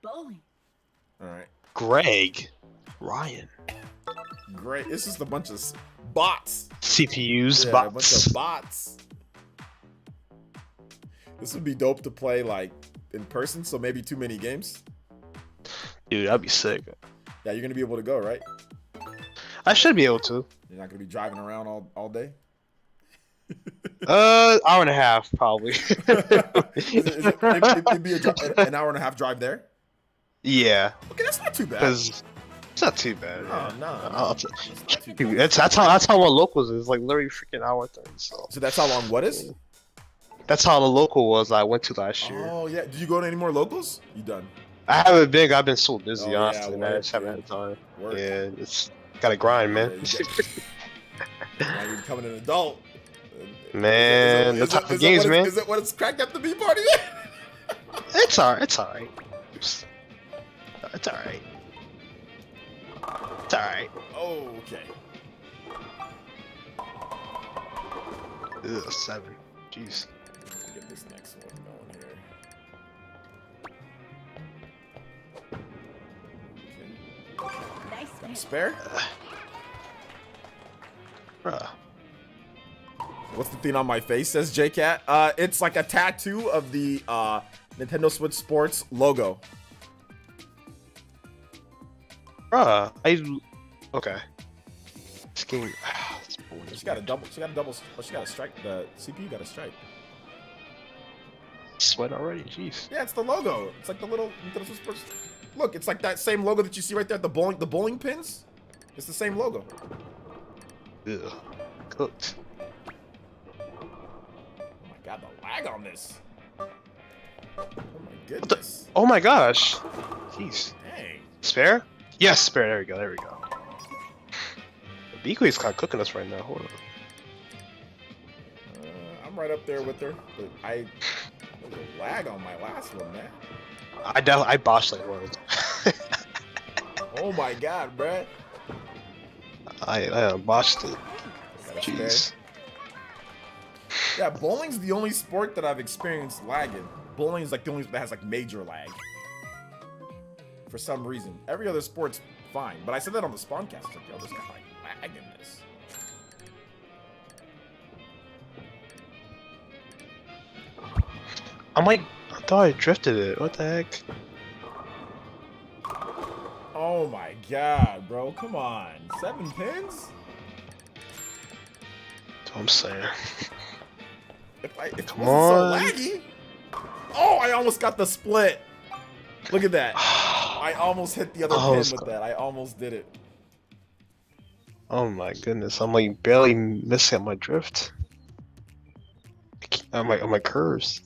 Bowling. All right. Greg, Ryan. Great. It's just a bunch of bots. CPUs, yeah, bots. A bunch of bots. This would be dope to play like in person, so maybe too many games. Dude, that'd be sick. Yeah, you're gonna be able to go, right? I should be able to. You're not gonna be driving around all day. Hour and a half probably. It'd be an hour and a half drive there. Yeah, Okay, that's not too bad. because it's not too bad. No, Yeah. no, I'll no. t- It's not too Dude, bad. that's how long locals is like literally freaking hour 30. So So that's how long what is? that's how the local was I went to last year. Oh yeah. Did you go to any more locals? You done? I haven't been. I've been so busy, Oh, yeah, honestly, man. I work, just haven't dude. had time. Work. Yeah, it's gotta grind, man. Now you're becoming an adult. Man, the type of games, man. Is it what it's cracked up to be, party? It's alright. It's alright. It's alright. It's alright. Oh, okay. Ugh, 7. Jeez. Let me get this next one going here. Nice Got a man. spare? Bruh. What's the thing on my face? Says JCat. It's like a tattoo of the Nintendo Switch Sports logo. Bruh. Okay. This game. It's boring. She got a double. She got a strike. The CPU got a strike. Sweat already. Jeez. Yeah, it's the logo. It's like the little Nintendo Switch Sports. Look, it's like that same logo that you see right there at the bowling pins. It's the same logo. Ugh. Cooked. Oh my god, the lag on this. Oh my goodness. Oh my gosh. Jeez. Dang. Spare? Yes, spare. There we go. There we go. Bikui's kind of cooking us right now. Hold on. I'm right up there with her, but there's a lag on my last one, man. I botched like one. Oh my god, bruh. I botched it. Got a Jeez. spare. Yeah, bowling's the only sport that I've experienced lagging. Bowling is like the only that has like major lag. For some reason. Every other sport's fine. But I said that on the Spawncast. It's like, yo, there's kind of like lag in this. I'm like, I thought I drifted it. What the heck? Oh my god, bro. Come on. 7 pins? That's what I'm saying. If it Come wasn't on. so laggy. Oh, I almost got the split. Look at that. I almost hit the other pin with that. I almost did it. Oh my goodness, I'm like barely missing my drift. On my curves.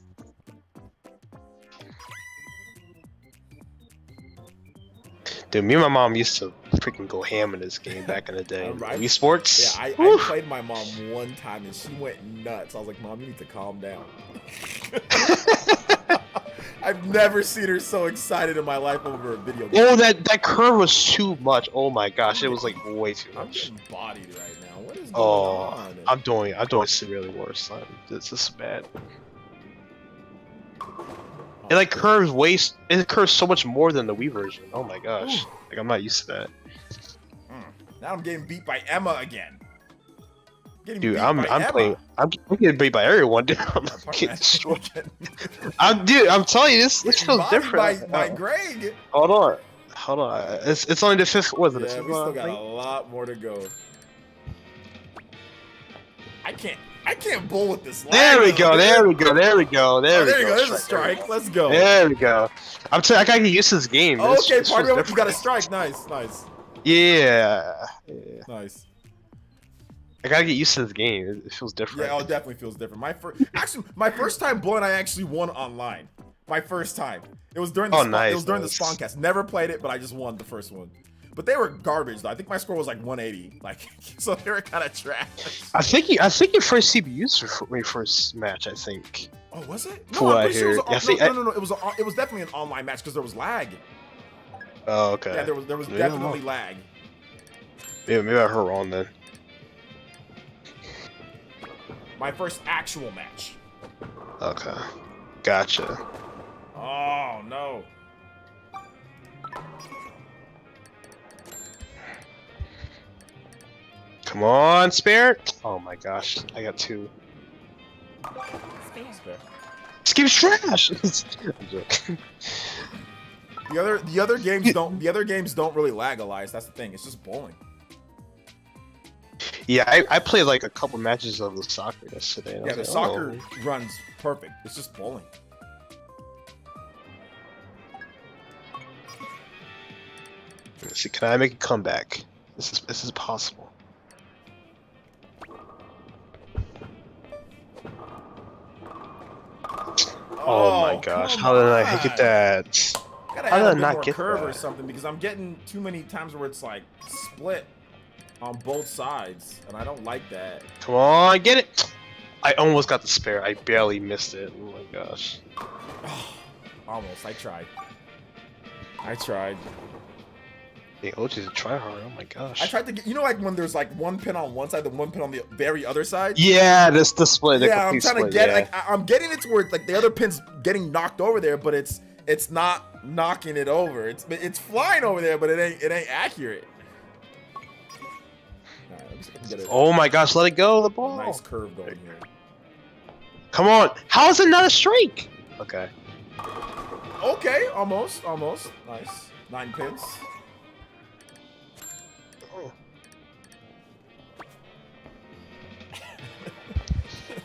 Dude, me and my mom used to freaking go ham in this game back in the day. Right. Wii Sports. Yeah, I Woo. played my mom one time and she went nuts. I was like, Mom, you need to calm down. I've never seen her so excited in my life over a video game. Oh, that curve was too much. Oh my gosh, it was like way too I'm much. getting bodied right now. What is going Oh, on? I'm doing severely worse. Son. This is bad. It like curves it curves so much more than the Wii version. Oh my gosh. Like I'm not used to that. Now I'm getting beat by Emma again. Getting Dude, beat I'm by Emma. playing. I'm getting beat by everyone. Dude, I'm getting destroyed. I'm telling you, this feels Bodied different. by Greg. Hold on. It's only the fifth. What is it? Yeah, the fifth we still one, got I a think? lot more to go. I can't bowl with this lag. There we go. though, There dude. we go. There we go. There Oh, we there you go. go. There's a strike. Let's go. There we go. I gotta get used to this game. Oh, This- okay, this part feels of it. You got a different. strike. Nice. Yeah. Nice. I gotta get used to this game. It feels different. Yeah, it definitely feels different. My first time blowing, I actually won online. My first time. It was during the nice, it was during nice. the Spawncast. Never played it, but I just won the first one. But they were garbage though. I think my score was like 180. Like, so they were kind of trash. I think you first CBUs for my first match. I think. Oh, was it? From what I pretty sure it heard. was no. It was definitely an online match because there was lag. Oh, okay. Yeah, there was Yeah, definitely lag. Yeah, maybe I heard wrong then. My first actual match. Okay. Gotcha. Oh no. Come on, Spirit! Oh my gosh, I got 2. Spare. This game's trash! I'm joking. The other games don't really lag, Elias. That's the thing. It's just bowling. Yeah, I played like a couple matches of the soccer yesterday. And I Yeah, the was like, soccer runs perfect. It's just bowling. Let's see, can I make a comeback? This is possible. Oh my gosh, how did I hit that? Gotta How add did a I bit not more get curve or that? something because I'm getting too many times where it's like split on both sides, and I don't like that. Come on, get it! I almost got the spare. I barely missed it. Oh my gosh. Almost. I tried. I tried. The OG's a tryhard. Oh my gosh. I tried to get. You know, like when there's like one pin on one side, and one pin on the very other side. Yeah, this the split. The Yeah, I'm complete trying to split, get. yeah. Like I'm getting it to where like the other pin's getting knocked over there, but it's not knocking it over. It's flying over there, but it ain't accurate. All right, let me see if I can get it. Oh my gosh, let it go, the ball. Nice curve going here. Come on. How is it not a streak? Okay. Okay, almost. Nice. 9 pins. Oh.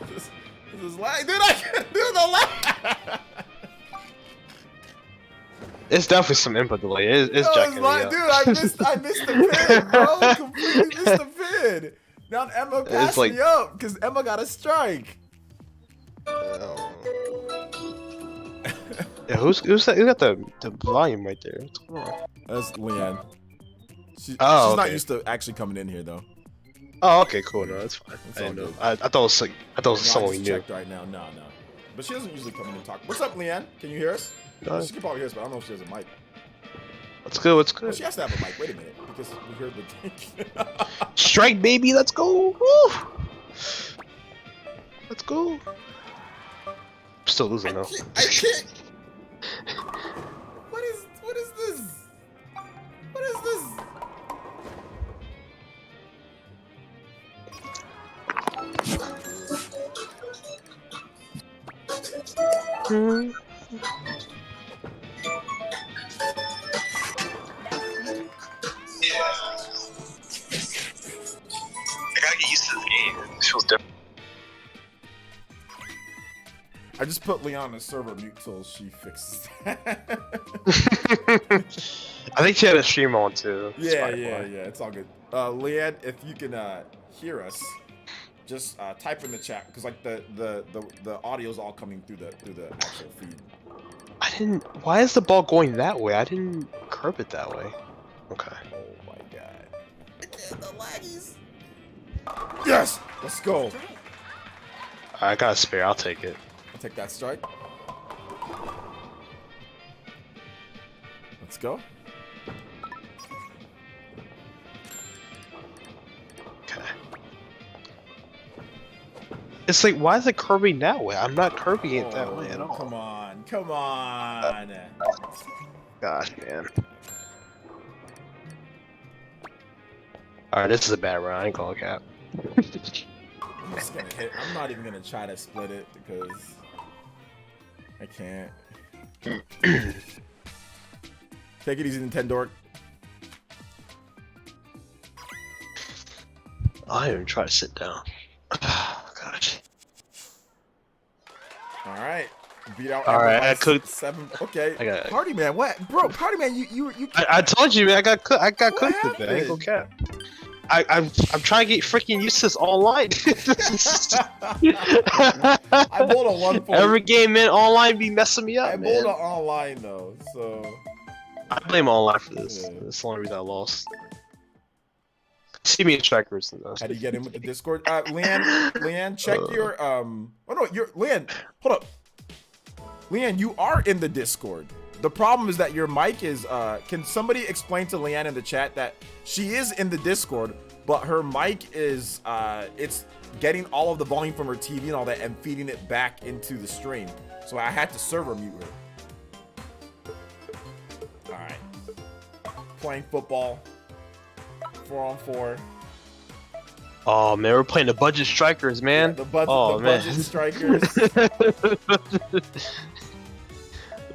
this is lag. Dude, I can't do the lag. It's definitely some input delay. It's jacking me up. Dude, I missed the pin, bro. Completely missed the pin. Now Emma passed like- me up because Emma got a strike. Yeah, who's that? Who got the volume right there? What's going on? That's Leanne. She's Oh, not okay. used to actually coming in here though. Oh, okay, cool. No, that's fine. It's I didn't all know. good. I thought it was like I thought it was No, I someone we just knew. checked right now. No. But she doesn't usually come in and talk. What's up, Leanne? Can you hear us? No, She can probably hear us, but I don't know if she has a mic. what's good? What's Well, good? she has to have a mic. Wait a minute, because we heard the. Strike, baby. Let's go. Woo! Let's go. I'm still losing though. I can't. What is this? What is this? I gotta get used to this game. It feels different. I just put Leon on server mute till she fixes that. I think she had a stream on too. That's yeah. probably why. It's all good. Leanne, if you can hear us, just type in the chat because like the audio's all coming through the actual feed. I didn't. Why is the ball going that way? I didn't curve it that way. Okay. Oh my god. I can't, the laggies. Yes! Let's go. I got a spare. I'll take it. I'll take that strike. Let's go. Okay. It's like, why is it curving that way? I'm not curving it that way at all. Come on. Gosh, man. Alright, this is a bad round. I ain't gonna cap. I'm just gonna hit. I'm not even gonna try to split it because I can't. Take it easy, Nintendo. I didn't even try to sit down. Gosh. All right. Beat out. All right, Emma by I cooked- 7. Okay. I got it. Party man, what, bro? Party man, you. I told you, man. I got cooked. I got What cooked with that. I ain't gonna cap. happened? I'm trying to get freaking used to this online. I bowled a 140. Every game in online be messing me up, I man. bowled it online though, so. I blame online for this. Yeah. That's the only reason I lost. See me in strikers and How do you get in with the Discord? Leanne, check your Oh no, Leanne. Hold up. Leanne, you are in the Discord. The problem is that your mic is. Can somebody explain to Leanne in the chat that she is in the Discord, but her mic is. It's getting all of the volume from her TV and all that, and feeding it back into the stream. So I had to server mute her. All right. Playing football. 4-on-4. Oh man, we're playing the budget strikers, man. Yeah, the oh man, budget strikers.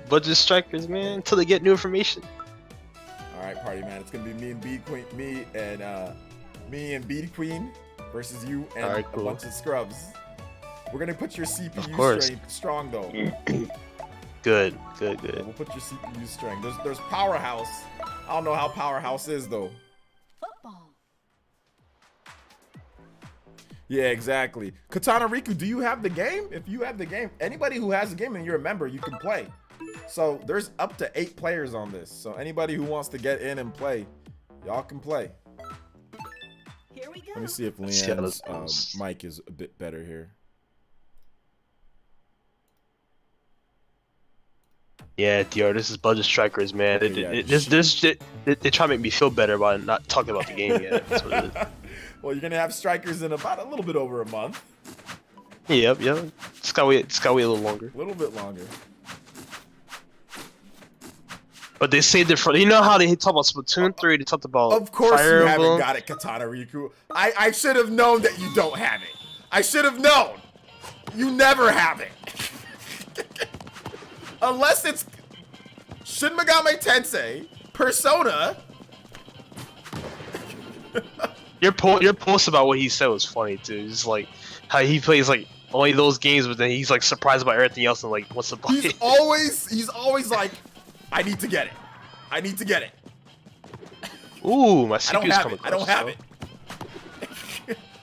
budget strikers, man. Until they get new information. All right, party man. It's gonna be me and Bead Queen, me and Bead Queen versus you and All right, cool. a bunch of scrubs. We're gonna put your Of CPU course. strength strong though. Good. We'll put your CPU strength. There's Powerhouse I don't know how Powerhouse is though. Football. Yeah, exactly. Katana Riku, do you have the game? If you have the game, anybody who has the game and you're a member, you can play. So there's up to 8 players on this. So anybody who wants to get in and play, y'all can play. Here we go. Let me see if See how this Leanne's goes. mic is a bit better here. Yeah, DR, this is Budget Strikers, man. Okay, yeah. They try to make me feel better by not talking about the game yet. That's what it is. Well, you're gonna have strikers in about a little bit over a month. Yep. It's gotta wait a little longer. A little bit longer. But they saved it for. You know how they talk about Splatoon 3? They talked about. Of course Fire you haven't Emblem. got it, Katana Riku. I should have known that you don't have it. I should have known. You never have it. Unless it's Shin Megami Tensei, Persona. Your post about what he said was funny too. Just like how he plays like only those games, but then he's like surprised about everything else and like what's the point? He's always like, I need to get it. I need to get it. Ooh, my I don't CPU's have coming it. I don't have it.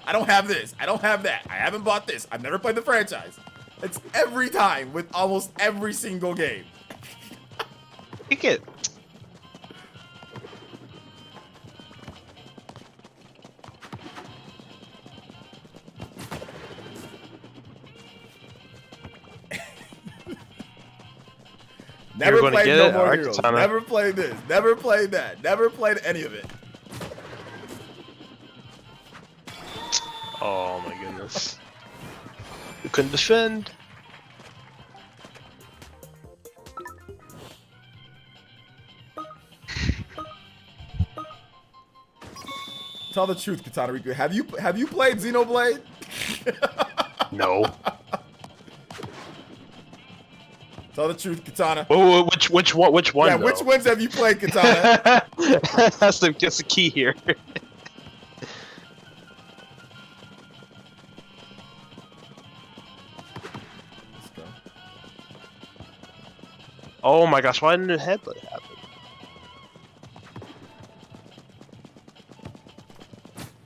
I don't have this. I don't have that. I haven't bought this. I've never played the franchise. It's every time with almost every single game. Kick it. Never gonna played get No it? More Alright, Heroes. Katana. Never played this. Never played that. Never played any of it. Oh my goodness. You couldn't defend. Tell the truth, Katana Riku. Have you played Xenoblade? No. Tell the truth, Katana. Whoa, which one? Yeah, though? which ones have you played, Katana? that's the key here. Let's go. Oh my gosh, why didn't the headbutt happen?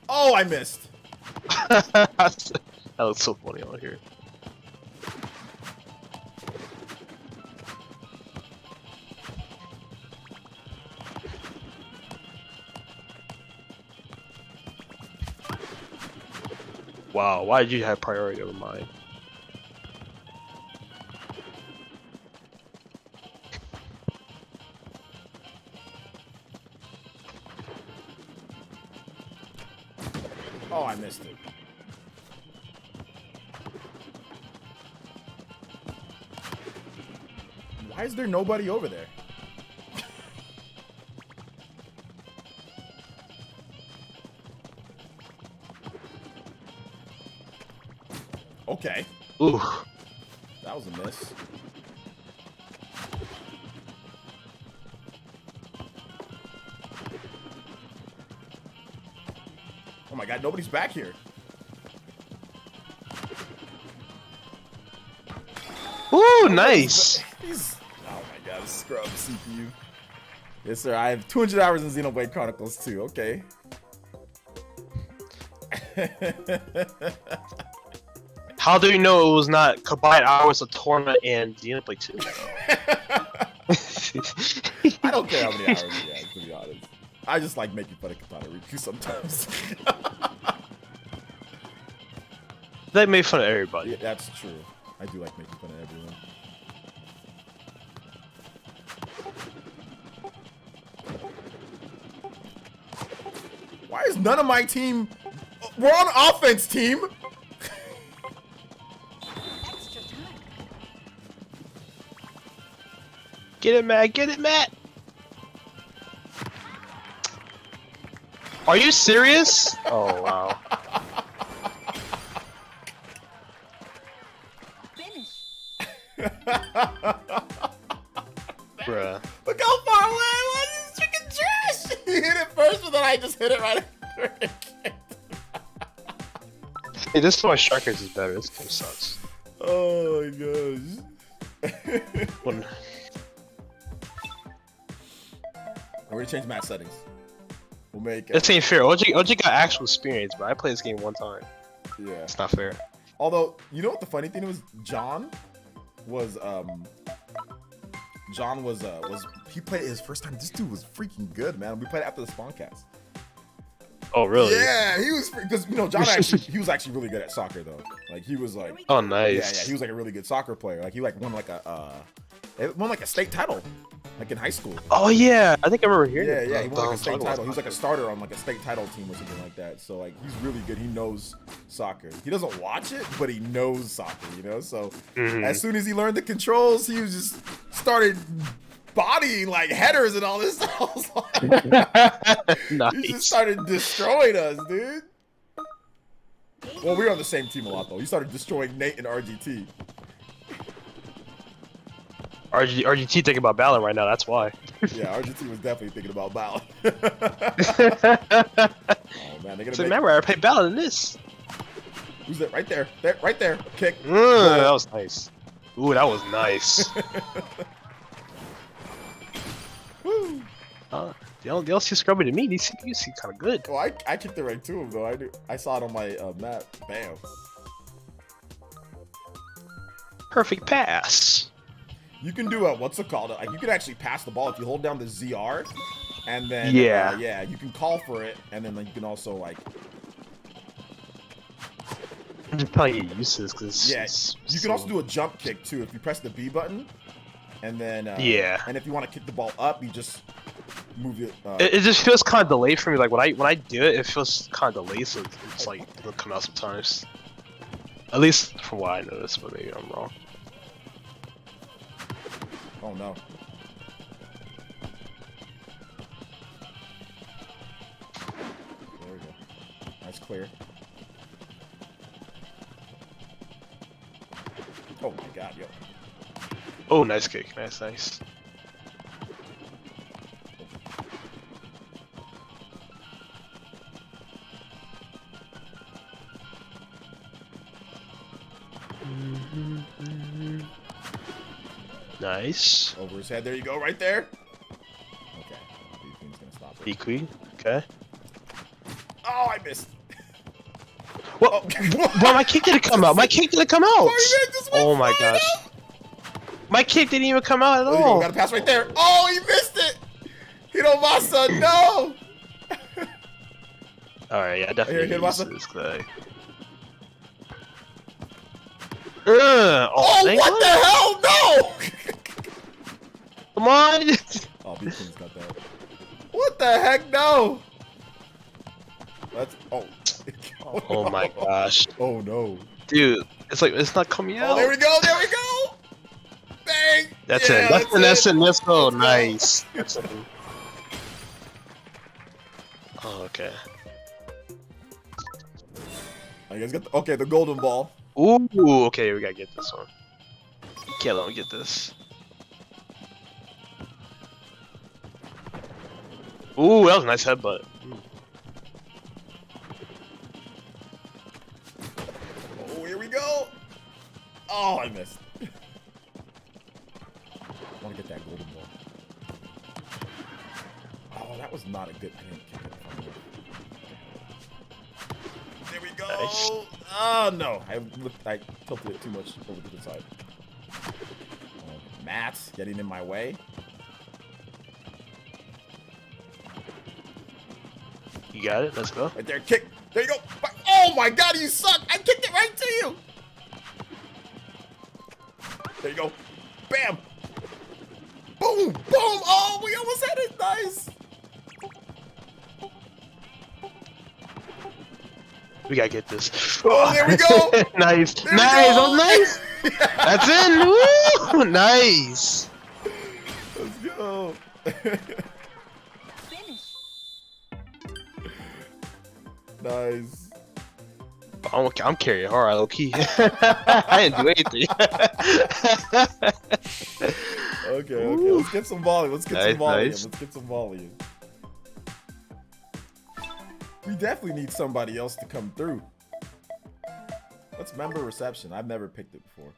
Oh, I missed. that looks so funny on here. Wow, why did you have priority over mine? Oh, I missed it. Why is there nobody over there? Okay, Ooh. that was a miss. Oh my god, nobody's back here. Ooh, nice. He's, oh my god, scrub CPU. Yes, sir. I have 200 hours in Xenoblade Chronicles 2. Okay. How do you know it was not combined hours of tournament and Xenoblade 2? I don't care how many hours he has, to be honest. I just like making fun of Katana Riku sometimes. They made fun of everybody. Yeah, that's true. I do like making fun of everyone. Why is none of my team... We're on offense, team! Extra time. Get it, Matt. Get it, Matt. Are you serious? Oh, wow. Finish. Bruh. Look how far away I was! This freaking trash! He hit it first, but then I just hit it right after it. Hey, this one Strikers is better. This game sucks. Oh my gosh. When... We're gonna change match settings. We'll make. This ain't fair. OG got actual experience, but I played this game one time. Yeah. It's not fair. Although, you know what the funny thing was? John was he played it his first time. This dude was freaking good, man. We played it after the Spawncast. Oh, really? Yeah, he was, because you know John he was actually really good at soccer though. Like he was like, Oh, yeah, nice. he was like a really good soccer player. Like he like won like a state title, like in high school. Oh, yeah. I think I remember hearing Yeah, that. yeah, he won like a state title. He was like a starter on like a state title team or something like that. So like he's really good. He knows soccer. He doesn't watch it, but he knows soccer. You know, so as soon as he learned the controls, he was just started bodying like headers and all this stuff. I was like, Nice. he just started destroying us, dude. Well, we were on the same team a lot though. He started destroying Nate and RGT. RGT thinking about Balin right now, that's why. Yeah, RGT was definitely thinking about Balin. Oh man, they're gonna So make... remember, I played Balin in this. Who's that? Right there. There, right there. Kick. That was nice. Ooh, that was nice. Woo. They don't see scrubby to me. These CPUs seem kind of good. Oh, I kicked it right to him though. I saw it on my map. Bam. Perfect pass. You can do what's it called? Like you can actually pass the ball if you hold down the ZR, and then Yeah. yeah, you can call for it, and then like, you can also like I'm just probably get used to this because yeah. You can also do a jump kick too if you press the B button, and then yeah. And if you want to kick the ball up, you just move it. It just feels kind of delayed for me. Like when I do it, it feels kind of delayed, so it's like it'll come out sometimes. At least from what I noticed, but maybe I'm wrong. Oh no. There we go. Nice clear. Oh my god, yo. Oh, nice kick. Nice, nice. Nice. Over his head. There you go, right there. Okay. He's gonna stop it. Equi. Okay. Oh, I missed. What? Oh. Bro, my kick didn't come out. My kick didn't come out. Oh my gosh. My kick didn't even come out at There you go. all. Got a pass right there. Oh, he missed it. Hiromasa, no. Alright, yeah, definitely Here, use Hiromasa. this guy. Oh, Oh, what the hell? No. Come on! Oh, B-King's got that. What the heck? No. That's Oh my gosh. Oh no. Dude, it's like, it's not coming out. Oh, there we go. There we go. Bang. That's Yeah, it. That's it. Let's go. Let's go. Nice. That's it. Oh, okay. I guess got okay, the golden ball. Ooh, okay, we gotta get this one. Can't let me get this. Ooh, that was a nice headbutt. Oh, here we go. Oh, I missed. I want to get that golden ball. Oh, that was not a good. I didn't kick it. There we go. Nice. Oh no, I tilted it too much over to the side. Oh, Matt's getting in my way. You got it. Let's go. Right there, kick. There you go. Oh my god, you suck. I kicked it right to you. There you go. Bam. Boom, boom. Oh, we almost had it. Nice. We gotta get this. Oh, there we go. Nice. There we Nice. go. Oh, nice. That's in. Woo! Nice. Let's go. Finish. Nice. I'm carrying hard, low key. I didn't do anything. Okay, let's get some volume. Let's get some volume. Nice. Let's get some volume. We definitely need somebody else to come through. What's member reception? I've never picked it before.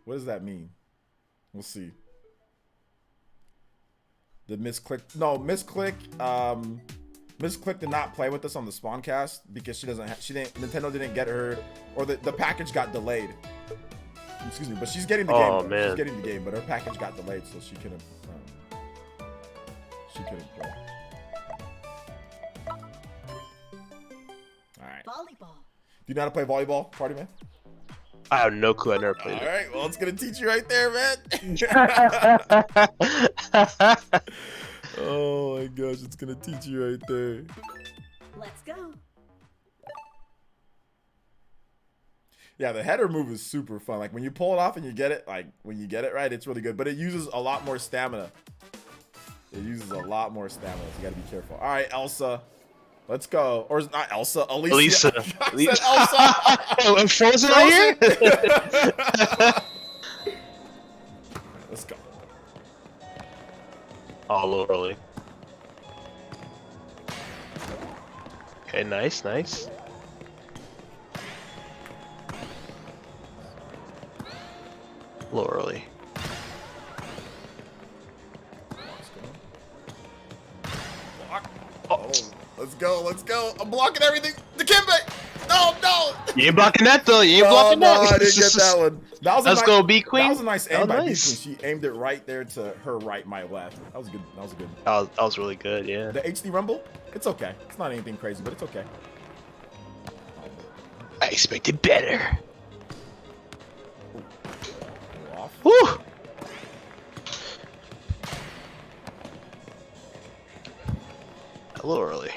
What does that mean? We'll see. Did Misclick? No, Misclick. Misclick did not play with us on the Spawncast because she doesn't. Nintendo didn't get her, or the package got delayed. Excuse me, but she's getting the game. Oh man. She's getting the game, but her package got delayed, so she couldn't. She couldn't play. All right. Volleyball. Do you know how to play volleyball, Party Man? I have no clue. I never All played it. right. Well, it's gonna teach you right there, man. Oh my gosh, it's gonna teach you right there. Let's go. Yeah, the header move is super fun. Like when you pull it off and you get it, like when you get it right, it's really good. But it uses a lot more stamina. It uses a lot more stamina, so you gotta be careful. All right, Elsa. Let's go. Or not Elsa, Alicia. I said Elsa. I'm frozen right here? Let's go. Oh, a little early. Okay, nice, nice. A little early. Oh, let's go, let's go. I'm blocking everything. Dikembe! No, no! You ain't blocking that though. You ain't No, blocking no, that. I didn't get that one. That was a Let's nice, go, B Queen. That was a nice aim by nice. B Queen. She aimed it right there to her right, my left. That was good. That was good. That was really good, yeah. The HD Rumble, it's okay. It's not anything crazy, but it's okay. I expected better. Go off. Woo! A little early.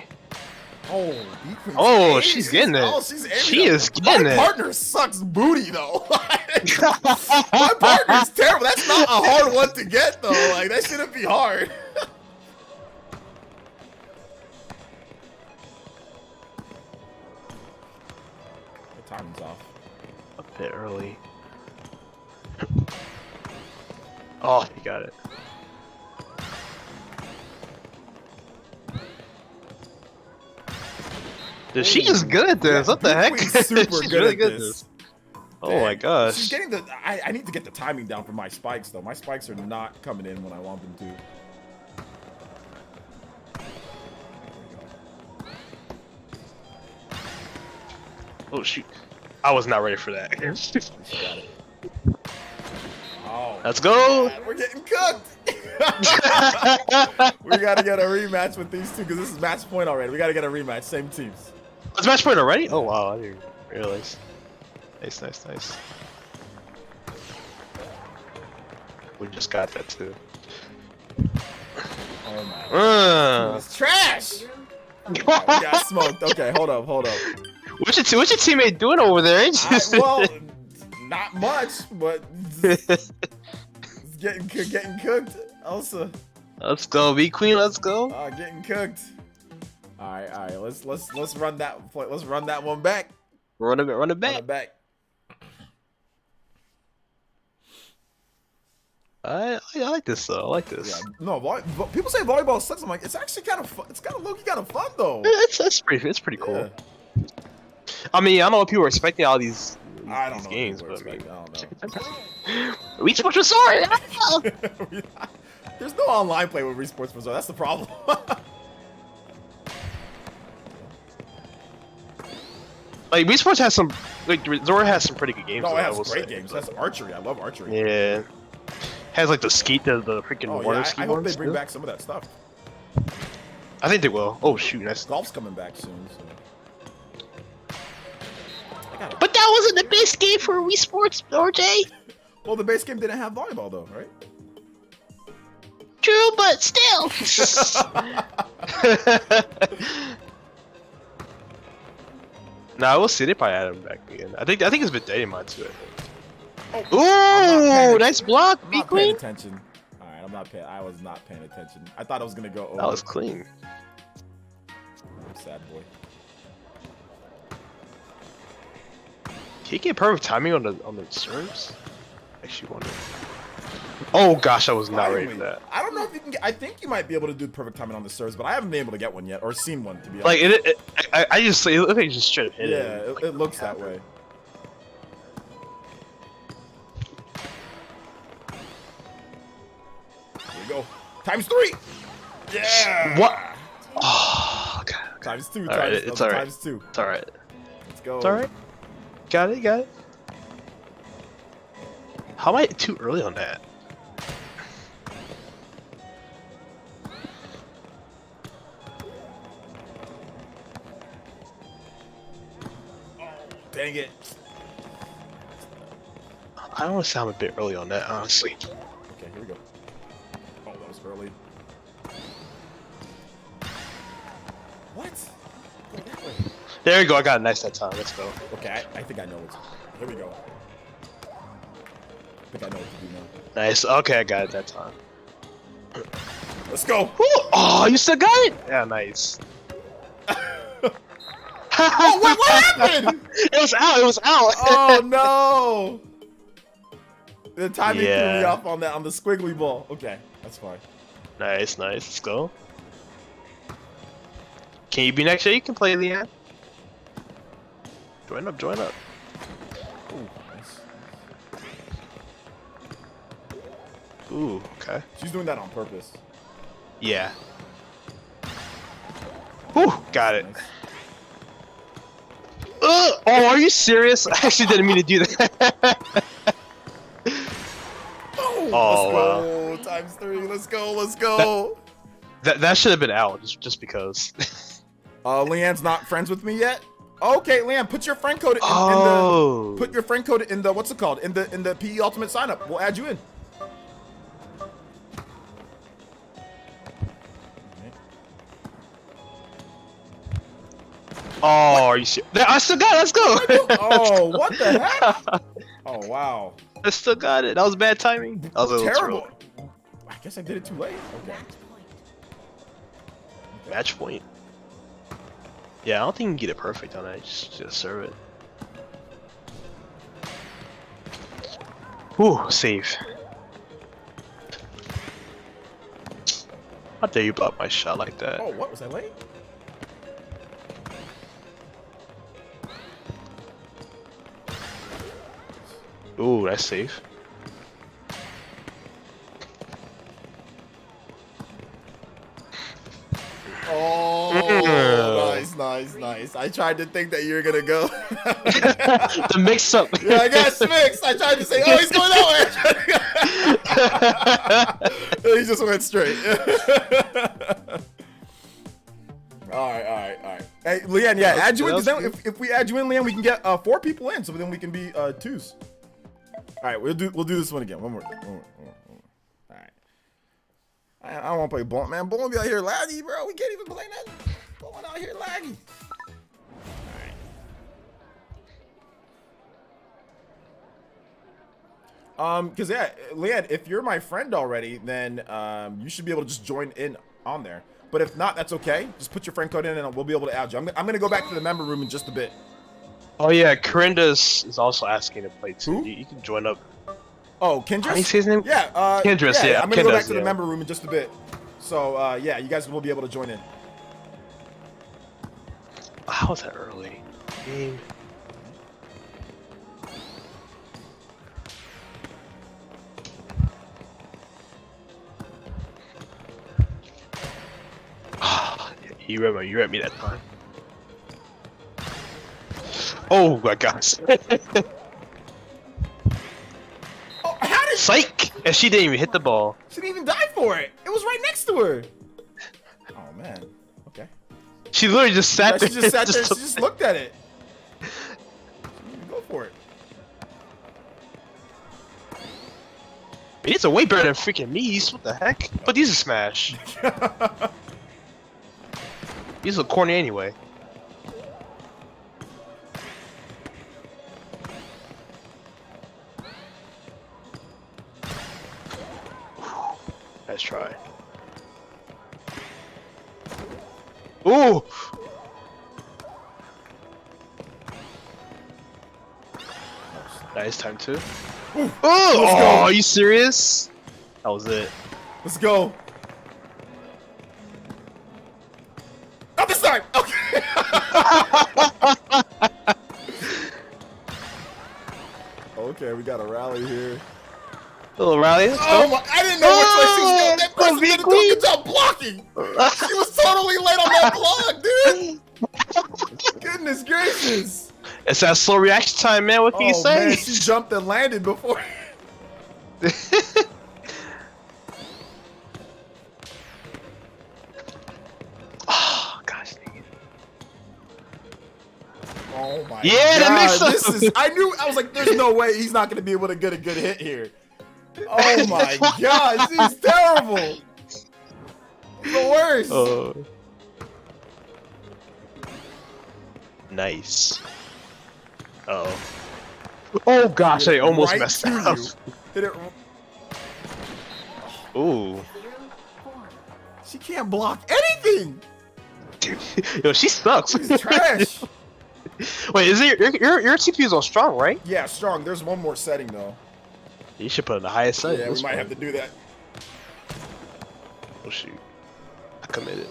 Oh, B Queen's Oh, aiming. she's getting it. Oh, she's aiming She it. is getting My it. partner sucks booty though. My partner's terrible. That's not a hard one to get though. Like that shouldn't be hard. The timing's off. A bit early. Oh, you got it. Dude, she is good at this. What the heck? Queen's super She's good really at good at this. this. Oh my gosh. She's getting the. I need to get the timing down for my spikes though. My spikes are not coming in when I want them to. Oh shoot. I was not ready for that. Oh, Let's go. we're getting cooked. We gotta get a rematch with these two because this is match point already. We gotta get a rematch. Same teams. It's match point already? Oh wow, I didn't realize. Nice, nice, nice. We just got that too. Oh my god. It's trash. We What's got smoked. Okay, hold up, hold up. your teammate doing over there? Well, not much, but it's getting cooked. Also, Let's go, B Queen. Let's go. getting cooked. All right. Let's run that. Let's run that one back. Run it back. Run it back. I like this though. I like this. Yeah. No, people say volleyball sucks. I'm like, it's actually kind of fun. It's kind of low-key kind of fun though. It's pretty cool. Yeah. I mean, I don't know what people are expecting out of these I don't know games, what but I people mean, are expecting. we switch with sorry. There's no online play with Wii Sports Resort. That's the problem. Like Wii Sports has some, like Zora has some pretty good games. No, though, it I has will great say. games. That's archery. I love archery. Yeah, has like the skeet, the freaking Oh water yeah, ski I hope ones, they bring too. back some of that stuff. I think they will. Oh shoot, nice. Golf's coming back soon. So. But that wasn't the base game for Wii Sports, RJ. Well, the base game didn't have volleyball though, right? True, but still. Nah, we'll see. They probably add him back again. I think it's been dating mine too. I think. Ooh, nice block, I'm B not paying Queen. attention. All right, I'm not paying. I was not paying attention. I thought I was gonna go over. That was clean. Sad boy. Can you get perfect timing on the serves? Actually, wonder. Oh gosh, I was not ready for Finally. that. I don't know if you can get. I think you might be able to do perfect timing on the serves, but I haven't been able to get one yet or seen one to be honest. Like I just it looked like you just straight up hit Yeah, it. it looks that way. Here we go. ×3. Yeah. What? Oh, okay. ×2. All right, it's all right. ×2. It's all right. Let's go. It's all right. Got it. Got it. How am I too early on that? Dang it. I don't want to sound a bit early on that, honestly. Okay, here we go. Oh, that was early. What? Go that way. There you go. I got it nice that time. Let's go. Okay, I think I know what to do. Here we go. I think I know what to do now. Nice. Okay, I got it that time. Let's go. Ooh, oh, you still got it? Yeah, nice. Oh, wait, what happened? It was out. It was out. Oh no! The timing threw me Yeah. off on that on the squiggly ball. Okay, that's fine. Nice, nice. Let's go. Can you be next year? You can play Leanne. Join up. Join up. Ooh, nice. Ooh, okay. She's doing that on purpose. Yeah. Ooh, got it. Nice. Oh, are you serious? I actually didn't mean to do that. Oh, let's go. ×3. Let's go. Let's go. That should have been out just because. Leanne's not friends with me yet. Okay, Leanne, put your friend code in Oh. the. Put your friend code in the what's it called? In the PE Ultimate sign up. We'll add you in. Oh, are you serious? I still got it. Let's go. Oh, what the heck? Oh wow. I still got it. That was bad timing. That was a little Terrible. early. I guess I did it too late. Okay. Match point. Match point. Yeah, I don't think you can get it perfect on that. Just serve it. Whew, save. How dare you block my shot like that? Oh, what was I late? Ooh, that's safe. Oh, nice. I tried to think that you were gonna go. The mix up. Yeah, I got mixed. I tried to say, oh, he's going that way. He just went straight. All right. Hey, Leanne, yeah, add you in. 'Cause then if we add you in, Leanne, we can get 4 people in, so then we can be 2s. All right, we'll do this one again. One more. All right. I don't want to play Blunt, man. Blunt be out here laggy, bro. We can't even play that. Blunt out here laggy. All right. Cause yeah, Leanne, if you're my friend already, then you should be able to just join in on there. But if not, that's okay. Just put your friend code in, and we'll be able to add you. I'm gonna go back to the member room in just a bit. Oh yeah, Corinda is also asking to play too. Who? You can join up. Oh, Kindress? How do you say his name? Yeah, Kindress, yeah. I'm gonna go back Kindress, to the yeah. member room in just a bit. So, yeah, you guys will be able to join in. How was that early? Game. You read me that time. Oh my gosh. Oh, how did Psych! And she didn't even hit the ball. she didn't even die for it? It was right next to her. Oh man. Okay. She literally just sat Yeah, there. she just sat there. She took just it. looked at it. She didn't even go for it. It's a way better than freaking Mies. What the heck? But these are smash. These look corny anyway. Nice try. Ooh! Nice time too. Oh, are you serious? That was it. Let's go. Not this time. Okay. Okay, we got a rally here. Little rally. Let's Oh go. my! I didn't know which way she was going. That Person be didn't do a queen. good job blocking. She was totally late on that block, dude. Goodness gracious. It's that slow reaction time, man. What can you Oh say? man, she jumped and landed before. Oh gosh, dang it. Oh my Yeah, god. that makes This sense. is I was like, there's no way he's not gonna be able to get a good hit here. Oh my god, this is terrible. The worst. Nice. Uh-oh. Oh gosh, I almost Right messed to that up. you. Hit it. Ooh. 4. She can't block anything. Dude. Yo, she sucks. She's trash. Wait, is it your CPU's on strong, right? Yeah, strong. There's one more setting though. You should put in the highest setting. Yeah, we might have to do that. Oh shoot. I committed.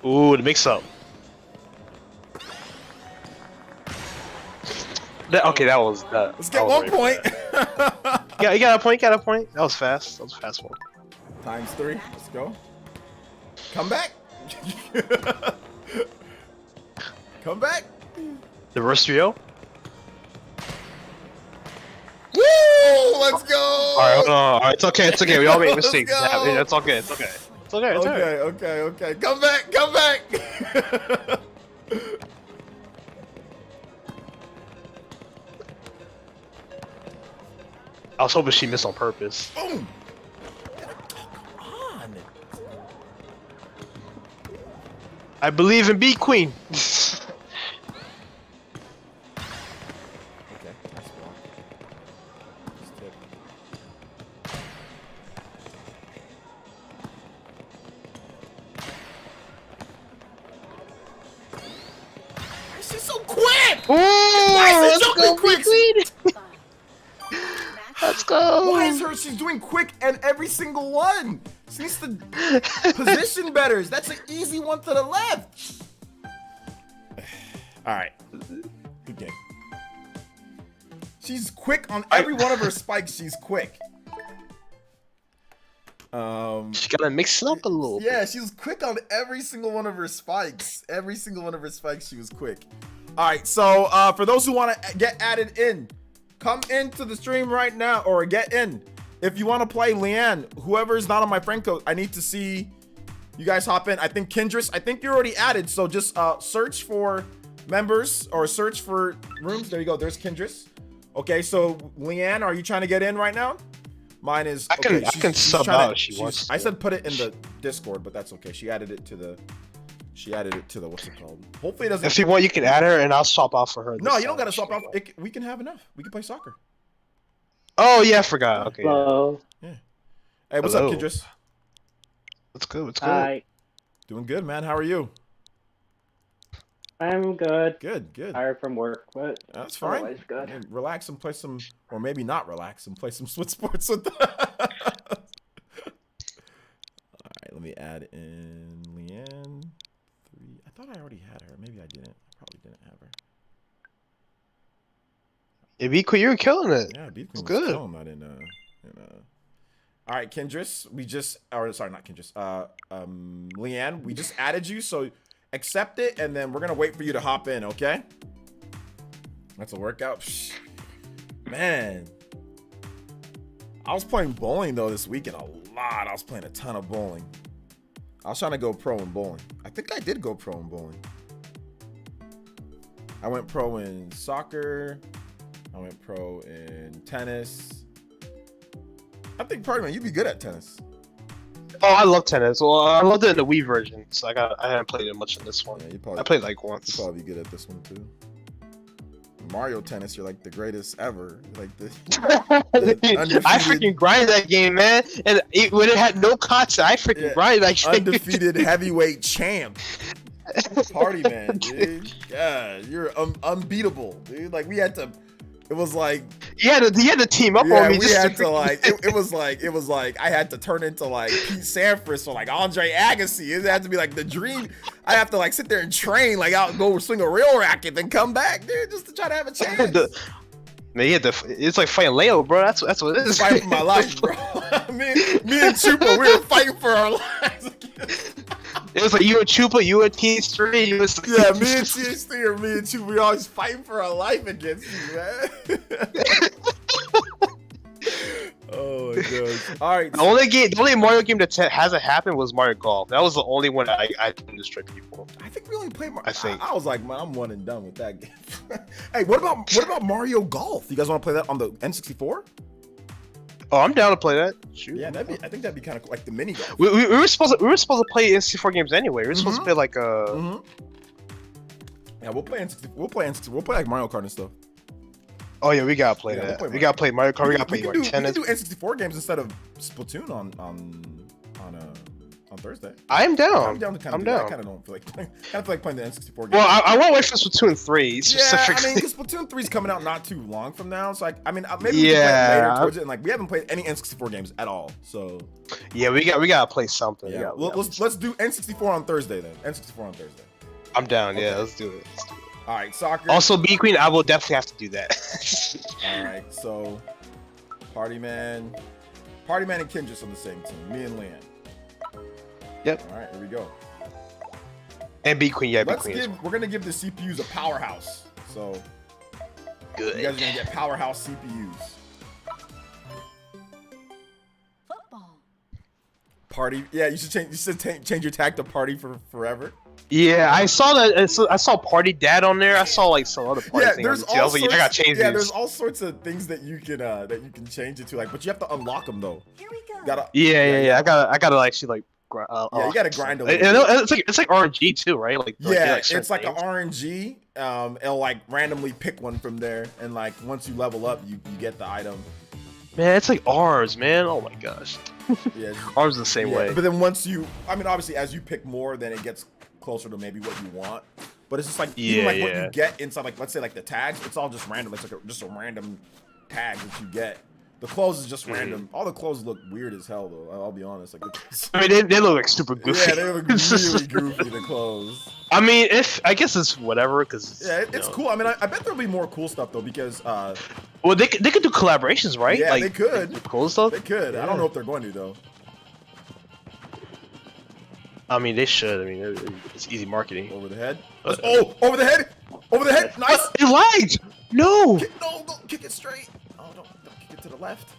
Ooh, the mix-up. Okay, that was that. Let's that get was 1 right point. Yeah, you got a point. Got a point. That was fast. That was a fast one. Times 3. Let's go. Come back. Come back. The reverse 3-0. Woo! Let's go. All right, hold on. All right, it's okay. It's okay. We all make Let's mistakes. go. It's okay. It's okay. It's okay. It's okay. Okay. Come back. Come back. I was hoping she missed on purpose. Boom. Come on. I believe in B Queen. Okay, nice block. Nice tip. Why is she so quick? Ooh, Why is let's it go, jumping quick? B Queen. 5. Let's go. Why is she's doing quick and every single one? She needs to position better. That's an easy one to the left. All right. Good game. She's quick on every one of her spikes. She's quick. She gotta mix it up a little. Yeah, she was quick on every single one of her spikes. Every single one of her spikes, she was quick. All right, so for those who want to get added in, come into the stream right now or get in. If you want to play Leanne, whoever is not on my friend code, I need to see you guys hop in. I think Kindris, I think you're already added, so just search for members or search for rooms. There you go. There's Kindris. Okay, so Leanne, are you trying to get in right now? Mine is. I can okay, she's sub trying out if she wants. I said put it in the Discord, but that's okay. She added it to the. What's it called? Hopefully it doesn't. If you want, you can add her, and I'll swap out for her. No, this you don't time. gotta swap out. We can have enough. We can play soccer. Oh yeah, I forgot. Okay. Hello. Yeah. Hey, what's Hello. up, Kindris? What's good? What's good? Hi. Doing good, man. How are you? I'm good. Good. Tired from work, but That's fine. otherwise good. Yeah, relax and play some, or maybe not relax and play some Switch Sports with. All right, let me add in Leanne. 3. I thought I already had her. Maybe I didn't. I probably didn't have her. Yeah, B Queen, you're killing it. Yeah, Beat It's Queen was good. killing that in. All right, Kindris, we just, or sorry, not Kindris. Leanne, we just added you, so accept it, and then we're gonna wait for you to hop in, okay? That's a workout. Psh, man, I was playing bowling though this weekend a lot. I was playing a ton of bowling. I was trying to go pro in bowling. I think I did go pro in bowling. I went pro in soccer. I went pro in tennis. I think, pardon me, you'd be good at tennis. Oh, I love tennis. Well, I loved it in the Wii version, so I haven't played it much in this one. Yeah, you probably I played like you'd once. probably be good at this one too. Mario Tennis, you're like the greatest ever. Like the undefeated- I freaking grinded that game, man. And when it had no content, I freaking Yeah, grinded that shit. undefeated heavyweight champ. Party man, dude. God, you're unbeatable, dude. Like we had to It was like he had to team up yeah, on me. we had to like it was like I had to turn into like Pete Sampras or like Andre Agassi. It had to be like the dream. I have to like sit there and train, like out go swing a real racket, then come back, dude, just to try to have a chance. Man, he had to, it's like fighting Leo, bro. That's what it is. Fighting for my life, bro. me and Chupa, we were fighting for our lives. It was like you and Chupa, you and T3, you was Yeah, me and THC or me and Chupa, we always fighting for our life against you, man. Oh my god! All right, The only Mario game that hasn't happened was Mario Golf. That was the only one I didn't destroy people. I think we only played. I think. I was like, man, I'm one and done with that game. Hey, what about Mario Golf? You guys want to play that on the N64? Oh, I'm down to play that. Shoot. Yeah, I think that'd be kind of cool, like the mini golf. We were supposed to play N64 games anyway. We were supposed to play like Yeah, we'll play N64. We'll play N64. We'll play like Mario Kart and stuff. Oh yeah, we gotta play Yeah, that. we'll play We gotta play Mario Kart. We gotta We play can like do tennis. N64 games instead of Splatoon on Thursday. I'm down. I'm down to kind of. I'm do that. I down. kind of don't feel like playing. Kind of feel like playing the N64 game. Well, I want to wait for Splatoon 3 yeah, specifically. I mean, because Splatoon 3 is coming out not too long from now, so maybe we can play it later towards it. And like, we haven't played any N64 games at all, so Yeah, we gotta play something. yeah. Let's do N64 on Thursday then. N64 on Thursday. I'm down. Okay. Yeah, let's do it. All right, soccer. Also, B Queen, I will definitely have to do that. All right, so Party Man and Kendra's on the same team. Me and Leanne. Yep. All right, here we go. And B Queen, yeah, B Queen. We're gonna give the CPUs a powerhouse. So Good. you guys are gonna get powerhouse CPUs. Football. Party. Yeah, you should change your tag to Party for forever. Yeah, I saw that. I saw Party Dad on there. I saw like some other party Yeah, thing. there's on there, too. I was like, I gotta change Yeah, these. there's all sorts of things that you can change it to, like, but you have to unlock them though. Here we go. Gotta. Yeah. I gotta actually like. Yeah, you gotta grind a And little bit. it's like RNG too, right? Like Yeah, like certain it's like things. an RNG. It'll like randomly pick one from there, and like once you level up, you get the item. Man, it's like ours, man. Oh my gosh. Yeah, Ours is the same way. But then once I mean, obviously, as you pick more, then it gets closer to maybe what you want. But it's just like even like what you get inside, like let's say like the tags, it's all just random. It's like just a random tag that you get. The clothes is just random. All the clothes look weird as hell, though. I'll be honest. Like, I mean, they look like super goofy. yeah, they look really goofy. The clothes. I mean, I guess it's whatever, cause Yeah, it's cool. I mean, I bet there'll be more cool stuff though, because well, they could do collaborations, right? yeah, like, they could. do cool stuff. They could. Yeah. I don't know if they're going to though. I mean, they should. I mean, it's easy marketing. Over the head. Oh, over the head. Over the head. Nice. It lagged. No. No, go kick it straight. Oh, don't kick it to the left.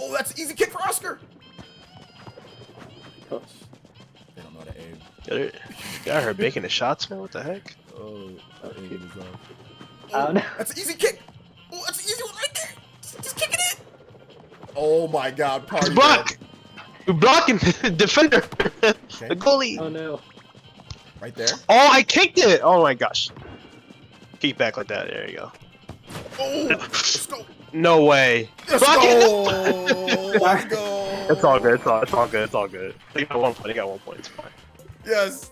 Oh, that's an easy kick for Oscar. They don't know how to aim. Got her making the shots, man. What the heck? Oh, that aim is off. Oh, no. That's an easy kick. Oh, that's an easy one right there. Just kicking it. Oh my God, party. Block. You're blocking defender. Okay. The goalie. Oh no. Right there. Oh, I kicked it. Oh my gosh. Kick back like that. There you go. Oh, let's go. No way. Let's Block go. it. Let's go. It's all good. It's all good. It's all good. They got 1 point. They got 1 point. It's fine. Yes.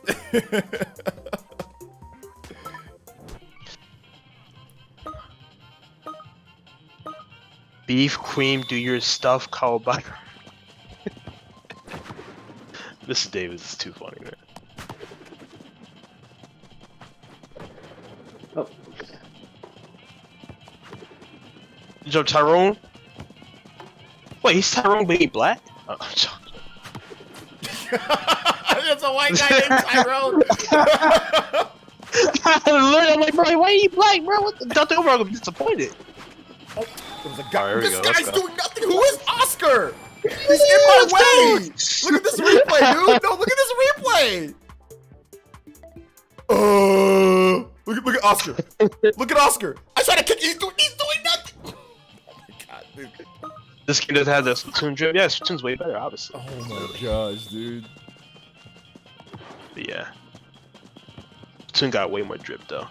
Beef Queen, do your stuff, cowboy. Mr. Davis is too funny, man. Oh. Joe Tyrone? Wait, he's Tyrone being black? Oh, That's a white guy named Tyrone. I'm like, bro, why are you black, bro? What the Dr. Overall gonna be disappointed. Oh, there was a guy. Alright, here we This go, let's guy's go. doing nothing. Who is Oscar? He's in my way. Look at this replay, dude. No, look at this replay. Look at Oscar. Look at Oscar. I tried to kick. He's doing nothing. Oh my God, dude. This game doesn't have the Splatoon drip. Yeah, Splatoon's way better, obviously. Oh my gosh, dude. But yeah. Splatoon got way more drip, though.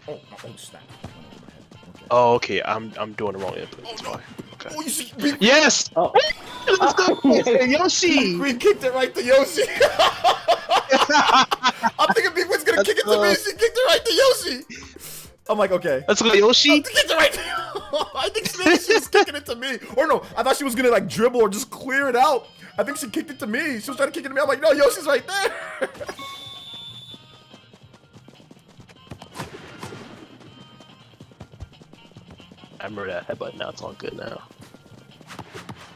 Oh, snap. Okay. Oh, okay. I'm doing the wrong input. That's why. Okay. Oh, you see, we Yes! Oh. Let's go! Yoshi! kicked it right to Yoshi. I'm thinking Bigwin's gonna kick it to me. She kicked it right to Yoshi. I'm like, okay. Let's go, Yoshi. Kicked it right to I think maybe she was kicking it to me. Or no, I thought she was gonna like dribble or just clear it out. I think she kicked it to me. She was trying to kick it to me. I'm like, no, Yoshi's right there. I remember that headbutt. Now it's all good now.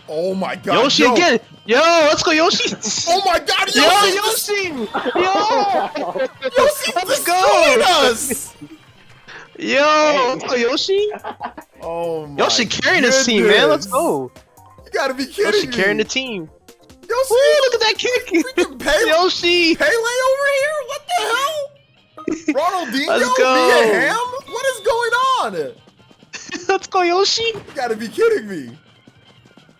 Oh my god. Yoshi again! Yo, let's go, Yoshi! Oh my god, Yo, Yoshi! Yoshi! Yo! Yoshi Let's destroyed go! us! Yo, let's go, Yoshi! Oh my Yoshi carrying this team, man. Let's go! You gotta be kidding Yoshi me. carrying the team. Yoshi! Ooh, look at that kick! Freaking Pele, Yoshi! Pele over here? What the hell? Ronaldinho? Let's go. Mia Hamm? What is going on? Let's go, Yoshi! You gotta be kidding me.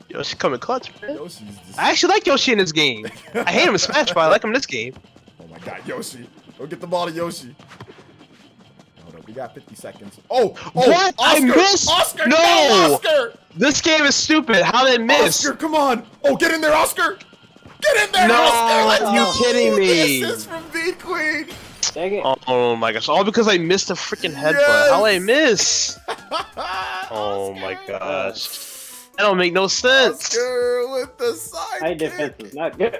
Yoshi coming clutch, man. Yoshi's just... I actually like Yoshi in this game. I hate him in Smash, but I like him in this game. Oh my god, Yoshi. Go get the ball to Yoshi. Hold up, we got 50 seconds. Oh! What? Oscar, I missed? Oscar! No! Oscar! This game is stupid. How did I miss? Oscar, come on! Oh, get in there, Oscar! Get in there, No, Oscar! Let's you go! kidding me? This is from V Queen! Dang it. Oh my gosh, all because I missed a freaking headbutt. Yes! How did I miss? Oh my gosh. That don't make no sense. Oscar with the side My kick. defense is not good.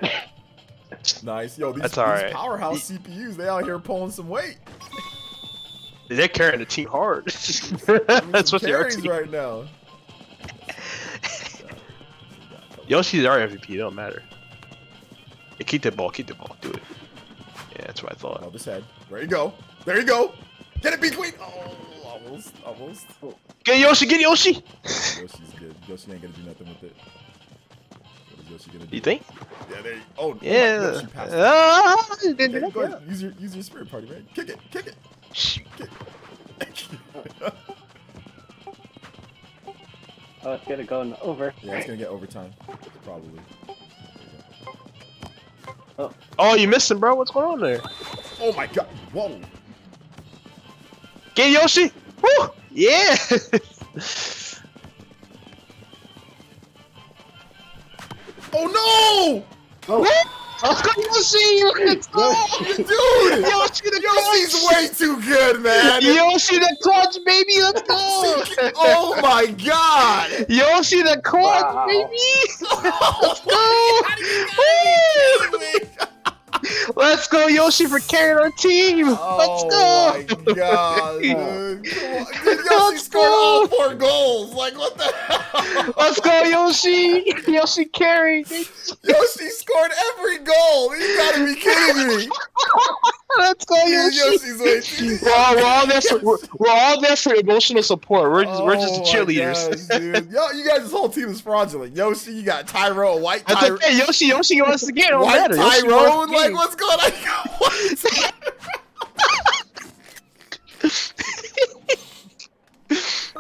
Nice. Yo, these That's all right. powerhouse CPUs, they out here pulling some weight. They're carrying the team hard. That's what they are. Carries right now. Yoshi's our MVP, it don't matter. Hey, keep the ball, do it. Yeah, that's what I Oh, thought. this head. There you go. There you go. Get it, B-Queen. Oh, almost. Get Yoshi, get Yoshi! Yoshi's good. Yoshi ain't gonna do nothing with it. What is Yoshi gonna do? You think? Yeah, there you Oh, Yeah. Yoshi passed it. You didn't do Okay, that, go yeah. ahead. Use your spirit party, man. Kick it. Kick it. Shoot. Kick it. Oh, it's gonna go over. Yeah, it's gonna get overtime. Probably. Oh, you missed him, bro. What's going on there? Oh my god. Whoa. Get Yoshi! Woo! Yeah! Oh no! Oh, Let's go, Yoshi! Let's go! Dude! Yoshi the Yoshi's clutch! way too good, man! Yoshi the clutch, baby! Let's go! Oh my god! Yoshi the clutch, Wow. baby! Let's Oh go! my god! Let's go, Yoshi, for carrying our team! Let's Oh go! my god, dude. Come on. Dude, Yoshi Let's scored all go. 4 goals. Like, what the hell? Let's go, Yoshi! Yoshi carried! Yoshi scored every goal. You gotta be kidding me. Let's go, Dude, Yoshi! Yoshi's way too We're all there for emotional support. We're just the Oh cheerleaders. my gosh, dude. Yo, you guys, this whole team is fraudulent. Yoshi, you got Tyro, White That's Tyro. okay. Yoshi wants to get it. Don't White matter. Yoshi Tyrone, wants to like get what's going on? What?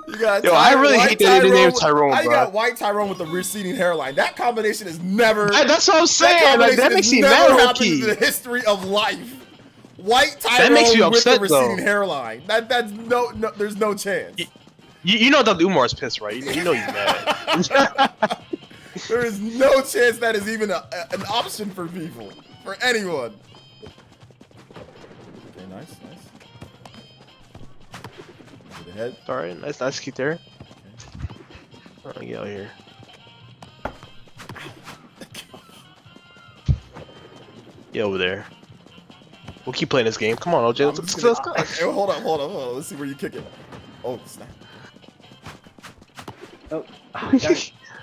You got Yo, I really White hate that they named with- Tyrone, How you bro. got White Tyrone with the receding hairline? That combination is never. That's what I'm saying. Like, combination that makes has me never mad, happened in low-key. the history of life. White Tyrone makes me with upset, the receding though. hairline. That's no, there's no chance. You know Dr. Umar's pissed, right? You know he's mad. There is no chance that is even an option for people, for anyone. Okay, nice. Over the head. Alright, nice keep there. Get out here. Get over there. We'll keep playing this game. Come on, OJ. Let's go. Hey, hold on. Let's see where you kick it. Oh, snap. oh.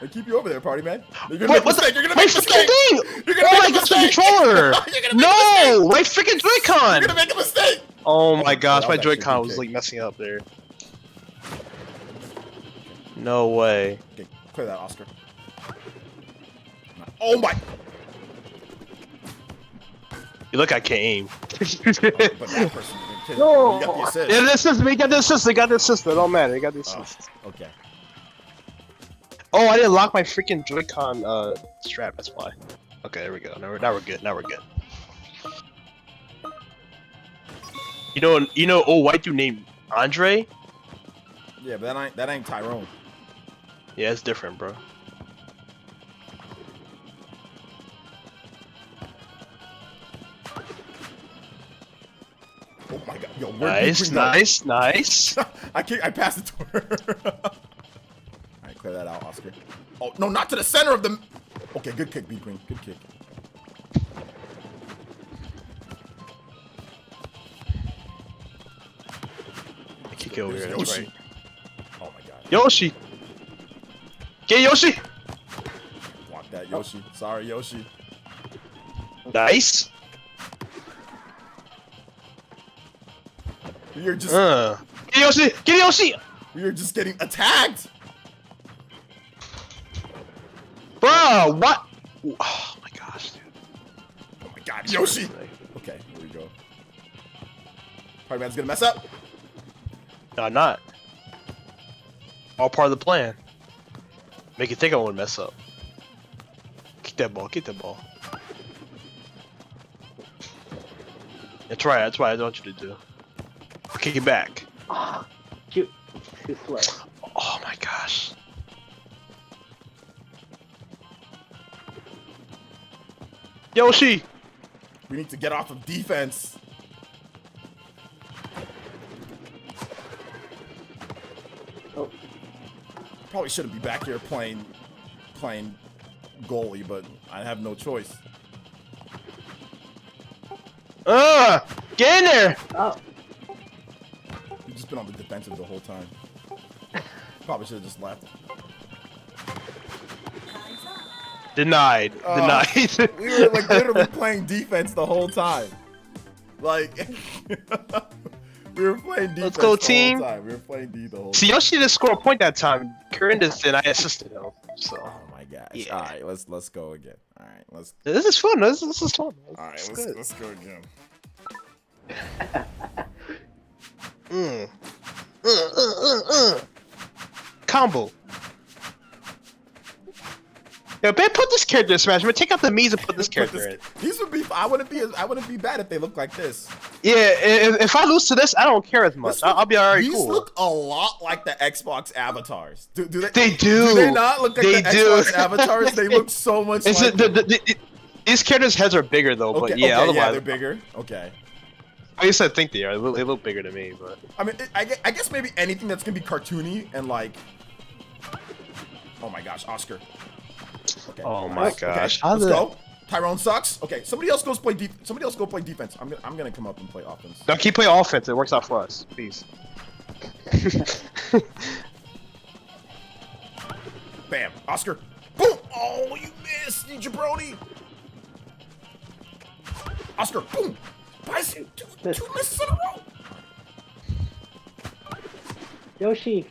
They keep you over there, party man. You're gonna make a What mistake. You're gonna my make a mistake. freaking thing! You're gonna Oh make my a gosh, my mistake. controller! You're gonna make a No! My freaking Joy-Con! You're gonna make a mistake. Oh my gosh, that my was actually a Joy-Con good was kick. like messing up there. No way. Okay, clear that, Oscar. Oh my! You look, I can't aim. But that person didn't kill. No. You got the assist. Yeah, this is we got the assist. They got the assist. It don't matter. They got the assist. Okay. Oh, I didn't lock my freaking Joy-Con strap. That's why. Okay, there we go. Now we're good. Now we're good. You know, old white dude named Andre. Yeah, but that ain't Tyrone. Yeah, it's different, bro. my god. Yo, Nice, nice, nice. I passed it to her. Alright, clear that out, Oscar. Oh, no, not to the center of the... Okay, good kick, B Queen. Good kick. Kick it over here, There's that's Yoshi. right. Oh my god. Yoshi! Get Yoshi! Block that, Yoshi. Sorry, Yoshi. Nice! We are just... Get Yoshi! Get Yoshi! We are just getting attacked! Bro, what? Oh my gosh, dude. Oh my god, Yoshi! Okay, here we go. Party Man's gonna mess up. No, I'm not. All part of the plan. Make you think I won't mess up. Kick that ball, kick that ball. That's right, that's what I want you to do. Kick it back. Ah, shoot. Too slow. Oh my gosh. Yoshi! We need to get off of defense. Oh, Probably shouldn't be back here playing goalie, but I have no choice. Get in there! oh. We've just been on the defensive the whole time. Probably should have just left. Denied. Denied. We were like literally playing defense the whole time. Like we were playing defense Let's go, team. the whole time. We were playing D the whole See, time. Yoshi didn't score a point that time. Corinne did, and I assisted him. So Oh my gosh. Yeah. Alright, let's go again. Alright, let's this is fun. This is fun. alright, It's let's good. let's go again. Combo. Yo, man, put this character in Smash. Man, take out the Mii's and put this character in. These would be I wouldn't be bad if they looked like this. Yeah, if I lose to this, I don't care as much. I'll be alright. These Cool. look a lot like the Xbox avatars. Do they? They do. Do they not look like They the do. Xbox avatars? They look so much It's like them. these characters' heads are bigger though, but Okay, yeah, okay, otherwise, yeah, they're bigger. Okay. at least I think they are. They look bigger to me, but I mean, I guess maybe anything that's gonna be cartoony and like. Oh my gosh, Oscar. Okay. oh my Okay, gosh, let's go. Tyrone sucks. Okay, somebody else goes play somebody else go play defense. I'm gonna come up and play offense. Now keep playing offense. It works out for us, please. Bam, Oscar. Boom. Oh, you missed, you jabroni. Oscar. Boom. Bison. Two misses in a row. Yoshi.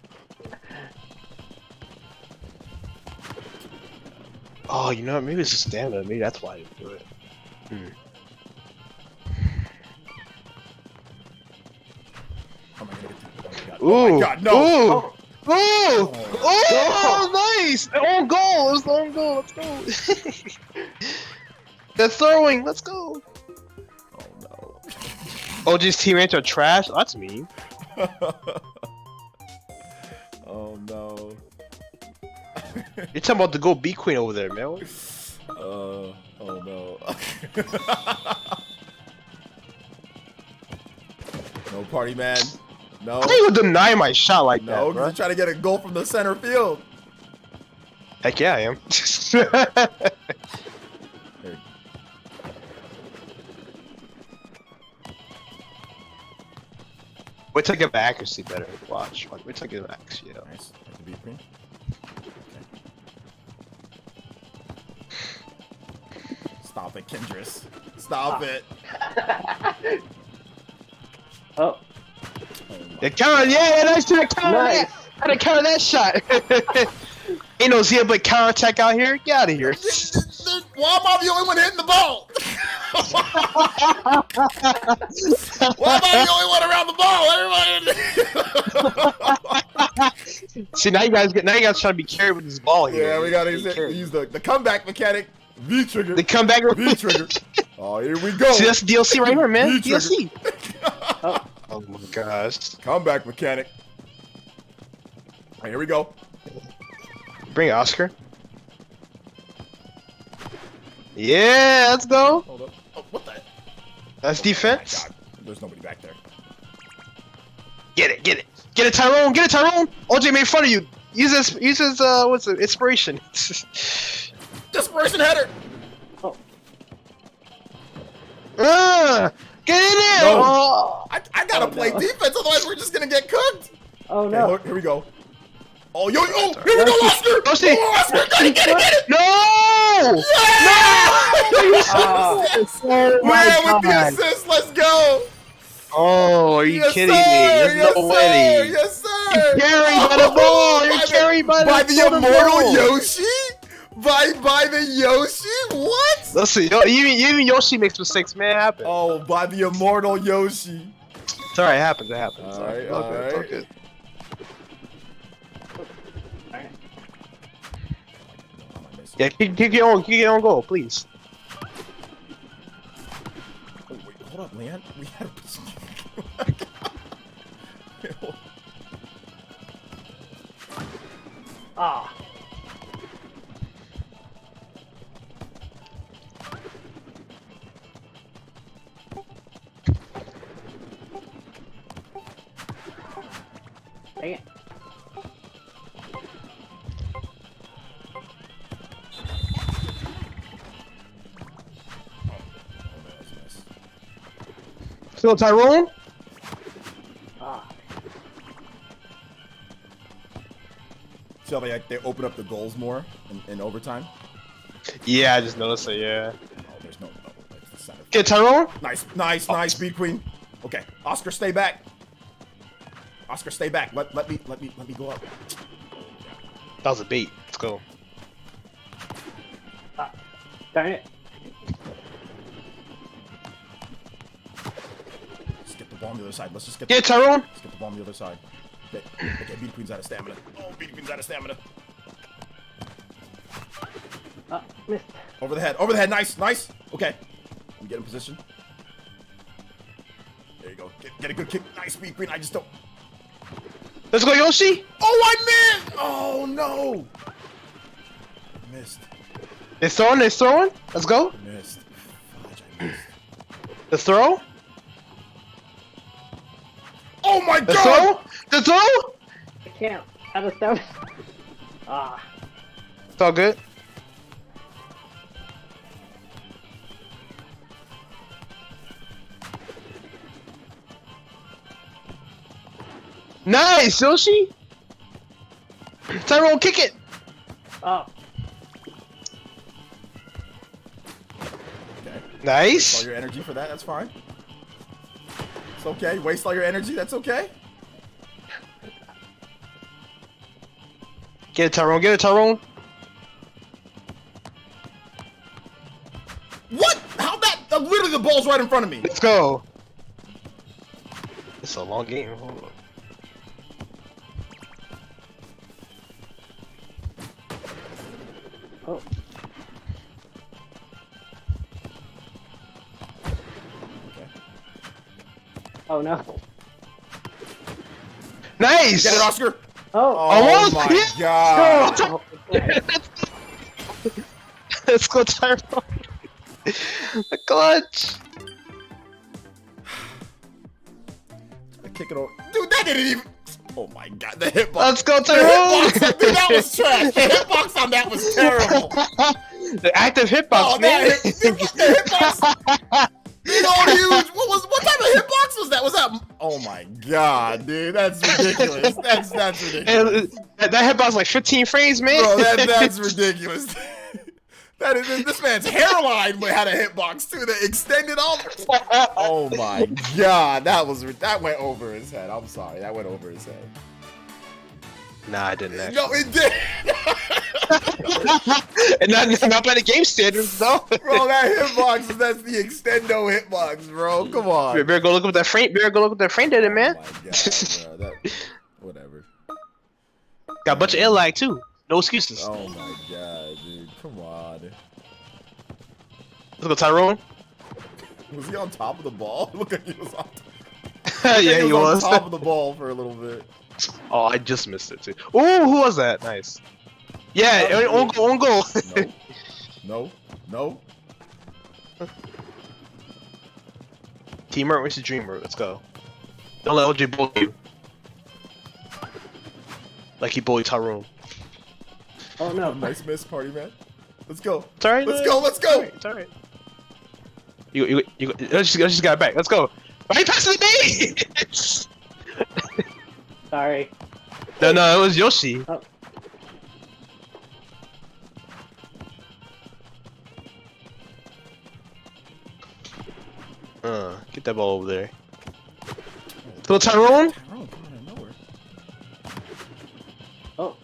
Oh, you know what? Maybe it's just stamina. Maybe that's why I didn't do it. Oh my god. Ooh. Oh my god, no. Ooh. Oh. Oh, nice! On goal! It was the own goal. Let's go. They're throwing. Let's go. Oh no. OG's teammates are trash. Oh, that's mean. Oh no. You're talking about the Go B Queen over there, man. Oh no. No party man. No. How you would deny my shot like No, that, because bro? you're trying to get a goal from the center field. Heck yeah, I am. Here. Wait till I get my accuracy better. Watch. Wait till I get my accuracy. Yeah. Nice. Like the B queen. Stop it, Kendris. Stop it. Oh, Yeah, counter. Yeah, nice try. Counter nice. that. How to counter that shot? Ain't no Zia but counter attack out here. Get out of here. Why am I the only one hitting the ball? Why am I the only one around the ball? Everybody. See, now you guys trying to be carried with this ball here. Yeah, we gotta Be carried. use the comeback mechanic. V trigger. The comeback. V trigger. Oh, here we go. See, that's DLC right here, man. V-trigger. DLC. Oh my gosh. Comeback mechanic. Alright, here we go. Bring it, Oscar. Yeah, let's go. Hold up. Oh, what the? That's Oh defense. my God. There's nobody back there. Get it, Tyrone, get it, Tyrone. OJ made fun of you. Use his what's it? Inspiration. Desperation header. Oh, Get in there. No. Oh. I gotta Oh, play no. defense, otherwise we're just gonna get cooked. oh Okay, no. look, here we go. Oh, yo, here we go, Oscar. Yoshi. Oh, Oscar, get it. No. Oh, Man, with the assist, let's go. Oh, are you Yes, kidding sir. me? There's Yes, no sir. way. Yes, sir. You're carried by the ball. You're carried by the the immortal ball. Yoshi. By the Yoshi. What? Let's see. Even Yoshi makes mistakes, man. It happens. Oh, by the immortal Yoshi. It's alright. It happens. It happens. All right, It's all good. It's all all good. Alright. Yeah, kick your own goal, please. Oh, wait, hold up, man. We had a Ah. Dang it. So Tyrone. Ah. See how they open up the goals more in overtime? Yeah, I just noticed it. Yeah. Oh, there's no. Oh, it's the center. Get Tyrone. Nice, beat queen. Okay, Oscar, stay back. Oscar, stay back. Let me go up. That was a bait. Let's go. Ah. Darn it. Let's get the ball on the other side. Let's just get. Get Tyrone. Let's get the ball on the other side. Okay, beat queen's out of stamina. Oh, beat queen's out of stamina. Ah, missed. Over the head. Nice. Okay, we get in position. There you go. Get a good kick. Nice beat queen. I just don't. Let's go, Yoshi. Oh, I missed! Oh no! Missed. It's throwing. Let's go. Missed. Fudge, I missed. The throw. Oh my The god! throw. The throw. I can't. Out of stamina. Ah. It's all good. Nice, Yoshi. Tyrone, kick it. Oh. Okay. Waste all Nice. your energy for that. That's fine. It's okay. Waste all your energy. That's okay. Get it, Tyrone. Get it, Tyrone. What? How that? Literally, the ball's right in front of me. Let's go. It's a long game. Hold on. Oh. Okay. Oh no. Nice. Get it, Oscar. Oh. Almost, my yeah. god. Oh. Okay. Let's go, Tyrone. The clutch. I kick it over. Dude, that didn't even. Oh my god, the hitbox. Let's go, The Tyrone. hitbox, dude, that was trash. The hitbox on that was terrible. The active hitbox, Oh, man. that hit, the hitbox. Big old huge. What type of hitbox was that? Was that? Oh my god, dude, that's ridiculous. That's ridiculous. And that hitbox like 15 frames, man. Bro, that's ridiculous. That is this man's hairline had a hitbox too. That extended all. Oh my god, that went over his head. I'm sorry, that went over his head. Nah, I didn't actually. No, it did. And not by the game standards, though. Bro, that hitbox, that's the extendo hitbox, bro. Come on. Better go look at that frame. Better go look at that frame did it, man. Oh my god, bro. Whatever. Got a bunch of air lag too. No excuses. Oh my god, dude. Come on. Let's go, Tyrone. Was he on top of the ball? Look like he was on Yeah, he was. on top of the ball for a little bit. Oh, I just missed it too. Ooh, who was that? Nice. Yeah, on goal. No. Teamwork versus dreamwork. Let's go. Don't let OJ bully you. Like he bullied Tyrone. Oh no. Nice miss, party man. Let's go. It's alright. Let's go. Let's go. It's alright. You just got it back. Let's go. Why are you passing to me? Sorry. No, it was Yoshi. Oh. Get that ball over there. Little Tyrone? Tyrone coming out of nowhere. Oh.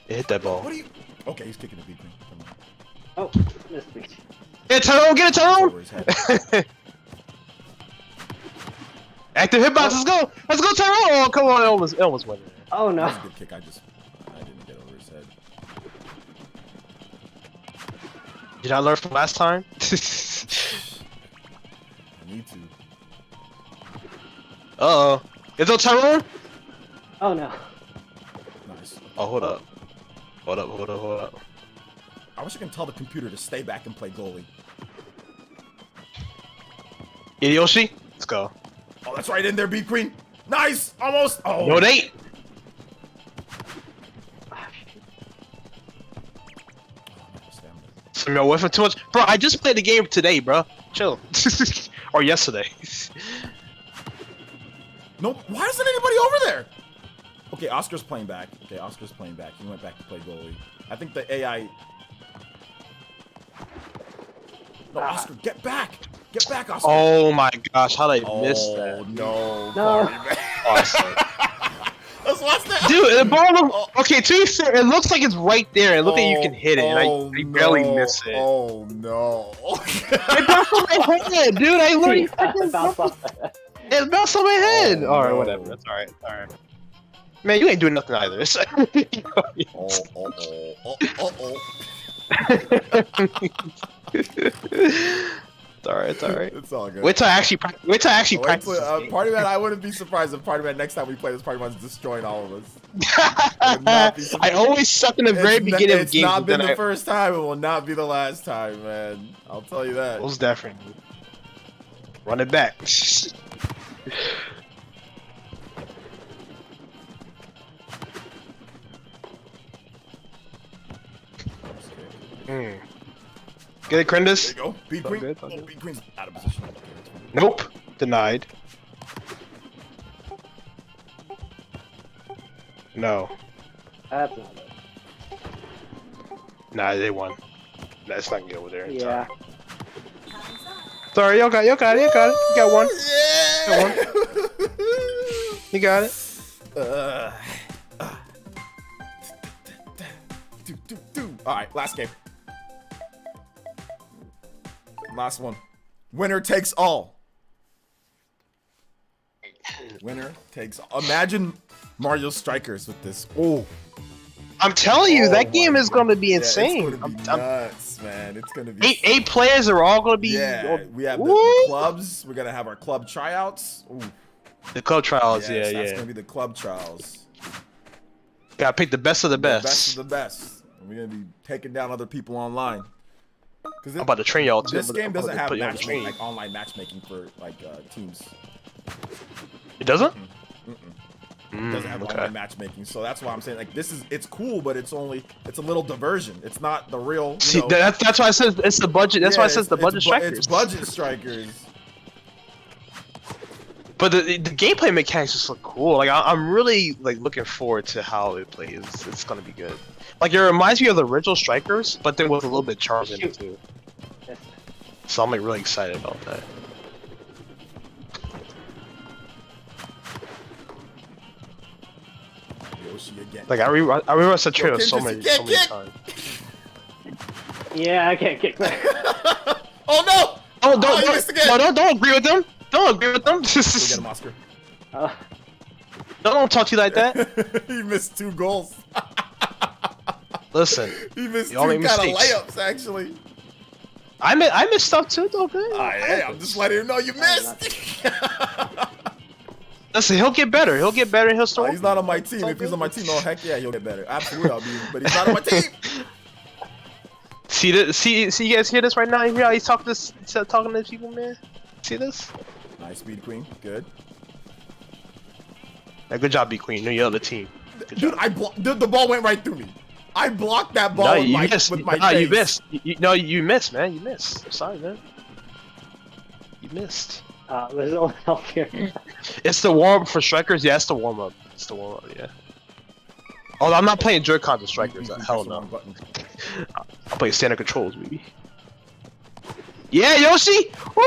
Hit that ball. What are you? Okay, he's kicking the beat thing. Oh. Missed me. Get it, Tyrone! Get it, Tyrone! Over his head. Active hitbox, let's go! Let's go, Tyrone! Oh, come on, it almost went in. Oh no. That was a good kick. I didn't get over his head. Did I learn from last time? I need to. Uh-oh. Is it Tyrone? Oh no. Nice. Oh, hold up. Hold up. I wish I can tell the computer to stay back and play goalie. Yeah, Yoshi? Let's go. Oh, that's right in there, beat queen. Nice, almost. Oh. No, it ain't. So, yo, wait for too much. Bro, I just played the game today, bro. Chill. Or yesterday. Nope. Why isn't anybody over there? Okay, Oscar's playing back. He went back to play goalie. I think the AI. No, Oscar, get back! Get back, Oscar! Oh my gosh, how did I miss that? No, No. party man. Awesome. Let's watch that. Dude, the ball look, okay, to be fair, it looks like it's right there, and look at you can hit it, and I barely miss it. Oh no. It bounced on my head, dude, I literally It bounced off my head. it bounced on my head! Oh, Alright, no. whatever, that's alright. Man, you ain't doing nothing either. It's alright. It's all good. Wait till I actually practice Wait till, this game. Party Man, I wouldn't be surprised if Party Man next time we play this, Party Man's destroying all of us. Would not be I always suck in the very beginning of It's games. not but been then the first time. It will not be the last time, man. I'll tell you that. Most definitely. Run it back. Get it, Crendus? There you go. Beat Queen. good, Oh, good. Beat Queen's out of position. Nope. Denied. No. That's not it. Nah, they won. That's not gonna get over there in Yeah. time. Sorry, y'all got it. You got one. Yeah. You got it. All right, last game. Last one. Winner takes all. Winner takes all. Imagine Mario Strikers with this. Oh. I'm telling you, that game my is gonna be Yeah, insane. It's gonna be nuts, man. It's gonna be. Eight players are all gonna be. Yeah, we have the Woo! clubs. We're gonna have our club tryouts. Ooh. The club trials. Yes, that's yeah. gonna be the club trials. Gotta pick the best of the best. The best of the best. And we're gonna be taking down other people online. Because I'm about to train y'all too. this I'm game about to doesn't have put you on the matchmaking, train. like online matchmaking for like teams. It doesn't. It doesn't have okay. online matchmaking, so that's why I'm saying like it's cool, but it's a little diversion. It's not the real. You See, know, that's why I said it's the budget. That's why I said the budget strikers. It's budget strikers. But the gameplay mechanics just look cool. Like I'm really like looking forward to how it plays. It's gonna be good. Like it reminds me of the original Strikers, but then with a little bit of charge in it too. So I'm like really excited about that. Yoshi again. Like I remember the trailer Kim, so just many get kicked. times. Yeah, I can't kick back. Oh no! Oh, you missed again. don't agree with them. Don't agree with them. Go get him, Oscar. Don't talk to you like that. He missed 2 goals. Listen, He missed 2 Y'all kind make of mistakes. layups, actually. I missed stuff too, though. Good. Hey, I'm just letting him know you missed. Listen, he'll get better. He'll get better. And he'll start. He's not on my team. If he's on my team, oh heck yeah, he'll get better. Absolutely, I'll be. But he's not on my team. See this? See you guys hear this right now? You hear how he's talking to people, man? See this? Nice speed queen. Good. Yeah, good job, B Queen. You're the other team. Good Dude, job. the ball went right through me. I blocked that ball No, with you my missed. with my No, face. you missed. No, you missed, man. You missed. I'm sorry, man. You missed. There's no one else here. It's the warm up for strikers. Yeah, it's the warm up. It's the warm up. Yeah. Oh, I'm not playing Joy-Con to strikers. Hell no. I'm playing standard controls, baby. Yeah, Yoshi! Woo!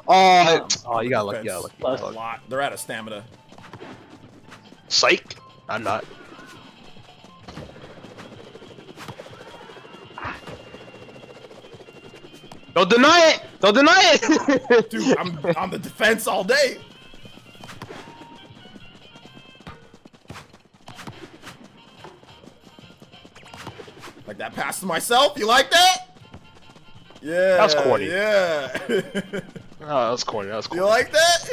Oh, you got lucky. You got lucky. That's a lot. They're out of stamina. Psych. I'm not. Don't deny it! Don't deny it! Dude, I'm on the defense all day. Like that pass to myself? You like that? Yeah. That was corny. Yeah. Oh, that was corny. That was corny. You like that?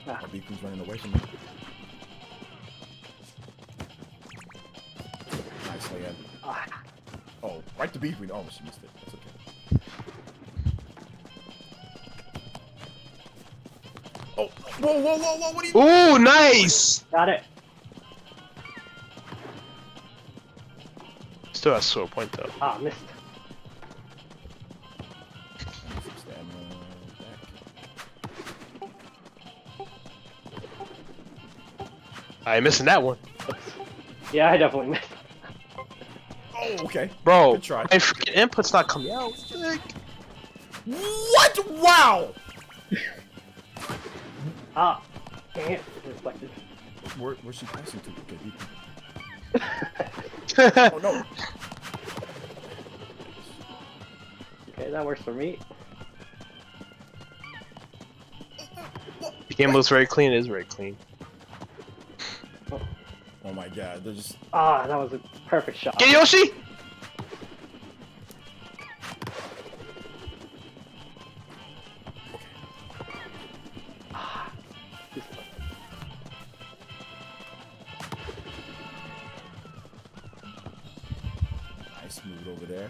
My beacon's running away from me. Nice again. Oh, right to beacon. Oh, she missed it. That's okay. Oh, whoa, whoa, whoa, whoa! What are you? Ooh, nice! Got it. Still has sore point though. Ah, missed. I ain't missing that one. Yeah, I definitely missed. Oh, okay. Bro, Good try. my freaking input's not coming out. Like, What? Wow! Ah, dang it. Reflected. Where's she passing to? Okay, oh no! Okay, that works for me. the game looks very clean. It is very clean. Oh my god, they're just. Ah, that was a perfect shot. Get Yoshi! Nice, move it over there.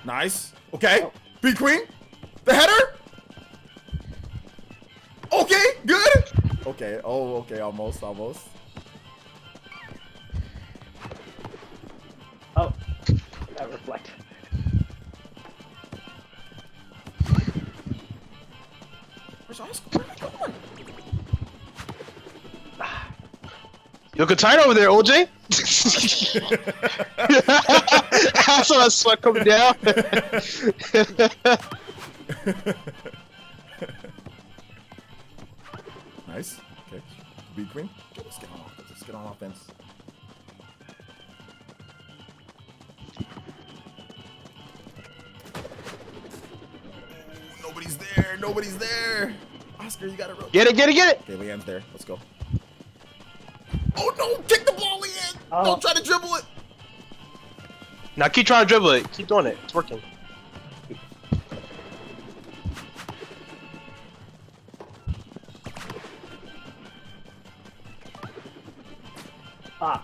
Nice. Okay. B Queen. The header. Okay. Good. Okay. Oh, okay. Almost. Almost. Oh, that reflect. Where's Oscar? Where am I going? You looking tired over there, OJ? I saw that sweat coming down. Nice. Okay. B Queen. Let's get on offense. Let's get on offense. Nobody's there. Nobody's there. Oscar, you gotta roll. Get it, get it, get it! Okay, Leanne's there. Let's go. Oh no! Kick the ball, Leanne! Oh. Don't try to dribble it. Now keep trying to dribble it. Keep doing it. It's working. Ah,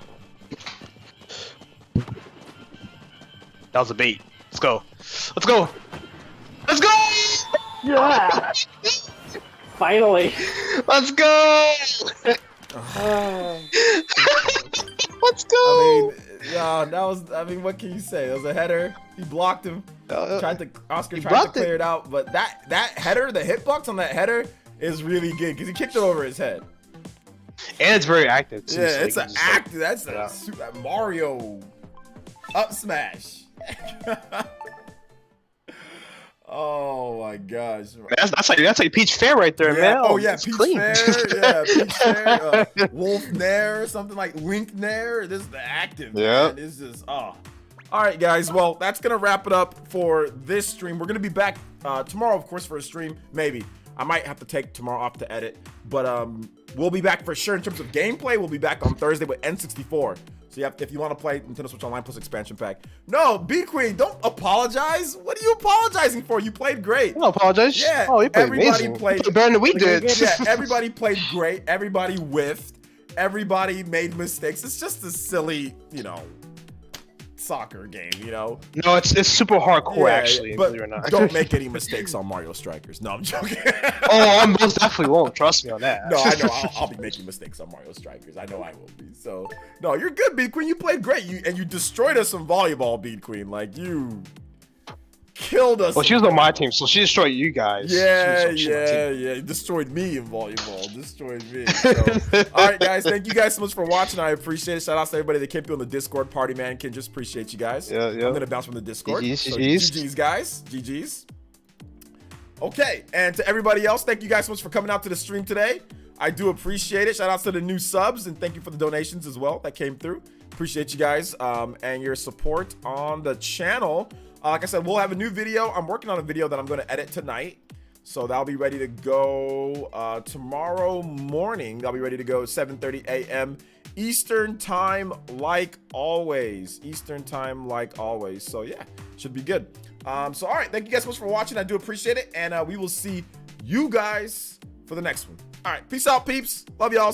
That was a bait. Let's go. Let's go. Let's go! yeah! Finally. Let's go! Let's go! I mean, yeah, that was. I mean, what can you say? It was a header. He blocked him. Oscar he tried to blocked clear it. it out, but that header, the hitbox on that header is really good because he kicked it over his head. And it's very active too. Yeah, so it's you an can just, like, act. That's yeah. a super Mario up smash. Oh my gosh. That's like Peach Fair right there, man. Oh yeah, it's Peach clean. Fair. Yeah, Peach Fair. Wolf Nair, something like Link Nair. This is the active. Yeah. Man. This is All right, guys. Well, that's gonna wrap it up for this stream. We're gonna be back tomorrow, of course, for a stream. Maybe I might have to take tomorrow off to edit, but we'll be back for sure in terms of gameplay. We'll be back on Thursday with N64. So if you want to play Nintendo Switch Online plus expansion pack. No, B Queen, don't apologize. What are you apologizing for? You played great. I don't apologize. Yeah, Oh, you played everybody amazing. played- You played better than we did. Yeah, everybody played great. Everybody whiffed. Everybody made mistakes. It's just a silly, soccer game, you know? No, it's super hardcore actually, but believe it or not. don't make any mistakes on Mario Strikers. No, I'm joking. Oh, I most definitely won't. Trust me on that. No, I know I'll be making mistakes on Mario Strikers. I know I will be. So, no, you're good, Beat Queen. You played great. You destroyed us in volleyball, Beat Queen. Like, you killed us. Well, she was on my team, so she destroyed you guys. Yeah. She was on my team. Destroyed me in volleyball. Destroyed me. So, all right, guys. Thank you guys so much for watching. I appreciate it. Shout out to everybody that came through on the Discord party, man. Can just appreciate you guys. Yeah. I'm gonna bounce from the Discord. GGs, So, GGs. GGs, guys. GGs. Okay, and to everybody else, thank you guys so much for coming out to the stream today. I do appreciate it. Shout out to the new subs, and thank you for the donations as well that came through. Appreciate you guys and your support on the channel. Like I said, we'll have a new video. I'm working on a video that I'm going to edit tonight. So that'll be ready to go tomorrow morning. That'll be ready to go 7:30 a.m. Eastern time, like always. Eastern time, like always. So yeah, should be good. So all right, thank you guys so much for watching. I do appreciate it. And we will see you guys for the next one. All right, peace out, peeps. Love y'all.